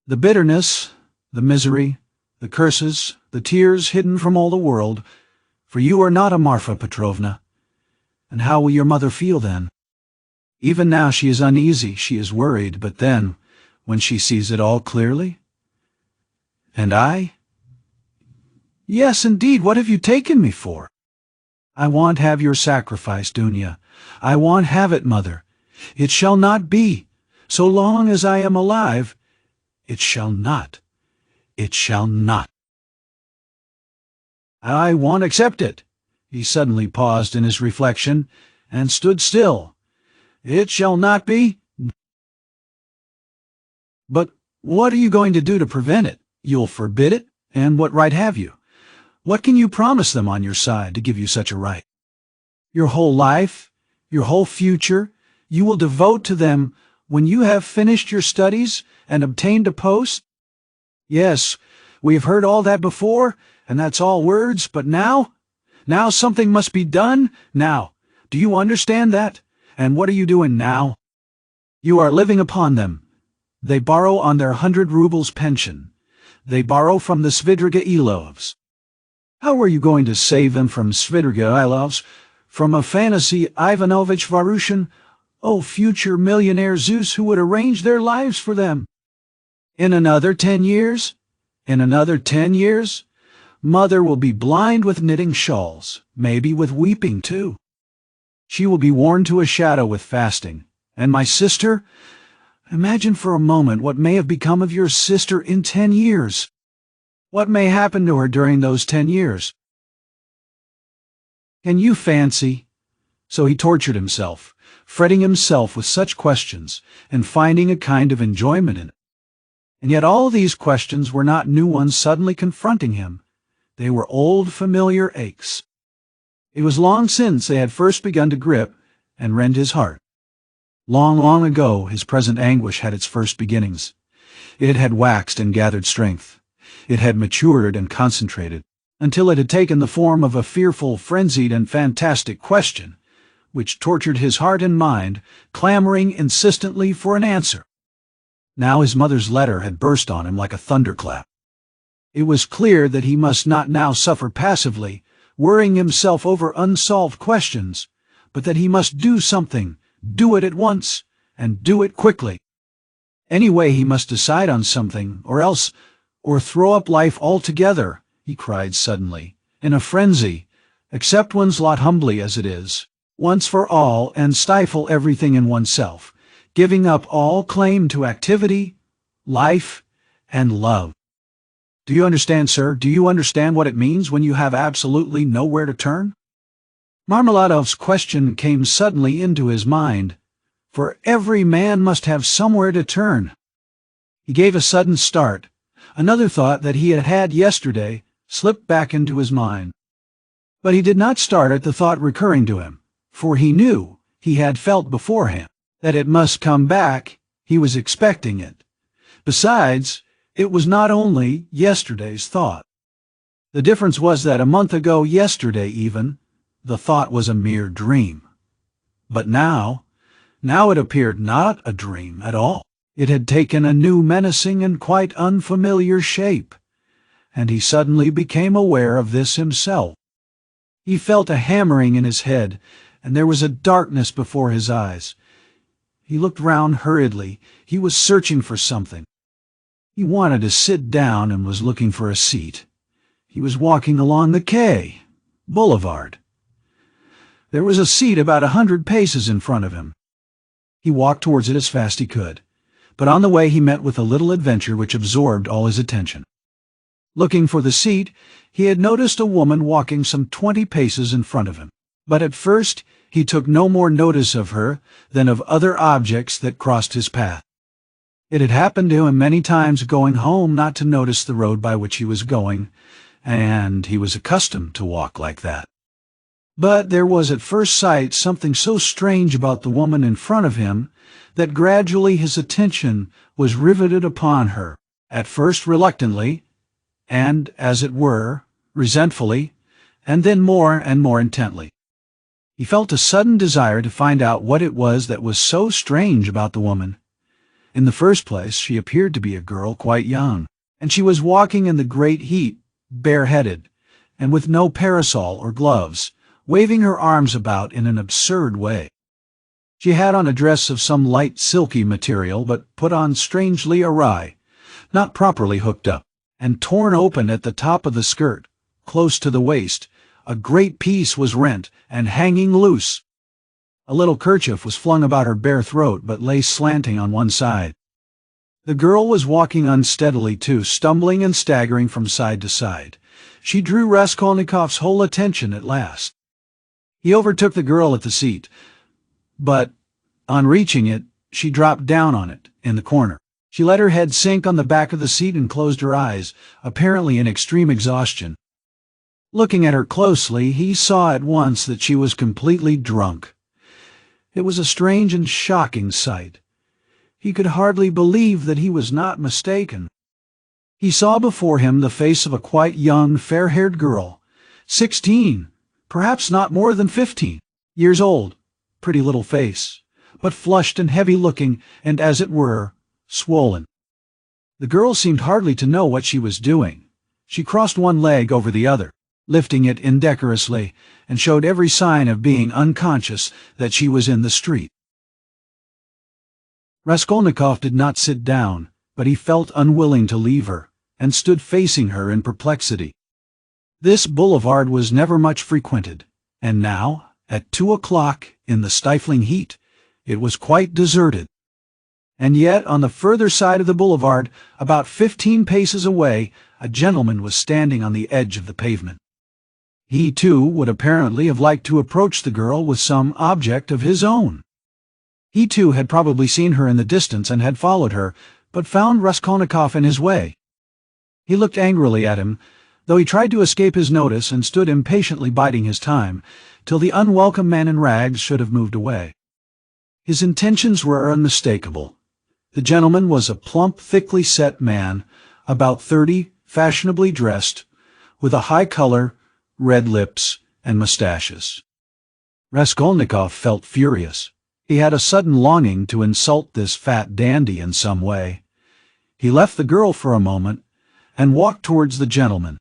The bitterness, the misery, the curses, the tears hidden from all the world, for you are not a Marfa Petrovna. And how will your mother feel then? Even now she is uneasy, she is worried, but then, when she sees it all clearly? And I? Yes, indeed, what have you taken me for? I won't have your sacrifice, Dunya. I won't have it, mother. It shall not be. So long as I am alive, it shall not. It shall not. I won't accept it. He suddenly paused in his reflection and stood still. It shall not be. But what are you going to do to prevent it? You'll forbid it? And what right have you? What can you promise them on your side to give you such a right? Your whole life, your whole future, you will devote to them when you have finished your studies and obtained a post? Yes, we have heard all that before, and that's all words, but now something must be done now. Do you understand that? And what are you doing now? You are living upon them. They borrow on their 100 rubles pension. They borrow from the Svidriga-Ilovs. How are you going to save them from Svidriga-Ilovs? From Afanasy Ivanovich Varushin? Oh, future millionaire Zeus who would arrange their lives for them. In another 10 years? In another 10 years? Mother will be blind with knitting shawls, maybe with weeping too. She will be worn to a shadow with fasting. And my sister? Imagine for a moment what may have become of your sister in 10 years. What may happen to her during those 10 years? Can you fancy? So he tortured himself, fretting himself with such questions, and finding a kind of enjoyment in it. And yet all these questions were not new ones suddenly confronting him. They were old familiar aches. It was long since they had first begun to grip and rend his heart. Long, long ago his present anguish had its first beginnings. It had waxed and gathered strength. It had matured and concentrated, until it had taken the form of a fearful, frenzied, and fantastic question, which tortured his heart and mind, clamoring insistently for an answer. Now his mother's letter had burst on him like a thunderclap. It was clear that he must not now suffer passively, worrying himself over unsolved questions, but that he must do something, do it at once, and do it quickly. Anyway, he must decide on something, or throw up life altogether, he cried suddenly, in a frenzy, accept one's lot humbly as it is, once for all, and stifle everything in oneself, giving up all claim to activity, life, and love. Do you understand, sir? Do you understand what it means when you have absolutely nowhere to turn? Marmeladov's question came suddenly into his mind, for every man must have somewhere to turn. He gave a sudden start. Another thought that he had had yesterday slipped back into his mind. But he did not start at the thought recurring to him, for he knew, he had felt beforehand, that it must come back. He was expecting it. Besides, it was not only yesterday's thought. The difference was that a month ago, yesterday even, the thought was a mere dream. But now it appeared not a dream at all. It had taken a new menacing and quite unfamiliar shape, and he suddenly became aware of this himself. He felt a hammering in his head, and there was a darkness before his eyes. He looked round hurriedly. He was searching for something. He wanted to sit down and was looking for a seat. He was walking along the quay, boulevard. There was a seat about 100 paces in front of him. He walked towards it as fast as he could, but on the way he met with a little adventure which absorbed all his attention. Looking for the seat, he had noticed a woman walking some 20 paces in front of him, but at first he took no more notice of her than of other objects that crossed his path. It had happened to him many times going home not to notice the road by which he was going, and he was accustomed to walk like that. But there was at first sight something so strange about the woman in front of him that gradually his attention was riveted upon her, at first reluctantly, and, as it were, resentfully, and then more and more intently. He felt a sudden desire to find out what it was that was so strange about the woman. In the first place, she appeared to be a girl quite young, and she was walking in the great heat, bareheaded, and with no parasol or gloves, waving her arms about in an absurd way. She had on a dress of some light silky material, but put on strangely awry, not properly hooked up, and torn open at the top of the skirt, close to the waist, A great piece was rent and hanging loose. A little kerchief was flung about her bare throat but lay slanting on one side. The girl was walking unsteadily too, stumbling and staggering from side to side. She drew Raskolnikov's whole attention at last. He overtook the girl at the seat, but, on reaching it, she dropped down on it, in the corner. She let her head sink on the back of the seat and closed her eyes, apparently in extreme exhaustion. Looking at her closely, he saw at once that she was completely drunk. It was a strange and shocking sight. He could hardly believe that he was not mistaken. He saw before him the face of a quite young, fair-haired girl, 16, perhaps not more than 15 years old, pretty little face, but flushed and heavy-looking and, as it were, swollen. The girl seemed hardly to know what she was doing. She crossed one leg over the other, lifting it indecorously, and showed every sign of being unconscious that she was in the street. Raskolnikov did not sit down, but he felt unwilling to leave her, and stood facing her in perplexity. This boulevard was never much frequented, and now, at 2 o'clock, in the stifling heat, it was quite deserted. And yet, on the further side of the boulevard, about 15 paces away, a gentleman was standing on the edge of the pavement. He, too, would apparently have liked to approach the girl with some object of his own. He, too, had probably seen her in the distance and had followed her, but found Raskolnikov in his way. He looked angrily at him, though he tried to escape his notice and stood impatiently biding his time, till the unwelcome man in rags should have moved away. His intentions were unmistakable. The gentleman was a plump, thickly set man, about 30, fashionably dressed, with a high color, red lips, and mustaches. Raskolnikov felt furious. He had a sudden longing to insult this fat dandy in some way. He left the girl for a moment, and walked towards the gentleman.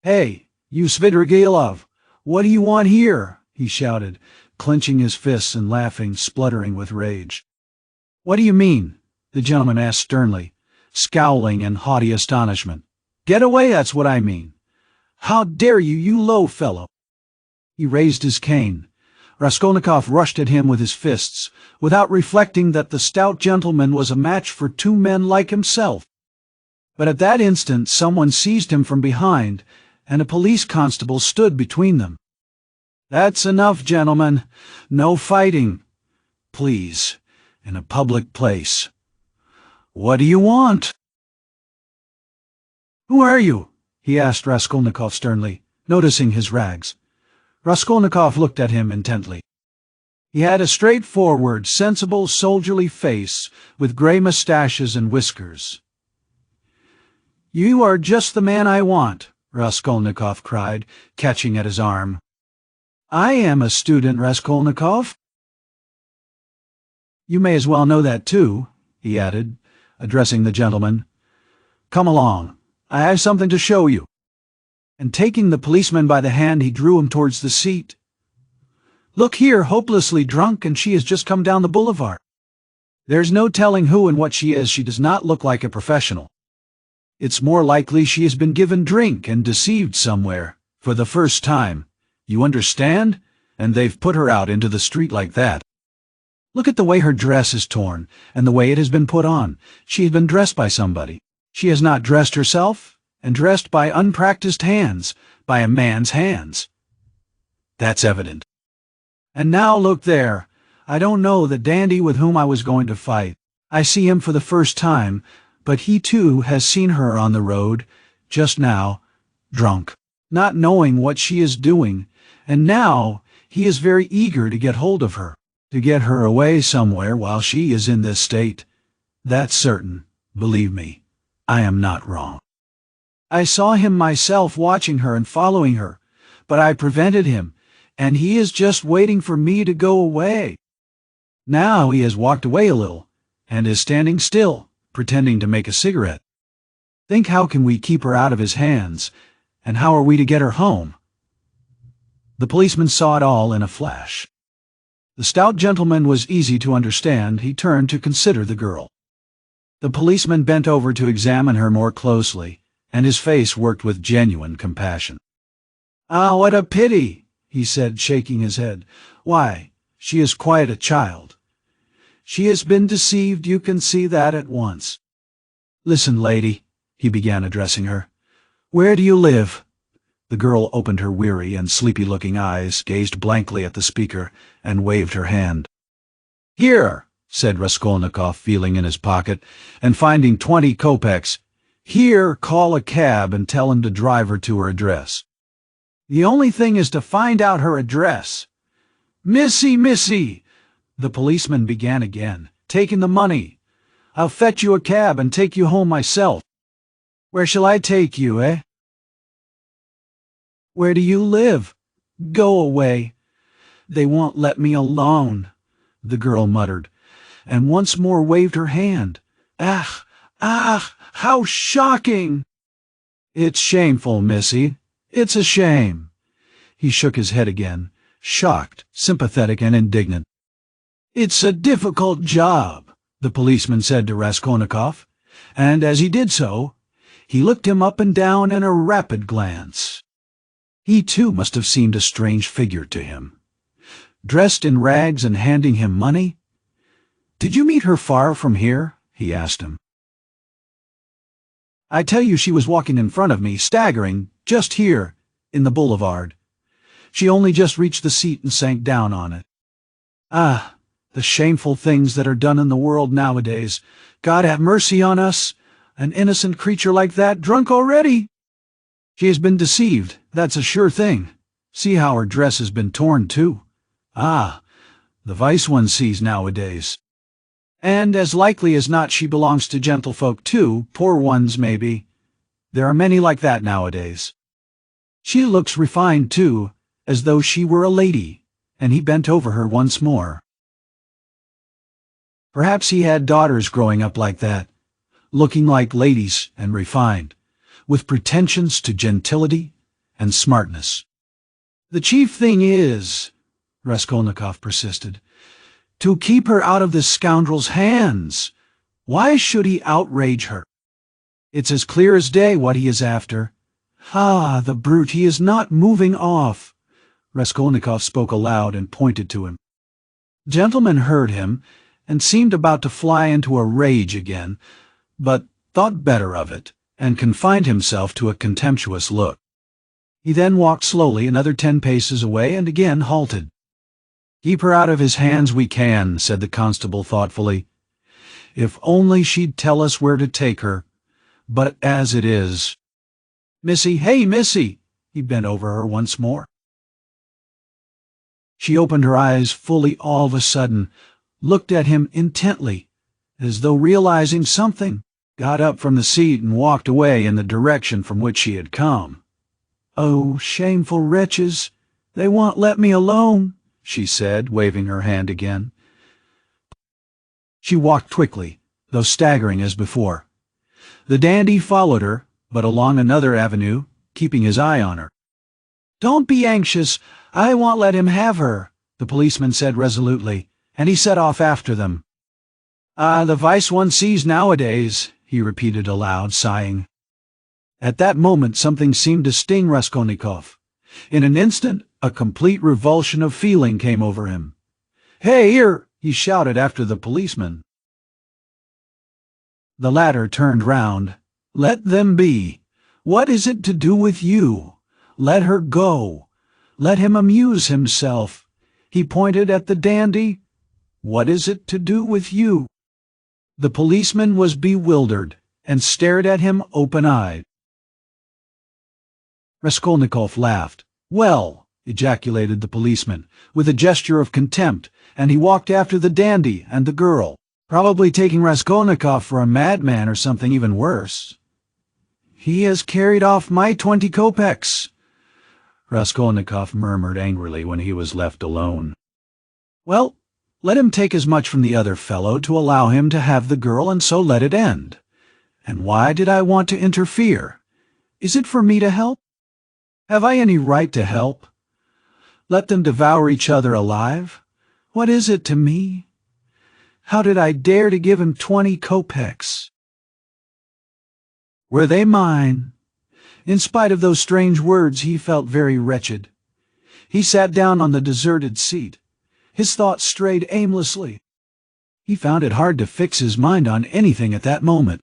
"Hey, you Svidrigailov, what do you want here?" he shouted, clenching his fists and laughing, spluttering with rage. "What do you mean?" the gentleman asked sternly, scowling in haughty astonishment. "Get away, that's what I mean. How dare you, you low fellow!" He raised his cane. Raskolnikov rushed at him with his fists, without reflecting that the stout gentleman was a match for two men like himself. But at that instant someone seized him from behind, and a police constable stood between them. "That's enough, gentlemen. No fighting. Please, in a public place. What do you want?" "Who are you?" he asked Raskolnikov sternly, noticing his rags. Raskolnikov looked at him intently. He had a straightforward, sensible, soldierly face, with grey mustaches and whiskers. "You are just the man I want," Raskolnikov cried, catching at his arm. "I am a student, Raskolnikov." "You may as well know that too," he added, addressing the gentleman. "Come along, I have something to show you." And taking the policeman by the hand, he drew him towards the seat. "Look here, hopelessly drunk, and she has just come down the boulevard. There's no telling who and what she is. She does not look like a professional. It's more likely she has been given drink and deceived somewhere, for the first time. You understand? And they've put her out into the street like that. Look at the way her dress is torn, and the way it has been put on. She has been dressed by somebody. She has not dressed herself, and dressed by unpracticed hands, by a man's hands. That's evident. And now look there. I don't know the dandy with whom I was going to fight. I see him for the first time, but he too has seen her on the road, just now, drunk, not knowing what she is doing, and now he is very eager to get hold of her, to get her away somewhere while she is in this state. That's certain, believe me. I am not wrong. I saw him myself watching her and following her, but I prevented him, and he is just waiting for me to go away. Now he has walked away a little, and is standing still, pretending to make a cigarette. Think how can we keep her out of his hands, and how are we to get her home?" The policeman saw it all in a flash. The stout gentleman was easy to understand. He turned to consider the girl. The policeman bent over to examine her more closely, and his face worked with genuine compassion. "Ah, what a pity," he said, shaking his head. "Why, she is quite a child. She has been deceived, you can see that at once. Listen, lady," he began, addressing her. "Where do you live?" The girl opened her weary and sleepy-looking eyes, gazed blankly at the speaker, and waved her hand. "Here," said Raskolnikov, feeling in his pocket, and finding 20 kopecks. "Here, call a cab and tell him to drive her to her address. The only thing is to find out her address." Missy," the policeman began again, taking the money. "I'll fetch you a cab and take you home myself." "Where shall I take you, eh?" "Where do you live?" "Go away." "They won't let me alone," the girl muttered, and once more waved her hand. "Ah, how shocking!" "It's shameful, missy. It's a shame." He shook his head again, shocked, sympathetic, and indignant. "It's a difficult job," the policeman said to Raskolnikov, and as he did so, he looked him up and down in a rapid glance. He too must have seemed a strange figure to him. Dressed in rags and handing him money? "Did you meet her far from here?" he asked him. "I tell you, she was walking in front of me, staggering, just here, in the boulevard. She only just reached the seat and sank down on it. Ah, the shameful things that are done in the world nowadays. God have mercy on us! An innocent creature like that, drunk already! She has been deceived, that's a sure thing. See how her dress has been torn, too. Ah, the vice one sees nowadays. And as likely as not she belongs to gentlefolk too, poor ones maybe. There are many like that nowadays. She looks refined too, as though she were a lady," and he bent over her once more. Perhaps he had daughters growing up like that, looking like ladies and refined, with pretensions to gentility and smartness. "The chief thing is," Raskolnikov persisted, "to keep her out of this scoundrel's hands. Why should he outrage her? It's as clear as day what he is after. Ah, the brute, he is not moving off." Raskolnikov spoke aloud and pointed to him. The gentleman heard him and seemed about to fly into a rage again, but thought better of it and confined himself to a contemptuous look. He then walked slowly another 10 paces away and again halted. "Keep her out of his hands we can," said the constable thoughtfully. "If only she'd tell us where to take her. But as it is—" "Missy, hey, missy!" He bent over her once more. She opened her eyes fully all of a sudden, looked at him intently, as though realizing something, got up from the seat and walked away in the direction from which she had come. "Oh, shameful wretches! They won't let me alone," she said, waving her hand again. She walked quickly, though staggering as before. The dandy followed her, but along another avenue, keeping his eye on her. "Don't be anxious, I won't let him have her," the policeman said resolutely, and he set off after them. "Ah, the vice one sees nowadays," he repeated aloud, sighing. At that moment something seemed to sting Raskolnikov. In an instant, a complete revulsion of feeling came over him. "Hey, here!" he shouted after the policeman. The latter turned round. "Let them be. What is it to do with you? Let her go. Let him amuse himself." He pointed at the dandy. "What is it to do with you?" The policeman was bewildered and stared at him open-eyed. Raskolnikov laughed. "Well," ejaculated the policeman, with a gesture of contempt, and he walked after the dandy and the girl, probably taking Raskolnikov for a madman or something even worse. "He has carried off my 20 kopecks," Raskolnikov murmured angrily when he was left alone. "Well, let him take as much from the other fellow to allow him to have the girl, and so let it end. And why did I want to interfere? Is it for me to help? Have I any right to help? Let them devour each other alive? What is it to me? How did I dare to give him 20 kopecks? Were they mine? In spite of those strange words, he felt very wretched. He sat down on the deserted seat. His thoughts strayed aimlessly. He found it hard to fix his mind on anything at that moment.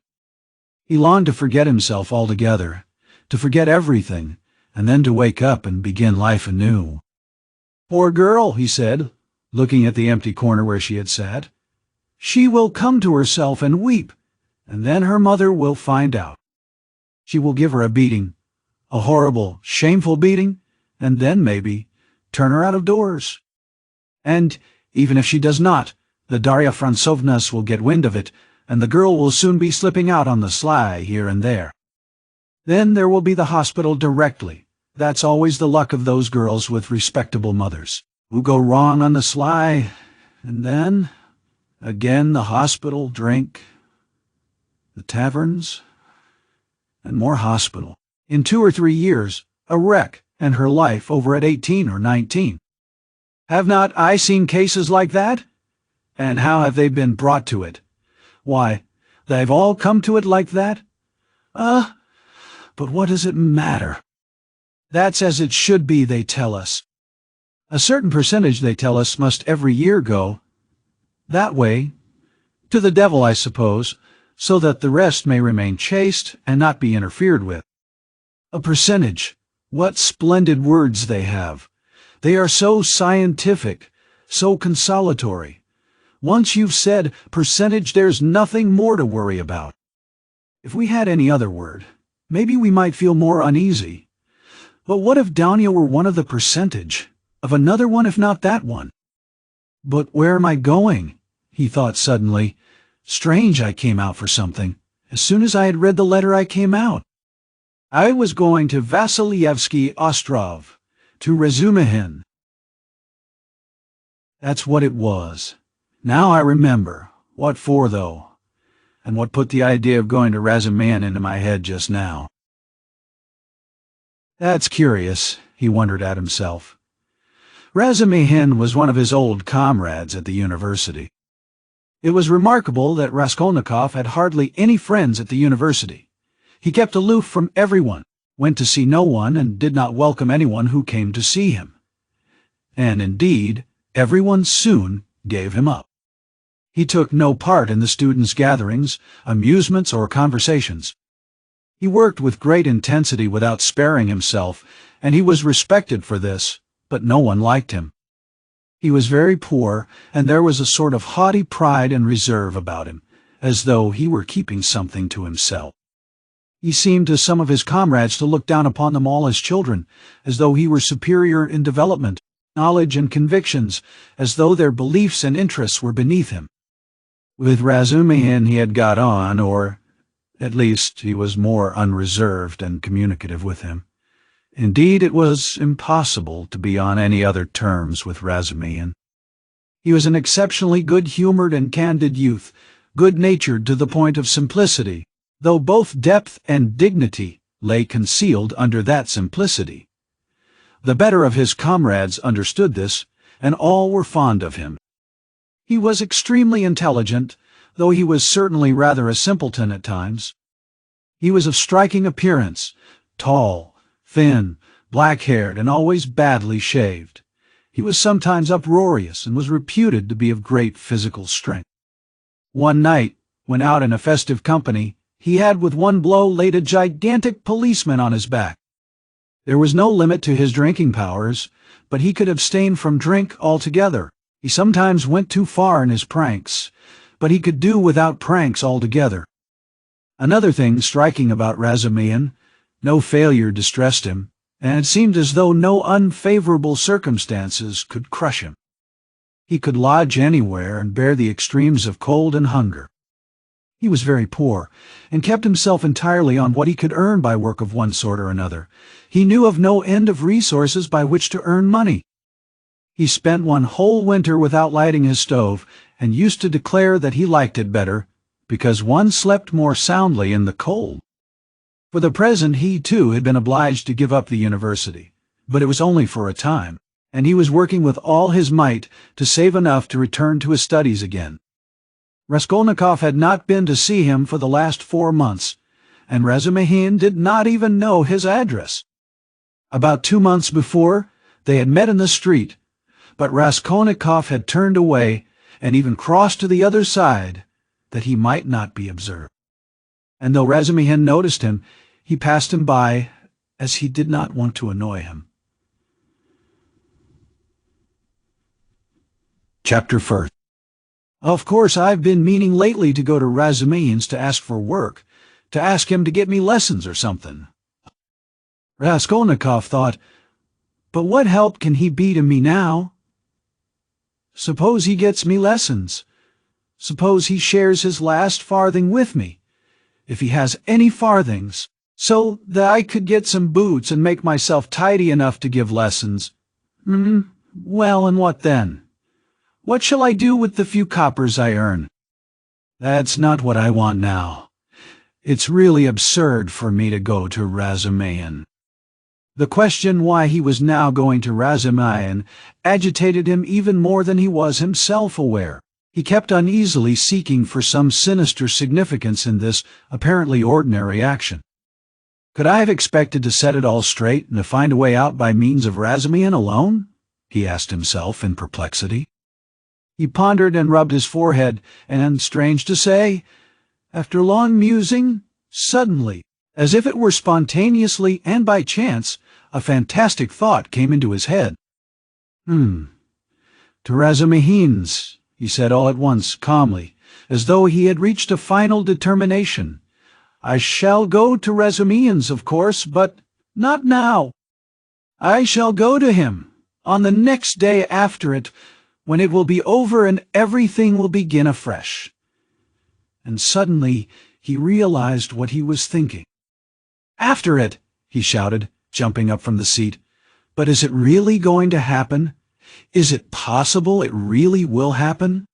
He longed to forget himself altogether, to forget everything, and then to wake up and begin life anew. "Poor girl," he said, looking at the empty corner where she had sat. "She will come to herself and weep, and then her mother will find out. She will give her a beating, a horrible, shameful beating, and then, maybe, turn her out of doors. And, even if she does not, the Darya Francovnas will get wind of it, and the girl will soon be slipping out on the sly here and there. Then there will be the hospital directly. That's always the luck of those girls with respectable mothers, who go wrong on the sly, and then, again the hospital, drink, the taverns, and more hospital. In 2 or 3 years, a wreck, and her life over at 18 or 19. Have not I seen cases like that? And how have they been brought to it? Why, they've all come to it like that? But what does it matter? That's as it should be, they tell us. A certain percentage, they tell us, must every year go that way, to the devil, I suppose, so that the rest may remain chaste and not be interfered with. A percentage. What splendid words they have. They are so scientific, so consolatory. Once you've said percentage, there's nothing more to worry about. If we had any other word, maybe we might feel more uneasy. But what if Downia were one of the percentage, of another one if not that one? But where am I going? He thought suddenly. Strange, I came out for something. As soon as I had read the letter, I came out. I was going to Vasilyevsky Ostrov, to Razumihin. That's what it was. Now I remember. What for, though? And what put the idea of going to Razumihin into my head just now? That's curious, he wondered at himself. Razumihin was one of his old comrades at the university. It was remarkable that Raskolnikov had hardly any friends at the university. He kept aloof from everyone, went to see no one, and did not welcome anyone who came to see him. And indeed, everyone soon gave him up. He took no part in the students' gatherings, amusements, or conversations. He worked with great intensity without sparing himself, and he was respected for this, but no one liked him. He was very poor, and there was a sort of haughty pride and reserve about him, as though he were keeping something to himself. He seemed to some of his comrades to look down upon them all as children, as though he were superior in development, knowledge, and convictions, as though their beliefs and interests were beneath him. With Razumihin he had got on, or at least he was more unreserved and communicative with him. Indeed, it was impossible to be on any other terms with Razumihin. He was an exceptionally good-humored and candid youth, good-natured to the point of simplicity, though both depth and dignity lay concealed under that simplicity. The better of his comrades understood this, and all were fond of him. He was extremely intelligent, though he was certainly rather a simpleton at times. He was of striking appearance, tall, thin, black-haired, and always badly shaved. He was sometimes uproarious and was reputed to be of great physical strength. One night, when out in a festive company, he had with one blow laid a gigantic policeman on his back. There was no limit to his drinking powers, but he could abstain from drink altogether. He sometimes went too far in his pranks, but he could do without pranks altogether. Another thing striking about Razumihin, no failure distressed him, and it seemed as though no unfavorable circumstances could crush him. He could lodge anywhere and bear the extremes of cold and hunger. He was very poor, and kept himself entirely on what he could earn by work of one sort or another. He knew of no end of resources by which to earn money. He spent one whole winter without lighting his stove, and used to declare that he liked it better, because one slept more soundly in the cold. For the present he, too, had been obliged to give up the university, but it was only for a time, and he was working with all his might to save enough to return to his studies again. Raskolnikov had not been to see him for the last 4 months, and Razumihin did not even know his address. About 2 months before, they had met in the street, but Raskolnikov had turned away and even crossed to the other side, that he might not be observed. And though Razumihin noticed him, he passed him by, as he did not want to annoy him. Chapter 1. Of course, I've been meaning lately to go to Razumihin's to ask for work, to ask him to get me lessons or something. Raskolnikov thought, but what help can he be to me now? Suppose he gets me lessons. Suppose he shares his last farthing with me, if he has any farthings, so that I could get some boots and make myself tidy enough to give lessons. Well, and what then? What shall I do with the few coppers I earn? That's not what I want now. It's really absurd for me to go to Razumihin. The question why he was now going to Razumihin agitated him even more than he was himself aware. He kept uneasily seeking for some sinister significance in this apparently ordinary action. Could I have expected to set it all straight and to find a way out by means of Razumihin alone? He asked himself in perplexity. He pondered and rubbed his forehead, and, strange to say, after long musing, suddenly, as if it were spontaneously and by chance, a fantastic thought came into his head. To Razumihin's, he said all at once, calmly, as though he had reached a final determination. I shall go to Razumihin's, of course, but not now. I shall go to him on the next day after it, when it will be over and everything will begin afresh. And suddenly he realized what he was thinking. After it, he shouted, jumping up from the seat. But is it really going to happen? Is it possible it really will happen?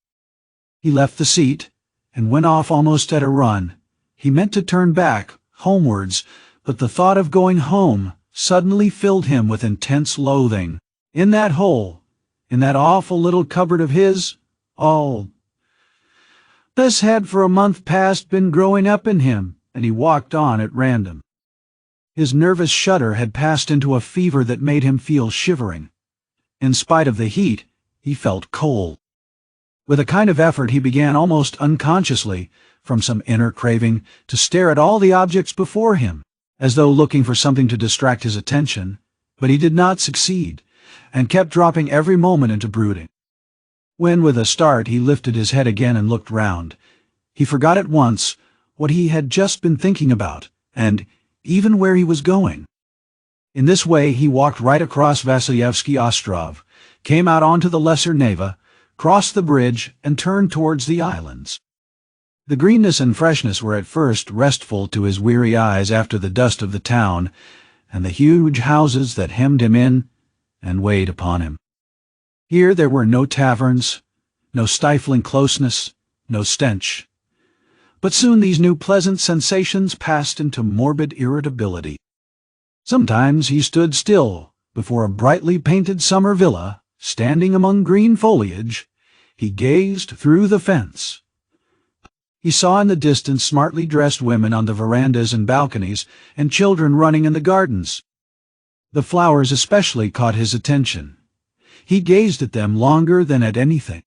He left the seat and went off almost at a run. He meant to turn back, homewards, but the thought of going home suddenly filled him with intense loathing. In that hole, in that awful little cupboard of his, all this had for a month past been growing up in him, and he walked on at random. His nervous shudder had passed into a fever that made him feel shivering. In spite of the heat, he felt cold. With a kind of effort he began almost unconsciously, from some inner craving, to stare at all the objects before him, as though looking for something to distract his attention, but he did not succeed, and kept dropping every moment into brooding. When, with a start, he lifted his head again and looked round, he forgot at once what he had just been thinking about, and even where he was going. In this way he walked right across Vasilyevsky Ostrov, came out onto the Lesser Neva, crossed the bridge, and turned towards the islands. The greenness and freshness were at first restful to his weary eyes after the dust of the town, and the huge houses that hemmed him in and weighed upon him. Here there were no taverns, no stifling closeness, no stench. But soon these new pleasant sensations passed into morbid irritability. Sometimes he stood still before a brightly painted summer villa, standing among green foliage. He gazed through the fence. He saw in the distance smartly dressed women on the verandas and balconies, and children running in the gardens. The flowers especially caught his attention. He gazed at them longer than at anything.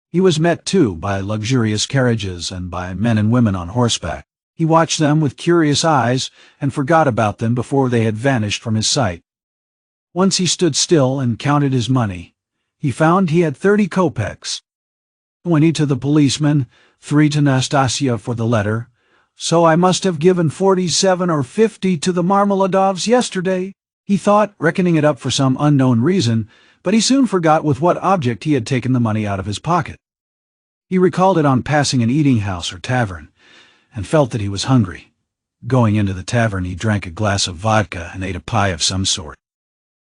He was met, too, by luxurious carriages and by men and women on horseback. He watched them with curious eyes and forgot about them before they had vanished from his sight. Once he stood still and counted his money. He found he had 30 kopecks. 20 to the policeman, 3 to Nastasia for the letter. So I must have given 47 or 50 to the Marmeladovs yesterday, he thought, reckoning it up for some unknown reason, but he soon forgot with what object he had taken the money out of his pocket. He recalled it on passing an eating-house or tavern, and felt that he was hungry. Going into the tavern, he drank a glass of vodka and ate a pie of some sort.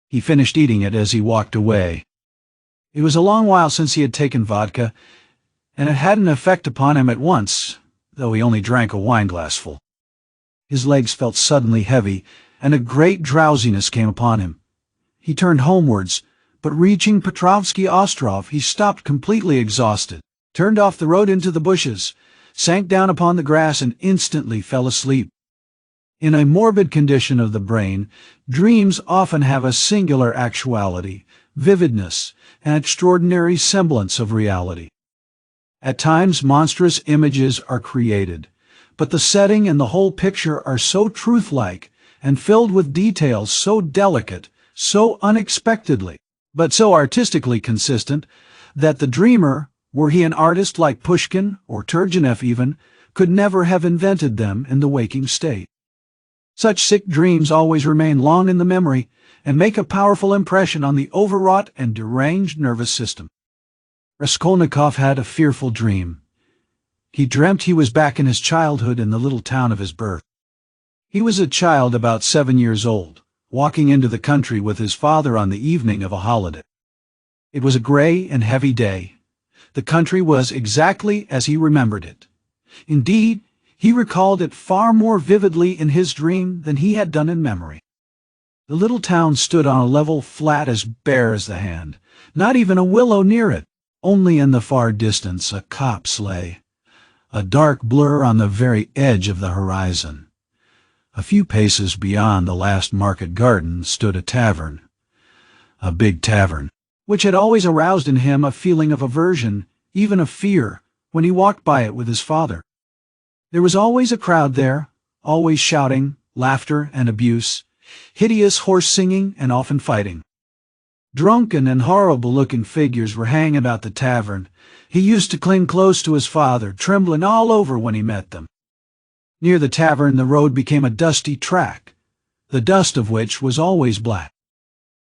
He finished eating it as he walked away. It was a long while since he had taken vodka, and it had an effect upon him at once, though he only drank a wineglassful. His legs felt suddenly heavy, and a great drowsiness came upon him. He turned homewards, but reaching Petrovsky Ostrov, he stopped completely exhausted, turned off the road into the bushes, sank down upon the grass, and instantly fell asleep. In a morbid condition of the brain, dreams often have a singular actuality, vividness, and extraordinary semblance of reality. At times, monstrous images are created, but the setting and the whole picture are so truth-like and filled with details so delicate, so unexpectedly, but so artistically consistent, that the dreamer, were he an artist like Pushkin or Turgenev even, could never have invented them in the waking state. Such sick dreams always remain long in the memory and make a powerful impression on the overwrought and deranged nervous system. Raskolnikov had a fearful dream. He dreamt he was back in his childhood in the little town of his birth. He was a child about 7 years old, walking into the country with his father on the evening of a holiday. It was a gray and heavy day. The country was exactly as he remembered it. Indeed, he recalled it far more vividly in his dream than he had done in memory. The little town stood on a level flat as bare as the hand, not even a willow near it. Only in the far distance a copse lay, a dark blur on the very edge of the horizon. A few paces beyond the last market garden stood a tavern, a big tavern, which had always aroused in him a feeling of aversion, even of fear, when he walked by it with his father. There was always a crowd there, always shouting, laughter and abuse, hideous horse singing and often fighting. Drunken and horrible-looking figures were hanging about the tavern. He used to cling close to his father, trembling all over when he met them. Near the tavern the road became a dusty track, the dust of which was always black.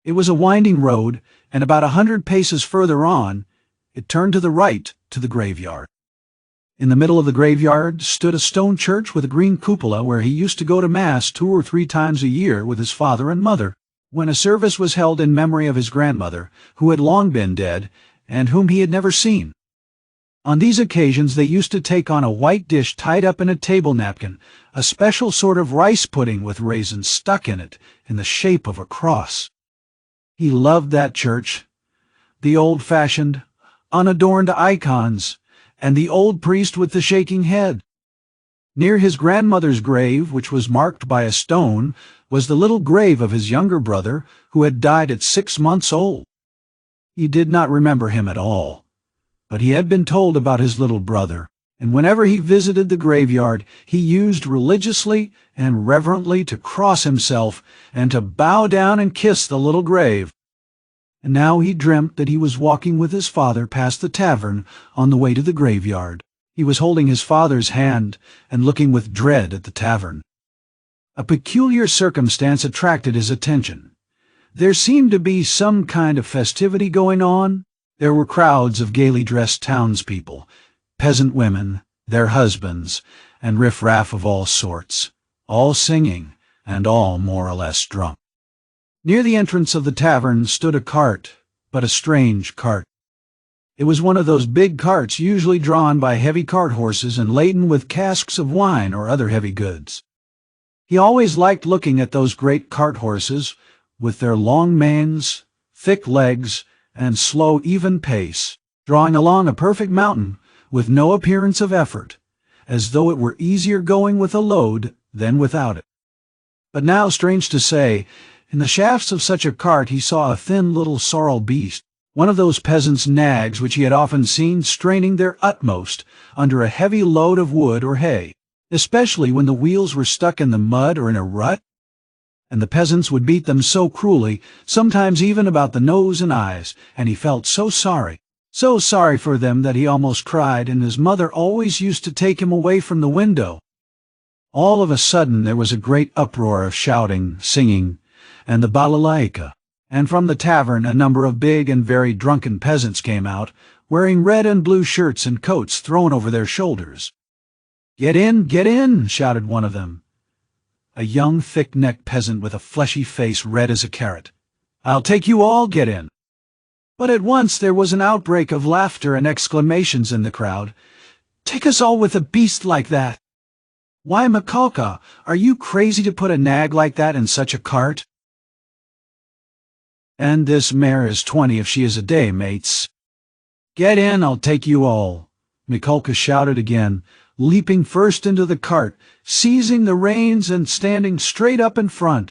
It was a winding road, and about 100 paces further on, it turned to the right to the graveyard. In the middle of the graveyard stood a stone church with a green cupola where he used to go to Mass 2 or 3 times a year with his father and mother, when a service was held in memory of his grandmother, who had long been dead, and whom he had never seen. On these occasions they used to take on a white dish tied up in a table napkin, a special sort of rice pudding with raisins stuck in it, in the shape of a cross. He loved that church, the old-fashioned, unadorned icons, and the old priest with the shaking head. Near his grandmother's grave, which was marked by a stone, was the little grave of his younger brother, who had died at 6 months old. He did not remember him at all, but he had been told about his little brother, and whenever he visited the graveyard, he used religiously and reverently to cross himself and to bow down and kiss the little grave. And now he dreamt that he was walking with his father past the tavern on the way to the graveyard. He was holding his father's hand and looking with dread at the tavern. A peculiar circumstance attracted his attention. There seemed to be some kind of festivity going on. There were crowds of gaily dressed townspeople, peasant women, their husbands, and riff-raff of all sorts, all singing, and all more or less drunk. Near the entrance of the tavern stood a cart, but a strange cart. It was one of those big carts usually drawn by heavy cart horses and laden with casks of wine or other heavy goods. He always liked looking at those great cart horses, with their long manes, thick legs, and slow, even pace, drawing along a perfect mountain with no appearance of effort, as though it were easier going with a load than without it. But now, strange to say, in the shafts of such a cart he saw a thin little sorrel beast, one of those peasants' nags which he had often seen straining their utmost under a heavy load of wood or hay, especially when the wheels were stuck in the mud or in a rut, and the peasants would beat them so cruelly, sometimes even about the nose and eyes, and he felt so sorry for them that he almost cried, and his mother always used to take him away from the window. All of a sudden there was a great uproar of shouting, singing, and the balalaika, and from the tavern a number of big and very drunken peasants came out, wearing red and blue shirts and coats thrown over their shoulders. Get in," shouted one of them, a young thick-necked peasant with a fleshy face red as a carrot. "I'll take you all, get in." But at once there was an outbreak of laughter and exclamations in the crowd. "Take us all with a beast like that! Why, Mikolka, are you crazy to put a nag like that in such a cart? And this mare is 20 if she is a day, mates. Get in, I'll take you all," Mikolka shouted again, leaping first into the cart, seizing the reins and standing straight up in front.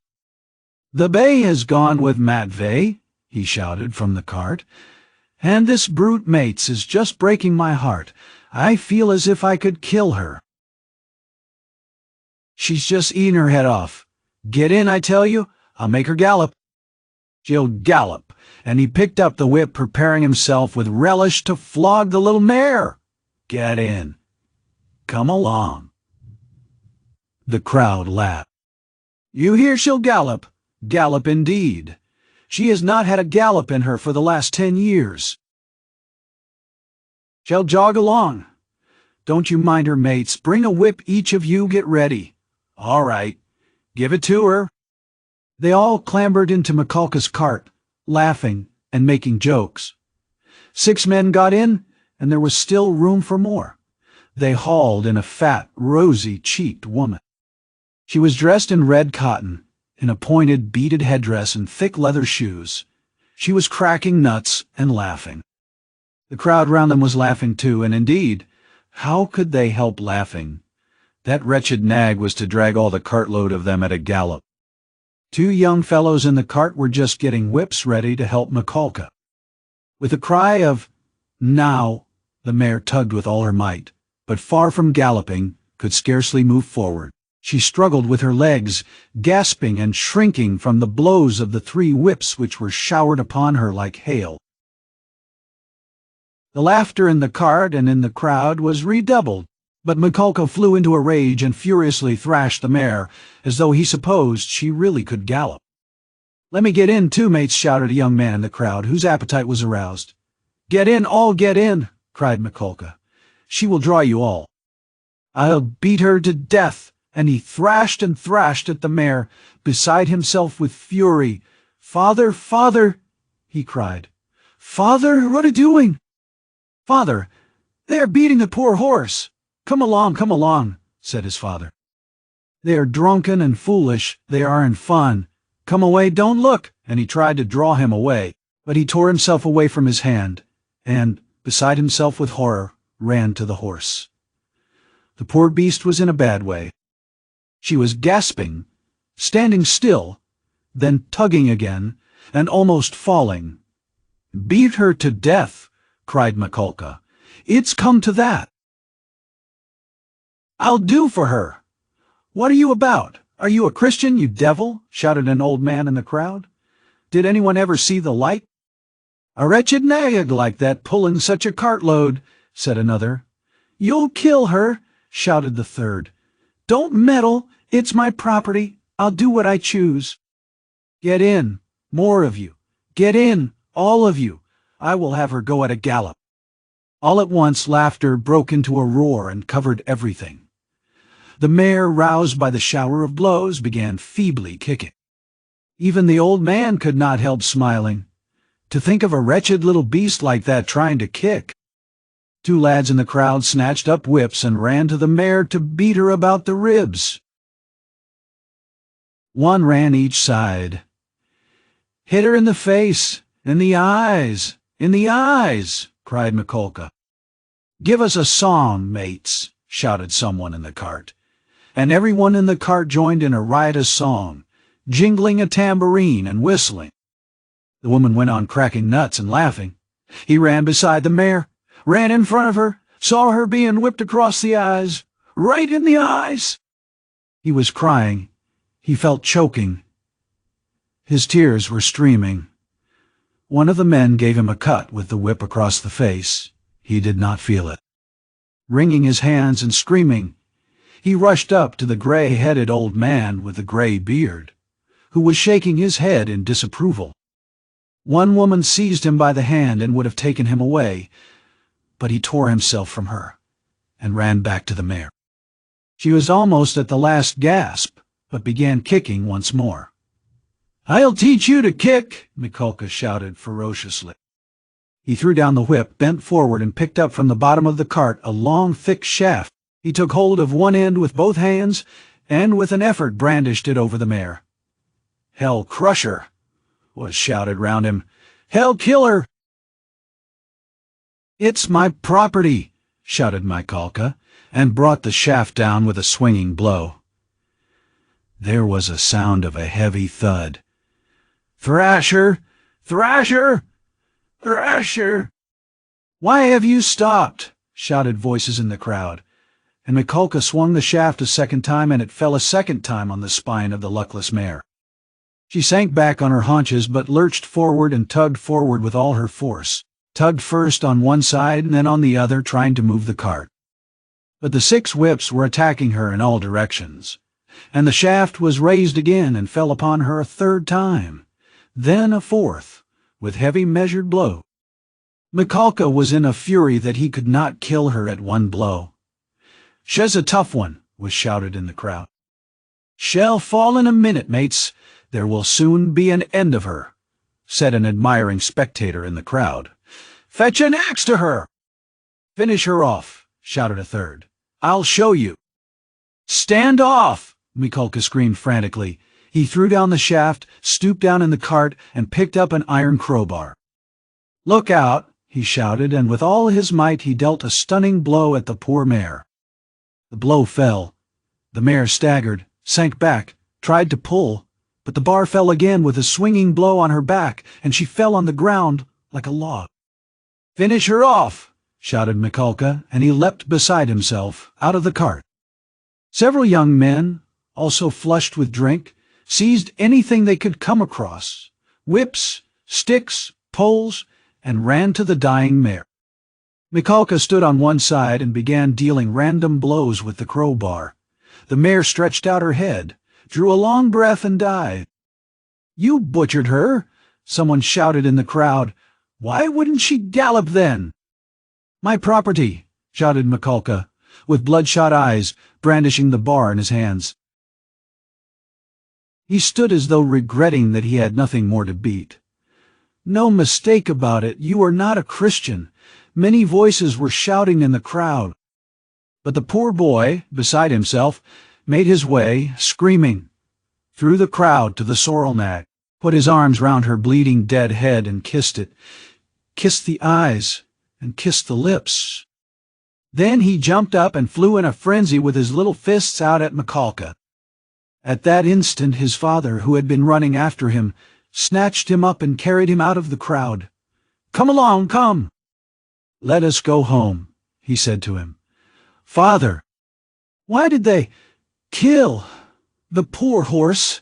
"The bay has gone with Matvey," he shouted from the cart, "and this brute Mates is just breaking my heart. I feel as if I could kill her. She's just eating her head off. Get in, I tell you. I'll make her gallop." She'll gallop, and he picked up the whip, preparing himself with relish to flog the little mare. "Get in. Come along." The crowd laughed. "You hear she'll gallop? Gallop indeed. She has not had a gallop in her for the last 10 years. She'll jog along. Don't you mind her, Mates. Bring a whip, each of you. Get ready. All right. Give it to her." They all clambered into Mikulka's cart, laughing and making jokes. 6 men got in, and there was still room for more. They hauled in a fat, rosy-cheeked woman. She was dressed in red cotton, in a pointed, beaded headdress and thick leather shoes. She was cracking nuts and laughing. The crowd round them was laughing too, and indeed, how could they help laughing? That wretched nag was to drag all the cartload of them at a gallop. 2 young fellows in the cart were just getting whips ready to help Mikulka. With a cry of "Now!" the mare tugged with all her might, but far from galloping, could scarcely move forward. She struggled with her legs, gasping and shrinking from the blows of the 3 whips which were showered upon her like hail. The laughter in the cart and in the crowd was redoubled, but Mikulka flew into a rage and furiously thrashed the mare, as though he supposed she really could gallop. "Let me get in too, Mates," shouted a young man in the crowd, whose appetite was aroused. "Get in, all get in," cried Mikulka. "She will draw you all. I'll beat her to death." And he thrashed and thrashed at the mare, beside himself with fury. "Father, father," he cried. "Father, what are you doing?" "Father, they are beating the poor horse." Come along," said his father. "They are drunken and foolish, they are in fun. Come away, don't look." And he tried to draw him away, but he tore himself away from his hand, and, beside himself with horror, ran to the horse. The poor beast was in a bad way. She was gasping, standing still, then tugging again, and almost falling. "Beat her to death," cried Mikulka. "It's come to that." "I'll do for her." "What are you about? Are you a Christian, you devil?" shouted an old man in the crowd. "Did anyone ever see the light? A wretched nag like that pulling such a cartload," said another. "You'll kill her," shouted the third. "Don't meddle, it's my property. I'll do what I choose." "Get in, more of you. Get in, all of you. I will have her go at a gallop." All at once laughter broke into a roar and covered everything. The mare, roused by the shower of blows, began feebly kicking. Even the old man could not help smiling. To think of a wretched little beast like that trying to kick. 2 lads in the crowd snatched up whips and ran to the mare to beat her about the ribs. 1 ran each side. "Hit her in the face, in the eyes, in the eyes," cried Mikulka. "Give us a song, Mates," shouted someone in the cart. And everyone in the cart joined in a riotous song, jingling a tambourine and whistling. The woman went on cracking nuts and laughing. He ran beside the mare, ran in front of her, saw her being whipped across the eyes, right in the eyes. He was crying. He felt choking. His tears were streaming. One of the men gave him a cut with the whip across the face. He did not feel it. Wringing his hands and screaming, he rushed up to the gray-headed old man with the gray beard, who was shaking his head in disapproval. One woman seized him by the hand and would have taken him away, but he tore himself from her and ran back to the mare. She was almost at the last gasp, but began kicking once more. "I'll teach you to kick," Mikulka shouted ferociously. He threw down the whip, bent forward, and picked up from the bottom of the cart a long, thick shaft. He took hold of one end with both hands, and with an effort brandished it over the mare. "Hell crush her," was shouted round him. "Hell kill her." "It's my property," shouted Mikulka, and brought the shaft down with a swinging blow. There was a sound of a heavy thud. "Thrasher! Thrasher! Thrasher! Why have you stopped?" shouted voices in the crowd, and Mikulka swung the shaft a second time, and it fell a second time on the spine of the luckless mare. She sank back on her haunches but lurched forward and tugged forward with all her force, tugged first on one side and then on the other, trying to move the cart. But the 6 whips were attacking her in all directions, and the shaft was raised again and fell upon her a third time, then a fourth, with heavy measured blow. Mikulka was in a fury that he could not kill her at one blow. "She's a tough one," was shouted in the crowd. "She'll fall in a minute, mates. There will soon be an end of her," said an admiring spectator in the crowd. "Fetch an axe to her." "Finish her off," shouted a third. "I'll show you." "Stand off!" Mikulka screamed frantically. He threw down the shaft, stooped down in the cart, and picked up an iron crowbar. "Look out!" he shouted, and with all his might he dealt a stunning blow at the poor mare. The blow fell. The mare staggered, sank back, tried to pull, but the bar fell again with a swinging blow on her back, and she fell on the ground like a log. "Finish her off!" shouted Mikulka, and he leapt beside himself out of the cart. Several young men, also flushed with drink, seized anything they could come across, whips, sticks, poles, and ran to the dying mare. Mikulka stood on one side and began dealing random blows with the crowbar. The mare stretched out her head, drew a long breath, and died. "You butchered her!" someone shouted in the crowd. "Why wouldn't she gallop then?" "My property!" shouted Mikulka, with bloodshot eyes, brandishing the bar in his hands. He stood as though regretting that he had nothing more to beat. "No mistake about it, you are not a Christian," many voices were shouting in the crowd. But the poor boy, beside himself, made his way, screaming, through the crowd to the sorrel nag, put his arms round her bleeding dead head and kissed it, kissed the eyes, and kissed the lips. Then he jumped up and flew in a frenzy with his little fists out at Mikulka. At that instant his father, who had been running after him, snatched him up and carried him out of the crowd. "Come along, come!" "Let us go home," he said to him. "Father, why did they kill the poor horse?"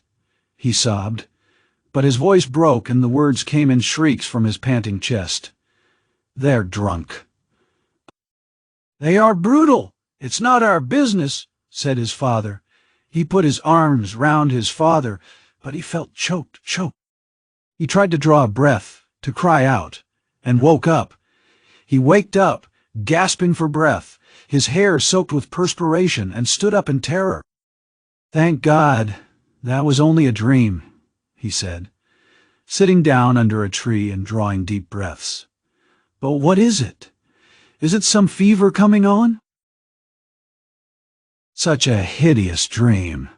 he sobbed, but his voice broke and the words came in shrieks from his panting chest. "They're drunk." "They are brutal. It's not our business," said his father. He put his arms round his father, but he felt choked. He tried to draw a breath, to cry out, and woke up. He waked up, gasping for breath, his hair soaked with perspiration, and stood up in terror. "Thank God, that was only a dream," he said, sitting down under a tree and drawing deep breaths. "But what is it? Is it some fever coming on?" Such a hideous dream.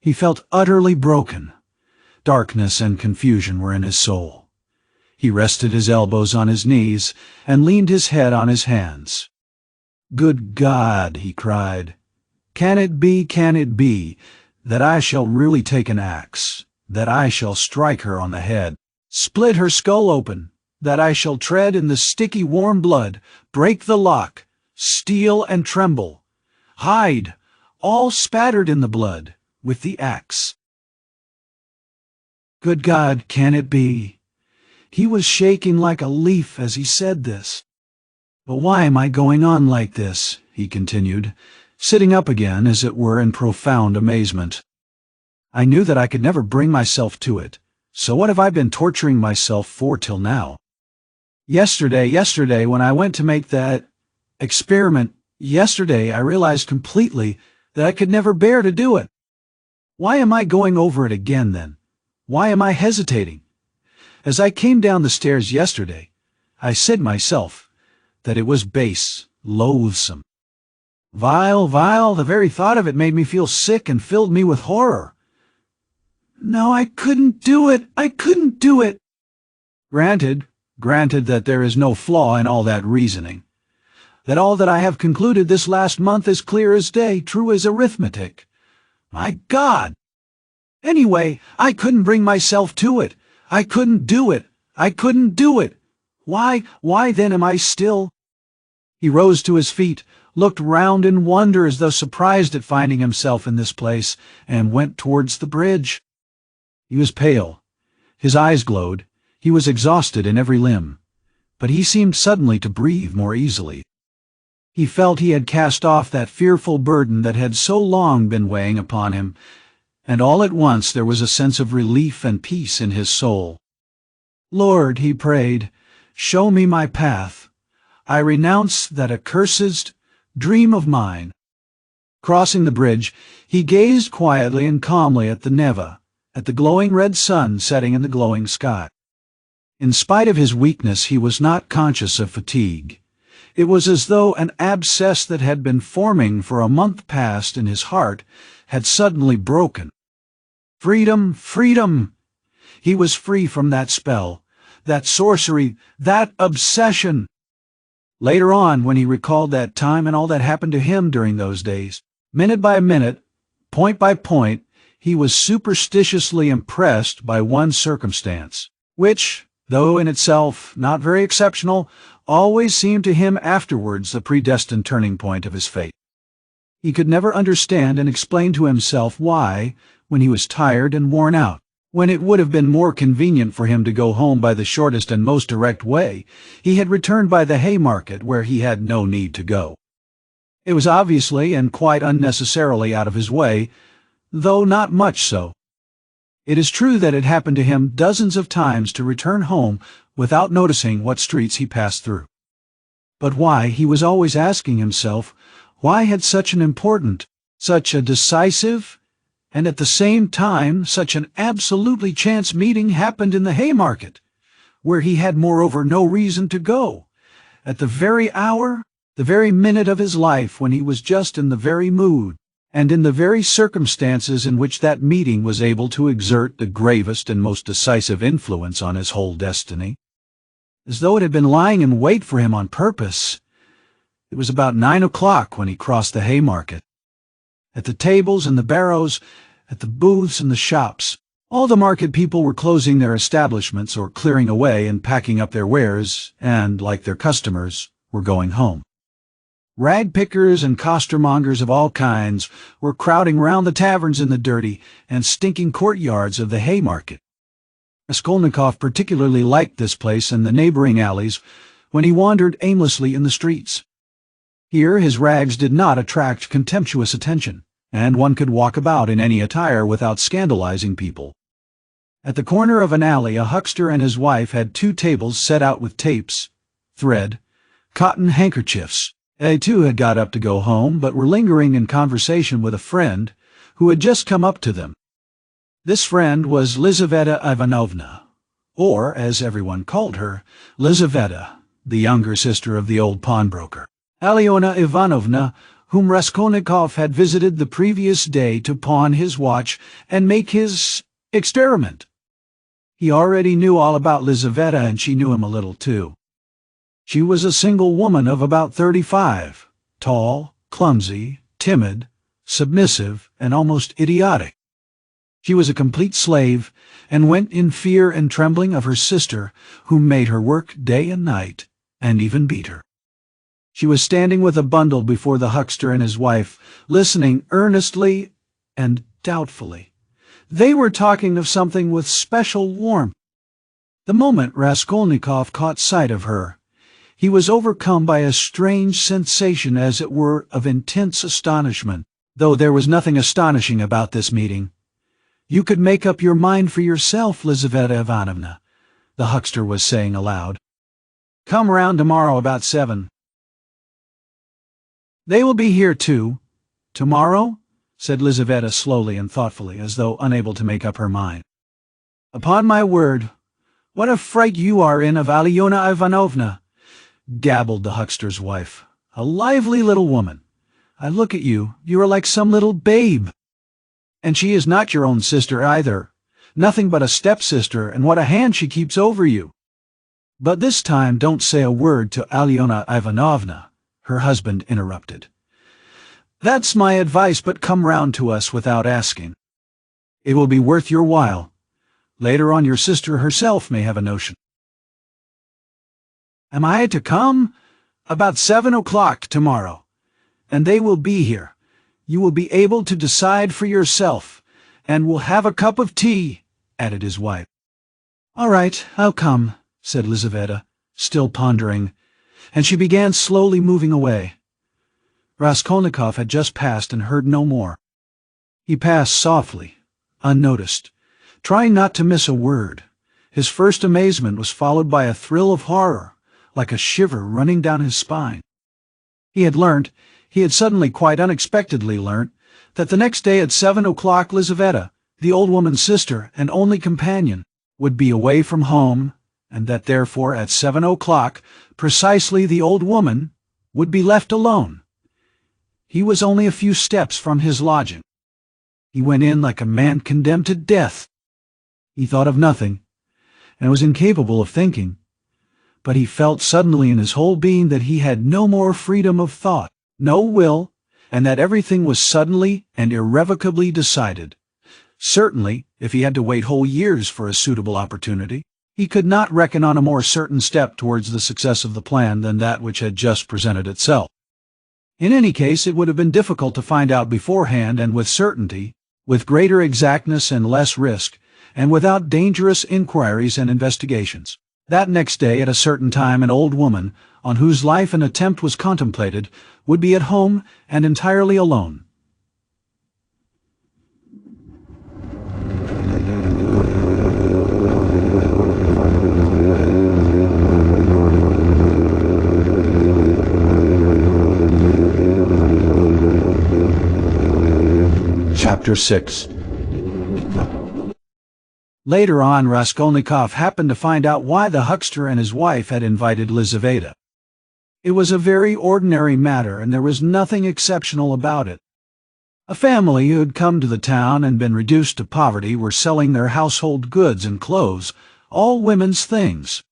He felt utterly broken. Darkness and confusion were in his soul. He rested his elbows on his knees and leaned his head on his hands. "Good God," he cried, can it be, that I shall really take an axe, that I shall strike her on the head, split her skull open, that I shall tread in the sticky warm blood, break the lock, steal and tremble, hide, all spattered in the blood, with the axe? Good God, can it be? He was shaking like a leaf as he said this. "But why am I going on like this?" he continued, sitting up again, as it were in profound amazement. "I knew that I could never bring myself to it, so what have I been torturing myself for till now? Yesterday, when I went to make that experiment, yesterday I realized completely that I could never bear to do it. Why am I going over it again then? Why am I hesitating? As I came down the stairs yesterday, I said myself that it was base, loathsome. Vile, the very thought of it made me feel sick and filled me with horror. No, I couldn't do it. Granted that there is no flaw in all that reasoning. that all that I have concluded this last month is clear as day, true as arithmetic. My God! Anyway, I couldn't bring myself to it. I couldn't do it. I couldn't do it. Why then am I still? He rose to his feet, looked round in wonder as though surprised at finding himself in this place, and went towards the bridge. He was pale. His eyes glowed. He was exhausted in every limb. But he seemed suddenly to breathe more easily. He felt he had cast off that fearful burden that had so long been weighing upon him, and all at once there was a sense of relief and peace in his soul. Lord, he prayed, show me my path. I renounce that accursed dream of mine. Crossing the bridge, he gazed quietly and calmly at the Neva, at the glowing red sun setting in the glowing sky. In spite of his weakness, he was not conscious of fatigue. It was as though an abscess that had been forming for a month past in his heart had suddenly broken. Freedom, freedom! He was free from that spell, that sorcery, that obsession. Later on, when he recalled that time and all that happened to him during those days, minute by minute, point by point, he was superstitiously impressed by one circumstance, which, though in itself not very exceptional, always seemed to him afterwards the predestined turning point of his fate. He could never understand and explain to himself why, when he was tired and worn out, when it would have been more convenient for him to go home by the shortest and most direct way, he had returned by the Haymarket where he had no need to go. It was obviously and quite unnecessarily out of his way, though not much so. It is true that it happened to him dozens of times to return home without noticing what streets he passed through. But why, he was always asking himself, why had such an important, such a decisive, and at the same time such an absolutely chance meeting happened in the Haymarket, where he had moreover no reason to go, at the very hour, the very minute of his life when he was just in the very mood, and in the very circumstances in which that meeting was able to exert the gravest and most decisive influence on his whole destiny. As though it had been lying in wait for him on purpose. It was about 9 o'clock when he crossed the Haymarket. At the tables and the barrows, at the booths and the shops, all the market people were closing their establishments or clearing away and packing up their wares, and, like their customers, were going home. Rag-pickers and costermongers of all kinds were crowding round the taverns in the dirty and stinking courtyards of the Haymarket. Raskolnikov particularly liked this place and the neighboring alleys when he wandered aimlessly in the streets. Here his rags did not attract contemptuous attention, and one could walk about in any attire without scandalizing people. At the corner of an alley, a huckster and his wife had 2 tables set out with tapes, thread, cotton handkerchiefs. They too had got up to go home, but were lingering in conversation with a friend who had just come up to them. This friend was Lizaveta Ivanovna, or, as everyone called her, Lizaveta, the younger sister of the old pawnbroker, Alyona Ivanovna, whom Raskolnikov had visited the previous day to pawn his watch and make his experiment. He already knew all about Lizaveta, and she knew him a little too. She was a single woman of about 35, tall, clumsy, timid, submissive, and almost idiotic. She was a complete slave, and went in fear and trembling of her sister, who made her work day and night, and even beat her. She was standing with a bundle before the huckster and his wife, listening earnestly and doubtfully. They were talking of something with special warmth. The moment Raskolnikov caught sight of her, he was overcome by a strange sensation, as it were, of intense astonishment, though there was nothing astonishing about this meeting. "You could make up your mind for yourself, Lizaveta Ivanovna," the huckster was saying aloud. "Come round tomorrow about 7. They will be here too." "Tomorrow?" said Lizaveta slowly and thoughtfully, as though unable to make up her mind. "Upon my word, what a fright you are in of Alyona Ivanovna," gabbled the huckster's wife. "A lively little woman. I look at you, you are like some little babe. And she is not your own sister either. Nothing but a stepsister, and what a hand she keeps over you. But this time don't say a word to Alyona Ivanovna. her husband interrupted. "That's my advice, but come round to us without asking. It will be worth your while. Later on your sister herself may have a notion." "Am I to come?" "About 7 o'clock tomorrow. And they will be here. You will be able to decide for yourself, and we'll have a cup of tea," added his wife. "All right, I'll come," said Lizaveta, still pondering, and she began slowly moving away. Raskolnikov had just passed and heard no more. He passed softly, unnoticed, trying not to miss a word. His first amazement was followed by a thrill of horror, like a shiver running down his spine. He had suddenly quite unexpectedly learnt, that the next day at 7 o'clock Lizaveta, the old woman's sister and only companion, would be away from home, and that therefore at 7 o'clock precisely the old woman would be left alone. He was only a few steps from his lodging. He went in like a man condemned to death. He thought of nothing, and was incapable of thinking, but he felt suddenly in his whole being that he had no more freedom of thought, no will, and that everything was suddenly and irrevocably decided. Certainly, if he had to wait whole years for a suitable opportunity, he could not reckon on a more certain step towards the success of the plan than that which had just presented itself. In any case, it would have been difficult to find out beforehand and with certainty, with greater exactness and less risk, and without dangerous inquiries and investigations, that next day at a certain time an old woman, on whose life an attempt was contemplated, would be at home and entirely alone. Chapter 6. Later on, Raskolnikov happened to find out why the huckster and his wife had invited Lizaveta. It was a very ordinary matter, and there was nothing exceptional about it. A family who had come to the town and been reduced to poverty were selling their household goods and clothes, all women's things.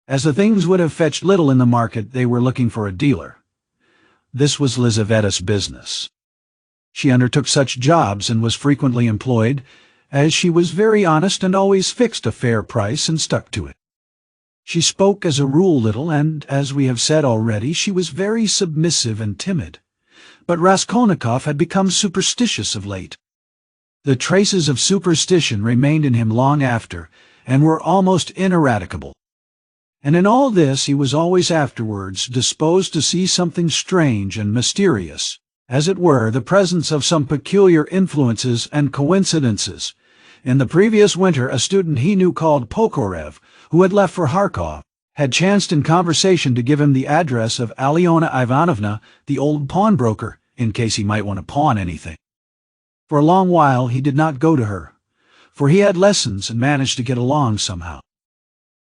As the things would have fetched little in the market, they were looking for a dealer. This was Lizaveta's business. She undertook such jobs and was frequently employed, as she was very honest and always fixed a fair price and stuck to it. She spoke as a rule little, and, as we have said already, she was very submissive and timid. But Raskolnikov had become superstitious of late. The traces of superstition remained in him long after, and were almost ineradicable. And in all this he was always afterwards disposed to see something strange and mysterious, as it were, the presence of some peculiar influences and coincidences. In the previous winter, a student he knew called Pokorev, who had left for Kharkov, had chanced in conversation to give him the address of Alyona Ivanovna, the old pawnbroker, in case he might want to pawn anything. For a long while he did not go to her, for he had lessons and managed to get along somehow.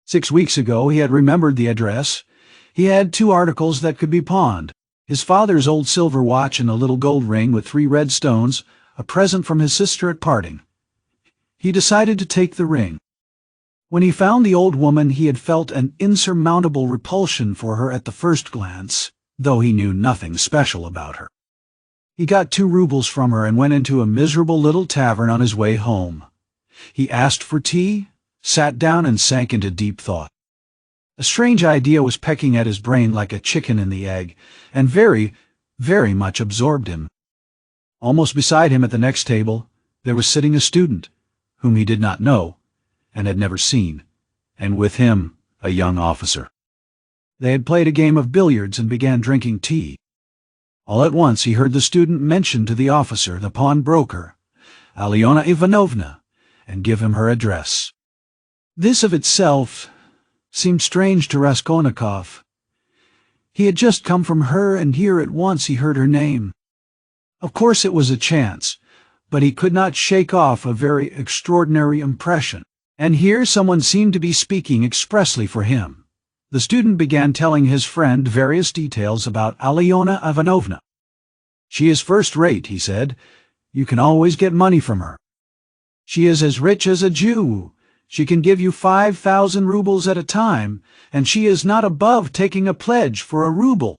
6 weeks ago he had remembered the address. He had 2 articles that could be pawned: his father's old silver watch and a little gold ring with 3 red stones, a present from his sister at parting. He decided to take the ring. When he found the old woman, he had felt an insurmountable repulsion for her at the first glance, though he knew nothing special about her. He got 2 rubles from her and went into a miserable little tavern on his way home. He asked for tea, sat down, and sank into deep thought. A strange idea was pecking at his brain like a chicken in the egg, and very, very much absorbed him. Almost beside him at the next table, there was sitting a student, whom he did not know, and had never seen, and with him a young officer. They had played a game of billiards and began drinking tea. All at once he heard the student mention to the officer, the pawnbroker, Alyona Ivanovna, and give him her address. This of itself seemed strange to Raskolnikov. He had just come from her, and here at once he heard her name. Of course it was a chance, but he could not shake off a very extraordinary impression, and here someone seemed to be speaking expressly for him. The student began telling his friend various details about Alyona Ivanovna. "She is first-rate," he said. "You can always get money from her. She is as rich as a Jew. She can give you 5,000 rubles at a time, and she is not above taking a pledge for a ruble."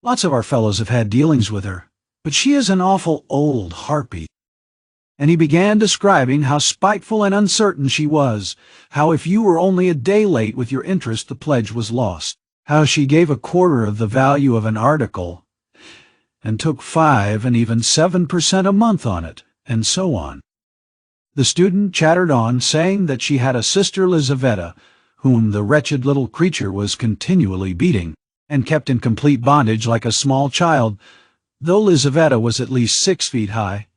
Lots of our fellows have had dealings with her, but she is an awful old harpy." And he began describing how spiteful and uncertain she was, how if you were only a day late with your interest the pledge was lost, how she gave a quarter of the value of an article and took 5 and even 7% a month on it, and so on. The student chattered on, saying that she had a sister Lizaveta, whom the wretched little creature was continually beating, and kept in complete bondage like a small child, though Lizaveta was at least 6 feet high.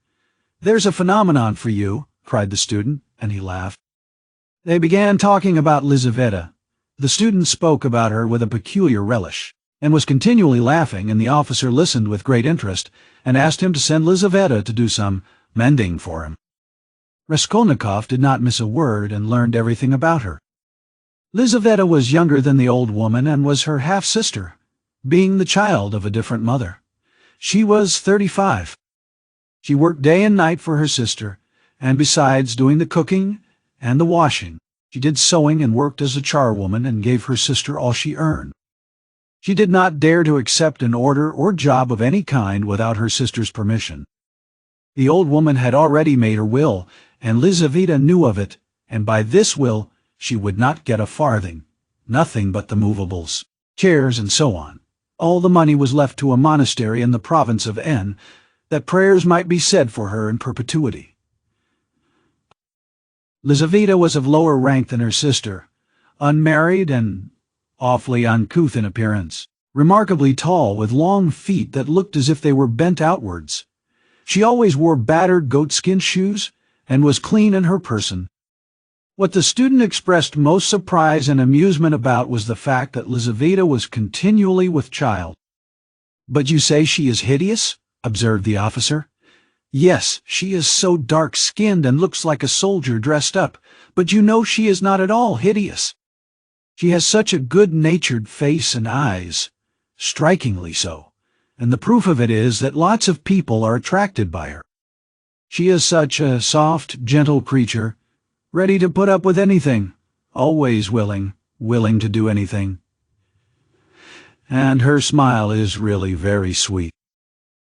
"There's a phenomenon for you," cried the student, and he laughed. They began talking about Lizaveta. The student spoke about her with a peculiar relish, and was continually laughing, and the officer listened with great interest, and asked him to send Lizaveta to do some mending for him. Raskolnikov did not miss a word, and learned everything about her. Lizaveta was younger than the old woman, and was her half-sister, being the child of a different mother. She was 35. She worked day and night for her sister, and besides doing the cooking and the washing, she did sewing and worked as a charwoman and gave her sister all she earned. She did not dare to accept an order or job of any kind without her sister's permission. The old woman had already made her will, and Lizaveta knew of it, and by this will she would not get a farthing, nothing but the movables, chairs, and so on. All the money was left to a monastery in the province of N, that prayers might be said for her in perpetuity. Lizaveta was of lower rank than her sister, unmarried and awfully uncouth in appearance, remarkably tall, with long feet that looked as if they were bent outwards. She always wore battered goatskin shoes, and was clean in her person. What the student expressed most surprise and amusement about was the fact that Lizaveta was continually with child. "But you say she is hideous?" observed the officer. "Yes, she is so dark-skinned and looks like a soldier dressed up, but you know she is not at all hideous. She has such a good-natured face and eyes, strikingly so, and the proof of it is that lots of people are attracted by her. She is such a soft, gentle creature, ready to put up with anything, always willing to do anything. And her smile is really very sweet."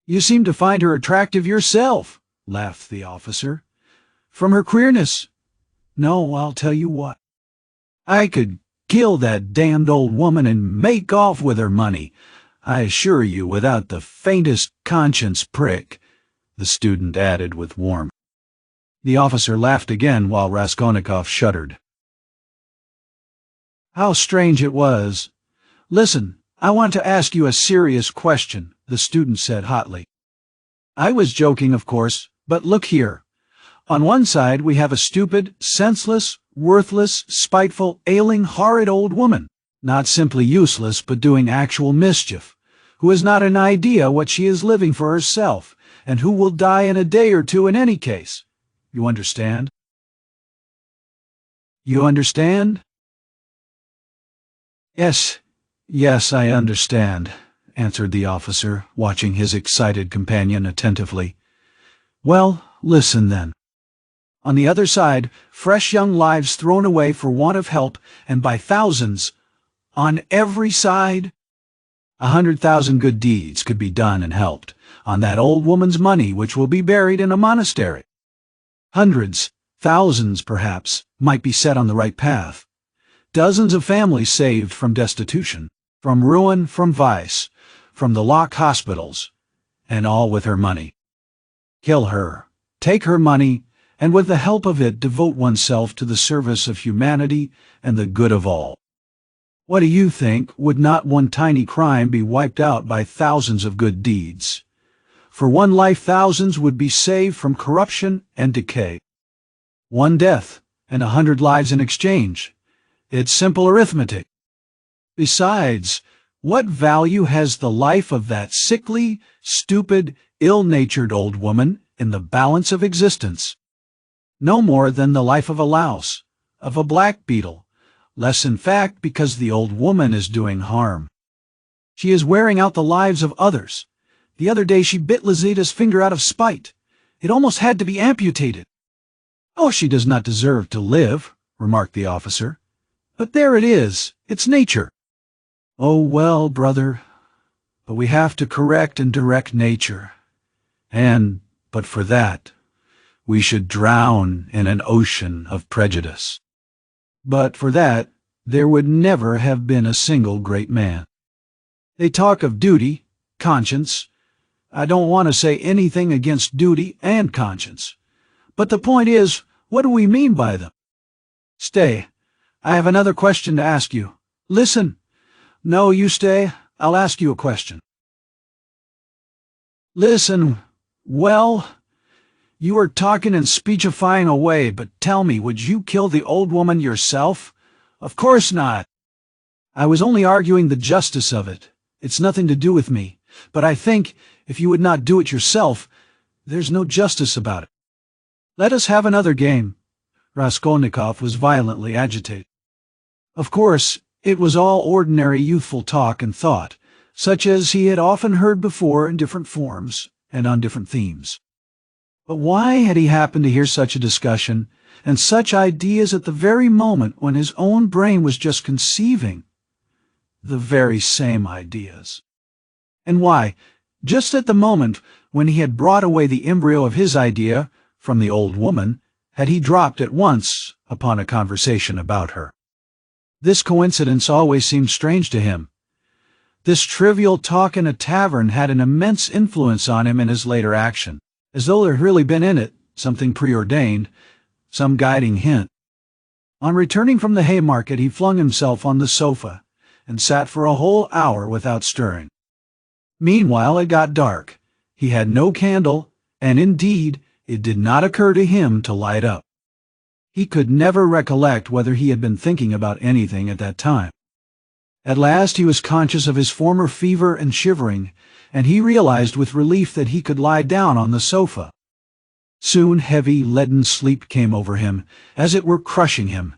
"You seem to find her attractive yourself," laughed the officer. "From her queerness? No, I'll tell you what. I could kill that damned old woman and make off with her money, I assure you, without the faintest conscience prick," the student added with warmth. The officer laughed again, while Raskolnikov shuddered. How strange it was. "Listen, I want to ask you a serious question," the student said hotly. "I was joking, of course, but look here. On one side we have a stupid, senseless, worthless, spiteful, ailing, horrid old woman, not simply useless but doing actual mischief, who has not an idea what she is living for herself, and who will die in a day or two in any case. You understand? You understand?" Yes, I understand," answered the officer, watching his excited companion attentively. "Well, listen then. On the other side, fresh young lives thrown away for want of help, and by thousands, on every side. 100,000 good deeds could be done and helped, on that old woman's money which will be buried in a monastery. Hundreds, thousands perhaps, might be set on the right path. Dozens of families saved from destitution, from ruin, from vice, from the locked hospitals, and all with her money. Kill her, take her money, and with the help of it devote oneself to the service of humanity and the good of all. What do you think? Would not one tiny crime be wiped out by thousands of good deeds? For one life thousands would be saved from corruption and decay. One death, and 100 lives in exchange. It's simple arithmetic. Besides, what value has the life of that sickly, stupid, ill-natured old woman in the balance of existence? No more than the life of a louse, of a black beetle, less in fact because the old woman is doing harm. She is wearing out the lives of others. The other day she bit Lizaveta's finger out of spite. It almost had to be amputated. "Oh, she does not deserve to live," remarked the officer. "But there it is. It's nature." "Oh, well, brother, but we have to correct and direct nature. But for that, we should drown in an ocean of prejudice. But for that, there would never have been a single great man. They talk of duty, conscience. I don't want to say anything against duty and conscience. But the point is, what do we mean by them? Stay. I have another question to ask you. Listen. No, you stay. I'll ask you a question. Listen. Well, you are talking and speechifying away, but tell me, would you kill the old woman yourself? Of course not. I was only arguing the justice of it. It's nothing to do with me. But I think, if you would not do it yourself, there's no justice about it. Let us have another game. Raskolnikov was violently agitated. Of course, it was all ordinary youthful talk and thought, such as he had often heard before in different forms and on different themes. But why had he happened to hear such a discussion and such ideas at the very moment when his own brain was just conceiving the very same ideas? And why, just at the moment when he had brought away the embryo of his idea from the old woman, had he dropped at once upon a conversation about her? This coincidence always seemed strange to him. This trivial talk in a tavern had an immense influence on him in his later action, as though there had really been in it something preordained, some guiding hint. On returning from the Haymarket, he flung himself on the sofa and sat for a whole hour without stirring. Meanwhile it got dark. He had no candle, and indeed it did not occur to him to light up. He could never recollect whether he had been thinking about anything at that time. At last he was conscious of his former fever and shivering, and he realized with relief that he could lie down on the sofa. Soon heavy, leaden sleep came over him, as it were crushing him.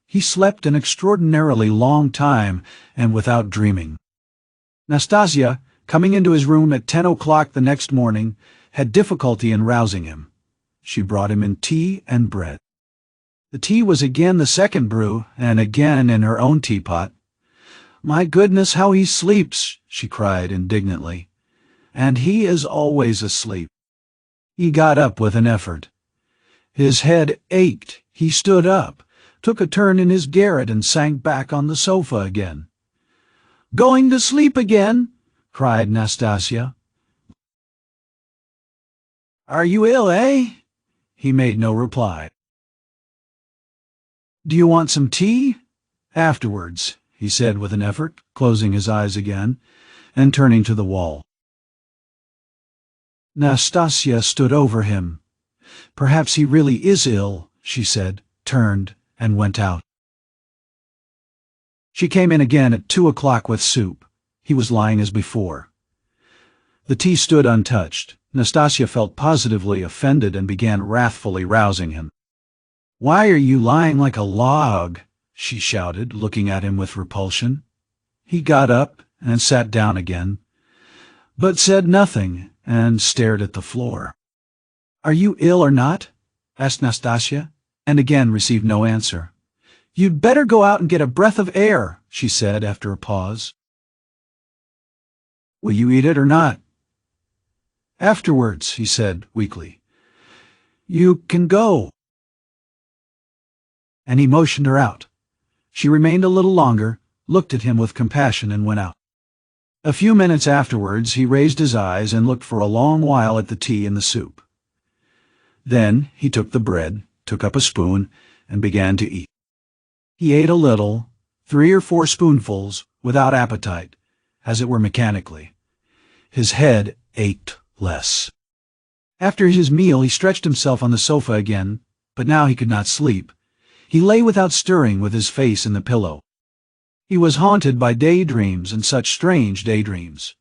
He slept an extraordinarily long time, and without dreaming. Nastasia, coming into his room at 10 o'clock the next morning, had difficulty in rousing him. She brought him in tea and bread. The tea was again the second brew, and again in her own teapot. "My goodness, how he sleeps!" she cried indignantly. "And he is always asleep." He got up with an effort. His head ached. He stood up, took a turn in his garret, and sank back on the sofa again. "Going to sleep again?" cried Nastasia. "Are you ill, eh?" He made no reply. "Do you want some tea?" "Afterwards," he said with an effort, closing his eyes again, and turning to the wall. Nastasia stood over him. "Perhaps he really is ill," she said, turned, and went out. She came in again at 2 o'clock with soup. He was lying as before. The tea stood untouched. Nastasia felt positively offended and began wrathfully rousing him. "Why are you lying like a log?" she shouted, looking at him with repulsion. He got up and sat down again, but said nothing and stared at the floor. "Are you ill or not?" asked Nastasia, and again received no answer. "You'd better go out and get a breath of air," she said after a pause. "Will you eat it or not?" "Afterwards," he said weakly. "You can go." And he motioned her out. She remained a little longer, looked at him with compassion, and went out. A few minutes afterwards he raised his eyes and looked for a long while at the tea and the soup. Then he took the bread, took up a spoon, and began to eat. He ate a little, 3 or 4 spoonfuls, without appetite, as it were mechanically. His head ached less. After his meal he stretched himself on the sofa again, but now he could not sleep. He lay without stirring with his face in the pillow. He was haunted by daydreams, and such strange daydreams.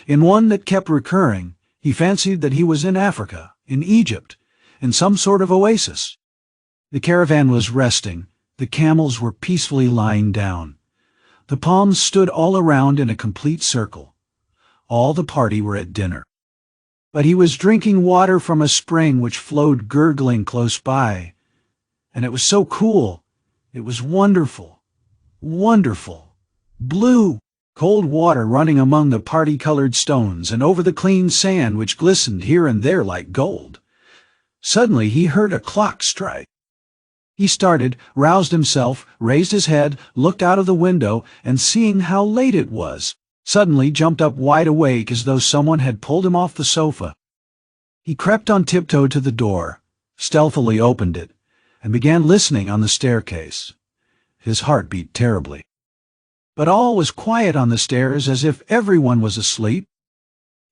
In one that kept recurring, he fancied that he was in Africa, in Egypt, in some sort of oasis. The caravan was resting. The camels were peacefully lying down. The palms stood all around in a complete circle. All the party were at dinner. But he was drinking water from a spring which flowed gurgling close by, and it was so cool. It was wonderful, wonderful, blue. cold water running among the party-colored stones and over the clean sand which glistened here and there like gold. Suddenly he heard a clock strike. He started, roused himself, raised his head, looked out of the window, and seeing how late it was, suddenly jumped up wide awake as though someone had pulled him off the sofa. He crept on tiptoe to the door, stealthily opened it, and began listening on the staircase. His heart beat terribly. But all was quiet on the stairs, as if everyone was asleep.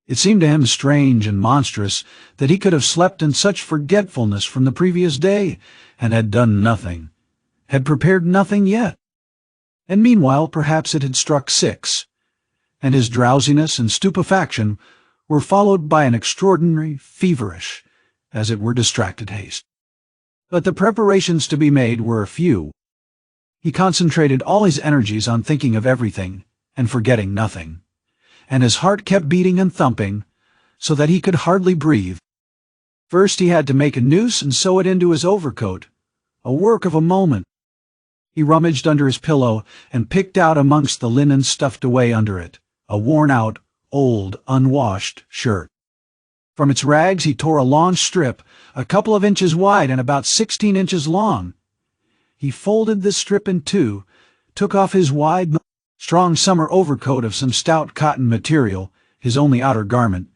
It seemed to him strange and monstrous that he could have slept in such forgetfulness from the previous day, and had done nothing, had prepared nothing yet. And meanwhile perhaps it had struck 6, and his drowsiness and stupefaction were followed by an extraordinary, feverish, as it were distracted haste. But the preparations to be made were few. He concentrated all his energies on thinking of everything and forgetting nothing, and his heart kept beating and thumping, so that he could hardly breathe. First he had to make a noose and sew it into his overcoat, a work of a moment. He rummaged under his pillow and picked out amongst the linen stuffed away under it a worn-out, old, unwashed shirt. From its rags he tore a long strip, a couple of inches wide and about 16 inches long. He folded this strip in 2, took off his wide, strong summer overcoat of some stout cotton material, his only outer garment,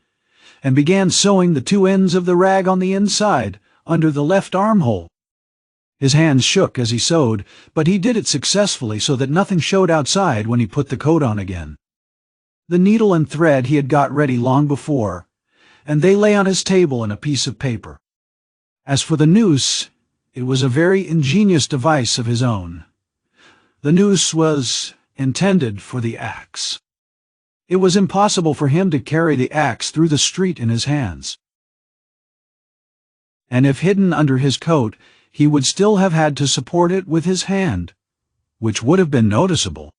and began sewing the 2 ends of the rag on the inside, under the left armhole. His hands shook as he sewed, but he did it successfully so that nothing showed outside when he put the coat on again. The needle and thread he had got ready long before, and they lay on his table in a piece of paper. As for the noose, it was a very ingenious device of his own. The noose was intended for the axe. It was impossible for him to carry the axe through the street in his hands. And if hidden under his coat, he would still have had to support it with his hand, which would have been noticeable.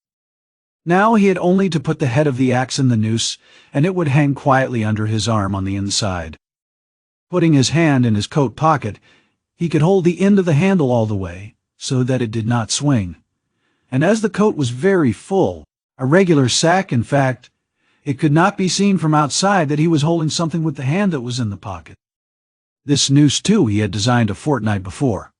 Now he had only to put the head of the axe in the noose, and it would hang quietly under his arm on the inside. Putting his hand in his coat pocket, he could hold the end of the handle all the way, so that it did not swing. And as the coat was very full, a regular sack in fact, it could not be seen from outside that he was holding something with the hand that was in the pocket. This noose, too, he had designed a fortnight before.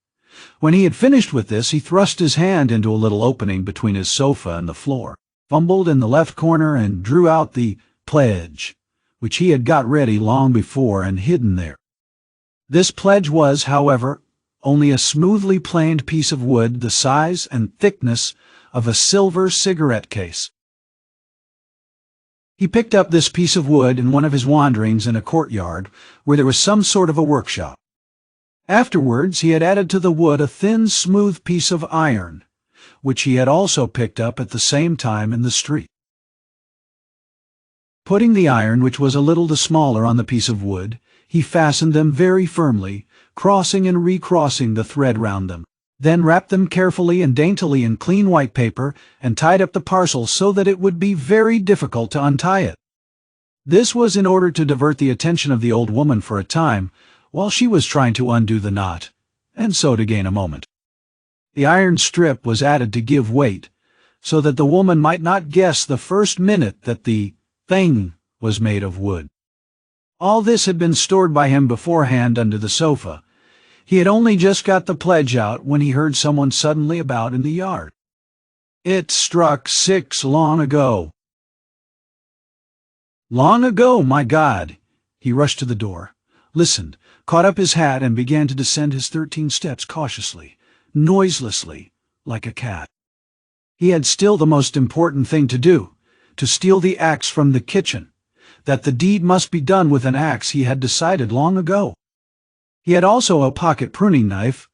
When he had finished with this, he thrust his hand into a little opening between his sofa and the floor, fumbled in the left corner, and drew out the pledge, which he had got ready long before and hidden there. This pledge was, however, only a smoothly planed piece of wood the size and thickness of a silver cigarette case. He picked up this piece of wood in one of his wanderings in a courtyard where there was some sort of a workshop. Afterwards he had added to the wood a thin, smooth piece of iron, which he had also picked up at the same time in the street. Putting the iron, which was a little the smaller, on the piece of wood, he fastened them very firmly, crossing and recrossing the thread round them, then wrapped them carefully and daintily in clean white paper, and tied up the parcel so that it would be very difficult to untie it. This was in order to divert the attention of the old woman for a time, while she was trying to undo the knot, and so to gain a moment. The iron strip was added to give weight, so that the woman might not guess the first minute that the thing was made of wood. All this had been stored by him beforehand under the sofa. He had only just got the pledge out when he heard someone suddenly about in the yard. It struck 6 long ago. Long ago, my God! He rushed to the door, listened, caught up his hat, and began to descend his 13 steps cautiously, noiselessly, like a cat. He had still the most important thing to do, to steal the axe from the kitchen. That the deed must be done with an axe he had decided long ago. He had also a pocket pruning knife,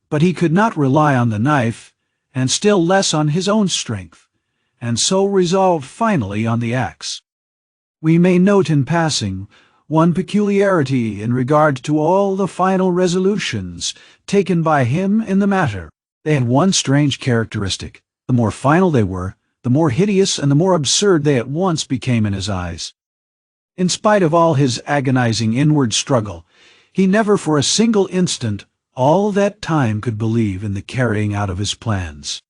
but he could not rely on the knife, and still less on his own strength, and so resolved finally on the axe. We may note in passing one peculiarity in regard to all the final resolutions taken by him in the matter. They had one strange characteristic. The more final they were, the more hideous and the more absurd they at once became in his eyes. In spite of all his agonizing inward struggle, he never for a single instant all that time could believe in the carrying out of his plans.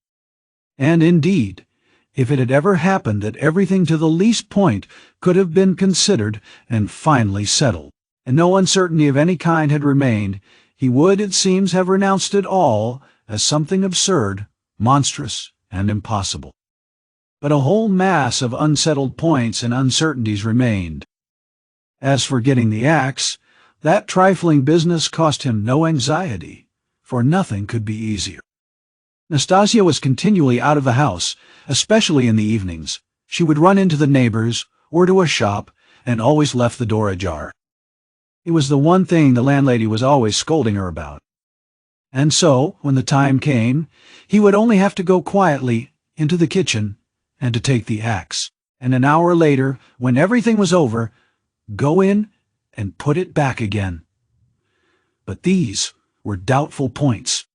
And indeed, if it had ever happened that everything to the least point could have been considered and finally settled, and no uncertainty of any kind had remained, he would, it seems, have renounced it all as something absurd, monstrous, and impossible. But a whole mass of unsettled points and uncertainties remained. As for getting the axe, that trifling business cost him no anxiety, for nothing could be easier. Nastasia was continually out of the house, especially in the evenings. She would run into the neighbors or to a shop, and always left the door ajar. It was the one thing the landlady was always scolding her about. And so, when the time came, he would only have to go quietly into the kitchen and to take the axe, and an hour later, when everything was over, go in and put it back again. But these were doubtful points.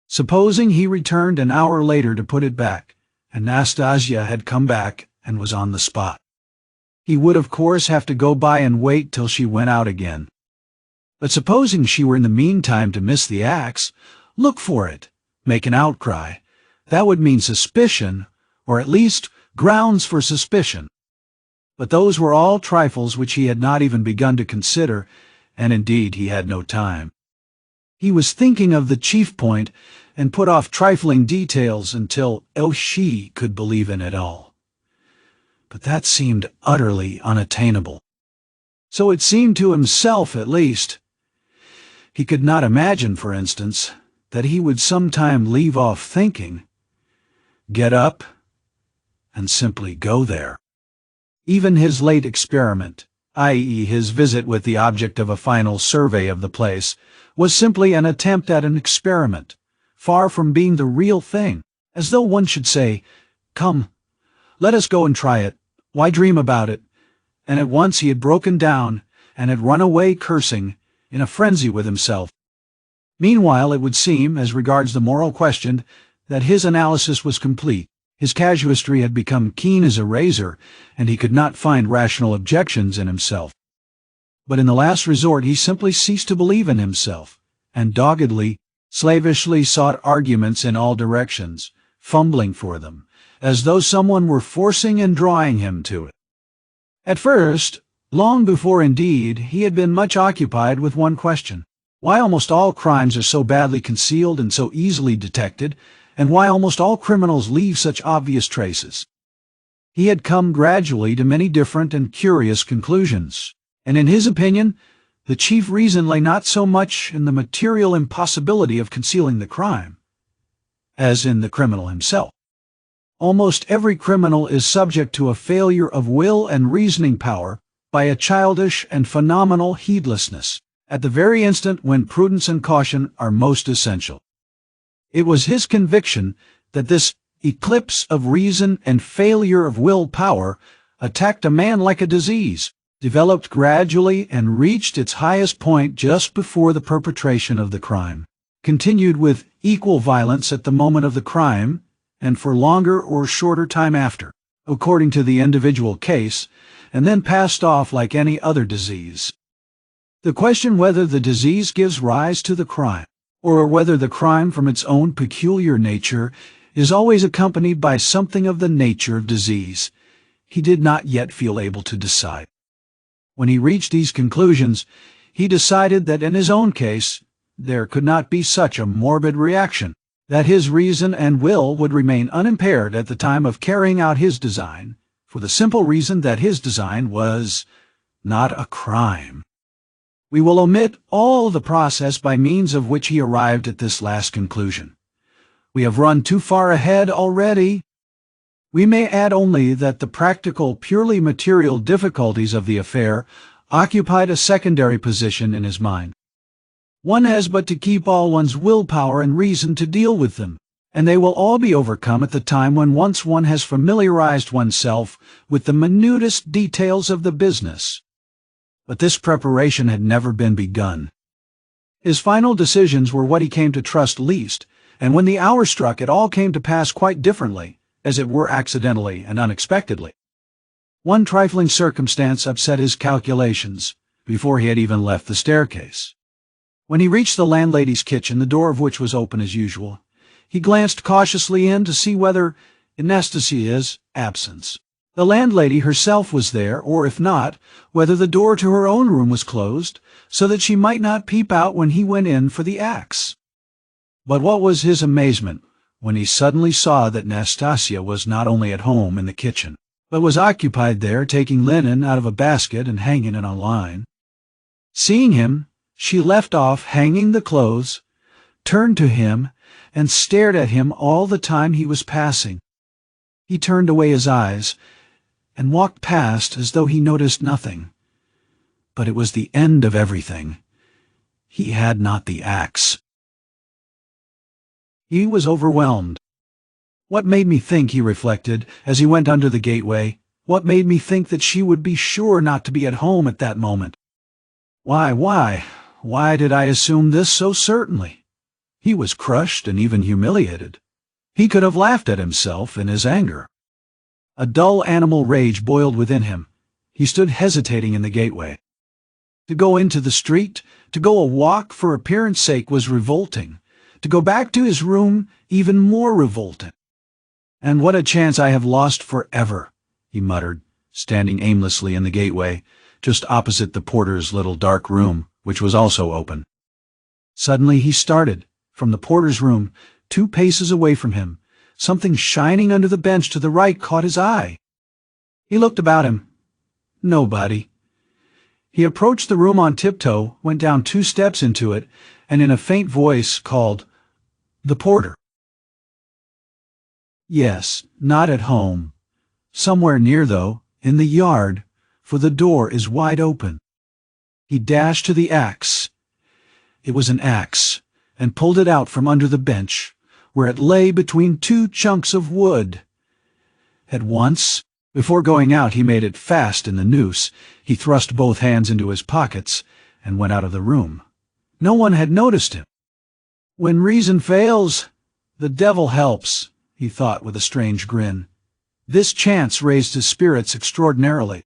Supposing he returned an hour later to put it back, and Nastasia had come back and was on the spot. He would of course have to go by and wait till she went out again. But supposing she were in the meantime to miss the axe, look for it, make an outcry, that would mean suspicion, or at least grounds for suspicion. But those were all trifles which he had not even begun to consider, and indeed he had no time. He was thinking of the chief point and put off trifling details until she could believe in it all. But that seemed utterly unattainable. So it seemed to himself, at least. He could not imagine, for instance, that he would sometime leave off thinking, get up, and simply go there. Even his late experiment, i.e. his visit with the object of a final survey of the place, was simply an attempt at an experiment, far from being the real thing, as though one should say, "Come, let us go and try it. Why dream about it?" And at once he had broken down and had run away cursing, in a frenzy with himself. Meanwhile, it would seem, as regards the moral question, that his analysis was complete. His casuistry had become keen as a razor, and he could not find rational objections in himself. But in the last resort he simply ceased to believe in himself, and doggedly, slavishly sought arguments in all directions, fumbling for them, as though someone were forcing and drawing him to it. At first, long before indeed, he had been much occupied with one question: why almost all crimes are so badly concealed and so easily detected, and why almost all criminals leave such obvious traces. He had come gradually to many different and curious conclusions, and in his opinion, the chief reason lay not so much in the material impossibility of concealing the crime, as in the criminal himself. Almost every criminal is subject to a failure of will and reasoning power by a childish and phenomenal heedlessness, at the very instant when prudence and caution are most essential. It was his conviction that this eclipse of reason and failure of will power attacked a man like a disease, developed gradually and reached its highest point just before the perpetration of the crime, continued with equal violence at the moment of the crime, and for longer or shorter time after, according to the individual case, and then passed off like any other disease. The question whether the disease gives rise to the crime, or whether the crime from its own peculiar nature is always accompanied by something of the nature of disease, he did not yet feel able to decide. When he reached these conclusions, he decided that in his own case there could not be such a morbid reaction, that his reason and will would remain unimpaired at the time of carrying out his design, for the simple reason that his design was not a crime. We will omit all the process by means of which he arrived at this last conclusion. We have run too far ahead already. We may add only that the practical, purely material difficulties of the affair occupied a secondary position in his mind. One has but to keep all one's willpower and reason to deal with them, and they will all be overcome at the time when once one has familiarized oneself with the minutest details of the business. But this preparation had never been begun. His final decisions were what he came to trust least, and when the hour struck it all came to pass quite differently, as it were accidentally and unexpectedly. One trifling circumstance upset his calculations before he had even left the staircase. When he reached the landlady's kitchen, the door of which was open as usual, he glanced cautiously in to see whether, in Nastasia's absence. The landlady herself was there, or if not, whether the door to her own room was closed, so that she might not peep out when he went in for the axe. But what was his amazement when he suddenly saw that Nastasia was not only at home in the kitchen, but was occupied there taking linen out of a basket and hanging it on a line. Seeing him, she left off hanging the clothes, turned to him, and stared at him all the time he was passing. He turned away his eyes and walked past as though he noticed nothing. But it was the end of everything. He had not the axe. He was overwhelmed. What made me think, he reflected, as he went under the gateway, what made me think that she would be sure not to be at home at that moment? Why did I assume this so certainly? He was crushed and even humiliated. He could have laughed at himself in his anger. A dull animal rage boiled within him. He stood hesitating in the gateway. To go into the street, to go a walk for appearance sake was revolting. To go back to his room, even more revolting. "And what a chance I have lost forever," he muttered, standing aimlessly in the gateway, just opposite the porter's little dark room, which was also open. Suddenly he started. From the porter's room, 2 paces away from him, something shining under the bench to the right caught his eye. He looked about him. Nobody. He approached the room on tiptoe, went down 2 steps into it, and in a faint voice called, "The porter." Yes, not at home. Somewhere near, though, in the yard, for the door is wide open. He dashed to the axe. It was an axe, and pulled it out from under the bench, where it lay between 2 chunks of wood. At once, before going out, he made it fast in the noose. He thrust both hands into his pockets and went out of the room. No one had noticed him. When reason fails, the devil helps, he thought with a strange grin. This chance raised his spirits extraordinarily.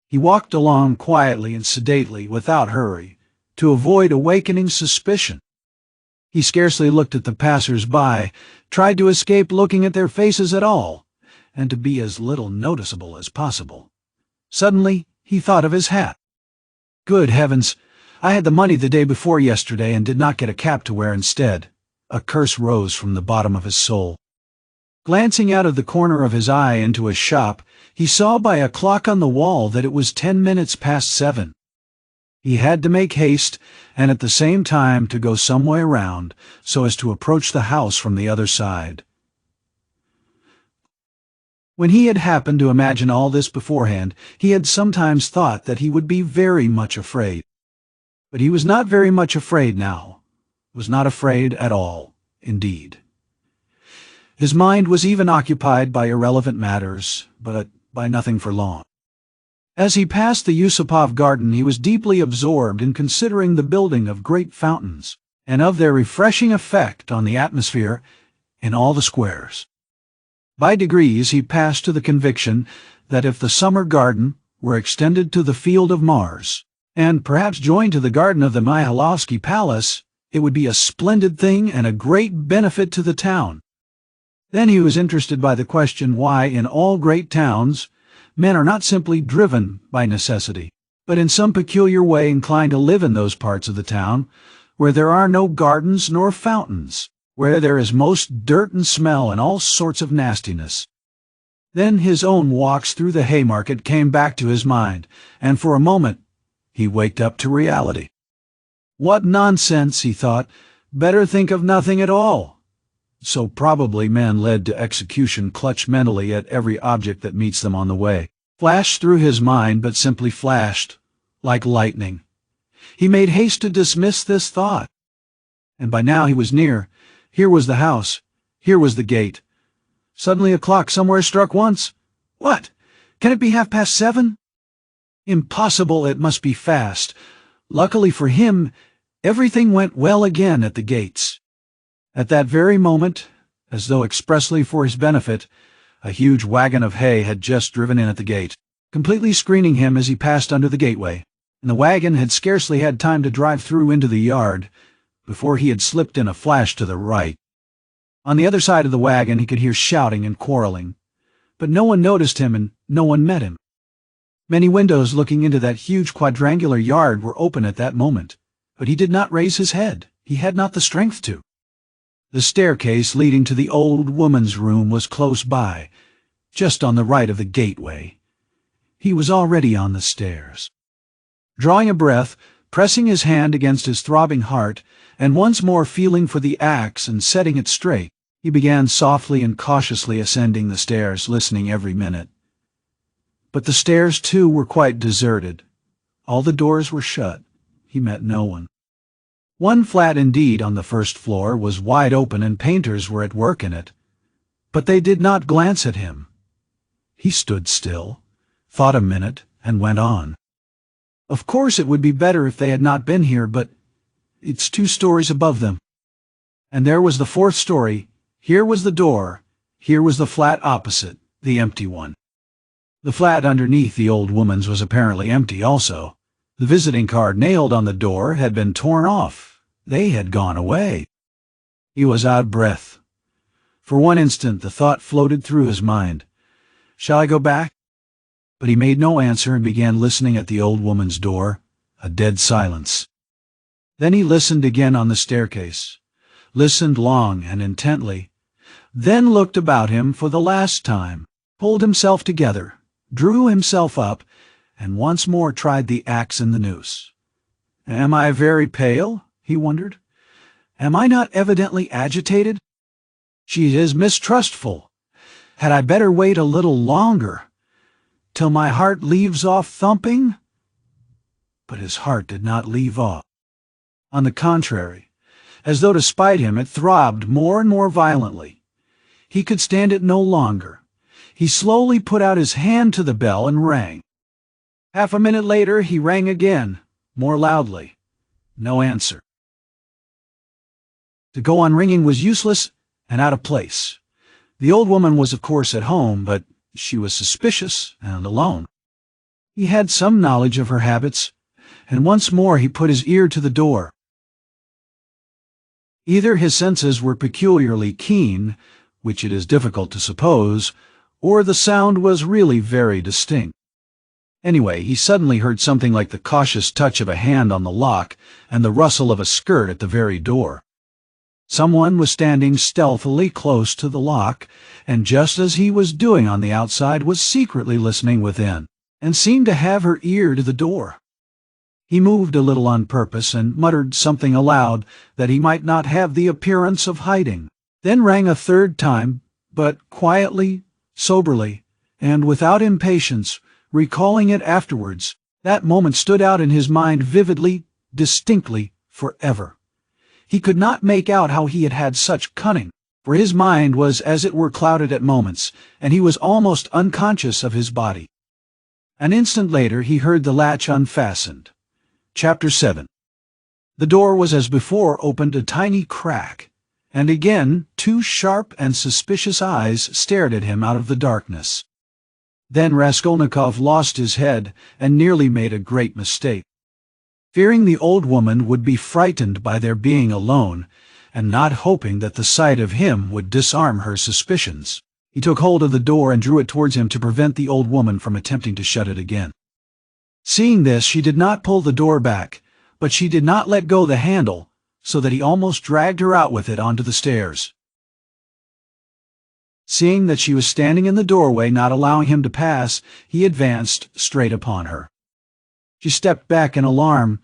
He walked along quietly and sedately, without hurry, to avoid awakening suspicion. He scarcely looked at the passers-by, tried to escape looking at their faces at all, and to be as little noticeable as possible. Suddenly, he thought of his hat. Good heavens! I had the money the day before yesterday and did not get a cap to wear instead. A curse rose from the bottom of his soul. Glancing out of the corner of his eye into a shop, he saw by a clock on the wall that it was 10 minutes past 7. He had to make haste, and at the same time to go some way around, so as to approach the house from the other side. When he had happened to imagine all this beforehand, he had sometimes thought that he would be very much afraid. But he was not very much afraid now. Was not afraid at all, indeed. His mind was even occupied by irrelevant matters, but by nothing for long. As he passed the Yusupov garden, he was deeply absorbed in considering the building of great fountains, and of their refreshing effect on the atmosphere in all the squares. By degrees he passed to the conviction that if the summer garden were extended to the Field of Mars, and perhaps joined to the garden of the Mihailovsky Palace, it would be a splendid thing and a great benefit to the town. Then he was interested by the question why in all great towns men are not simply driven by necessity, but in some peculiar way inclined to live in those parts of the town where there are no gardens nor fountains, where there is most dirt and smell and all sorts of nastiness. Then his own walks through the Haymarket came back to his mind, and for a moment he waked up to reality. What nonsense, he thought. Better think of nothing at all. So probably men led to execution clutch mentally at every object that meets them on the way. Flashed through his mind, but simply flashed, like lightning. He made haste to dismiss this thought. And by now he was near. Here was the house. Here was the gate. Suddenly a clock somewhere struck once. What? Can it be 7:30? Impossible, it must be fast. Luckily for him, everything went well again at the gates. At that very moment, as though expressly for his benefit, a huge wagon of hay had just driven in at the gate, completely screening him as he passed under the gateway, and the wagon had scarcely had time to drive through into the yard before he had slipped in a flash to the right. On the other side of the wagon he could hear shouting and quarreling, but no one noticed him and no one met him. Many windows looking into that huge quadrangular yard were open at that moment, but he did not raise his head. He had not the strength to. The staircase leading to the old woman's room was close by, just on the right of the gateway. He was already on the stairs. Drawing a breath, pressing his hand against his throbbing heart, and once more feeling for the axe and setting it straight, he began softly and cautiously ascending the stairs, listening every minute. But the stairs, too, were quite deserted. All the doors were shut. He met no one. One flat, indeed, on the first floor was wide open and painters were at work in it. But they did not glance at him. He stood still, thought a minute, and went on. Of course it would be better if they had not been here, but it's 2 stories above them. And there was the 4th story. Here was the door. Here was the flat opposite, the empty one. The flat underneath the old woman's was apparently empty also. The visiting card nailed on the door had been torn off. They had gone away. He was out of breath. For one instant the thought floated through his mind. Shall I go back? But he made no answer and began listening at the old woman's door. A dead silence. Then he listened again on the staircase, listened long and intently, then looked about him for the last time, pulled himself together, drew himself up, and once more tried the axe and the noose. Am I very pale? He wondered. Am I not evidently agitated? She is mistrustful. Had I better wait a little longer, till my heart leaves off thumping? But his heart did not leave off. On the contrary, as though to spite him, it throbbed more and more violently. He could stand it no longer. He slowly put out his hand to the bell and rang. Half a minute later he rang again, more loudly. No answer. To go on ringing was useless and out of place. The old woman was of course at home, but she was suspicious and alone. He had some knowledge of her habits, and once more he put his ear to the door. Either his senses were peculiarly keen, which it is difficult to suppose, or the sound was really very distinct. Anyway, he suddenly heard something like the cautious touch of a hand on the lock and the rustle of a skirt at the very door. Someone was standing stealthily close to the lock, and just as he was doing on the outside, was secretly listening within, and seemed to have her ear to the door. He moved a little on purpose and muttered something aloud that he might not have the appearance of hiding, then rang a 3rd time, but quietly, soberly, and without impatience, recalling it afterwards. That moment stood out in his mind vividly, distinctly, forever. He could not make out how he had had such cunning, for his mind was as it were clouded at moments, and he was almost unconscious of his body. An instant later he heard the latch unfastened. Chapter 7. The door was as before opened a tiny crack, and again 2 sharp and suspicious eyes stared at him out of the darkness. Then Raskolnikov lost his head and nearly made a great mistake. Fearing the old woman would be frightened by their being alone, and not hoping that the sight of him would disarm her suspicions, he took hold of the door and drew it towards him to prevent the old woman from attempting to shut it again. Seeing this, she did not pull the door back, but she did not let go the handle, so that he almost dragged her out with it onto the stairs. Seeing that she was standing in the doorway, not allowing him to pass, he advanced straight upon her. She stepped back in alarm,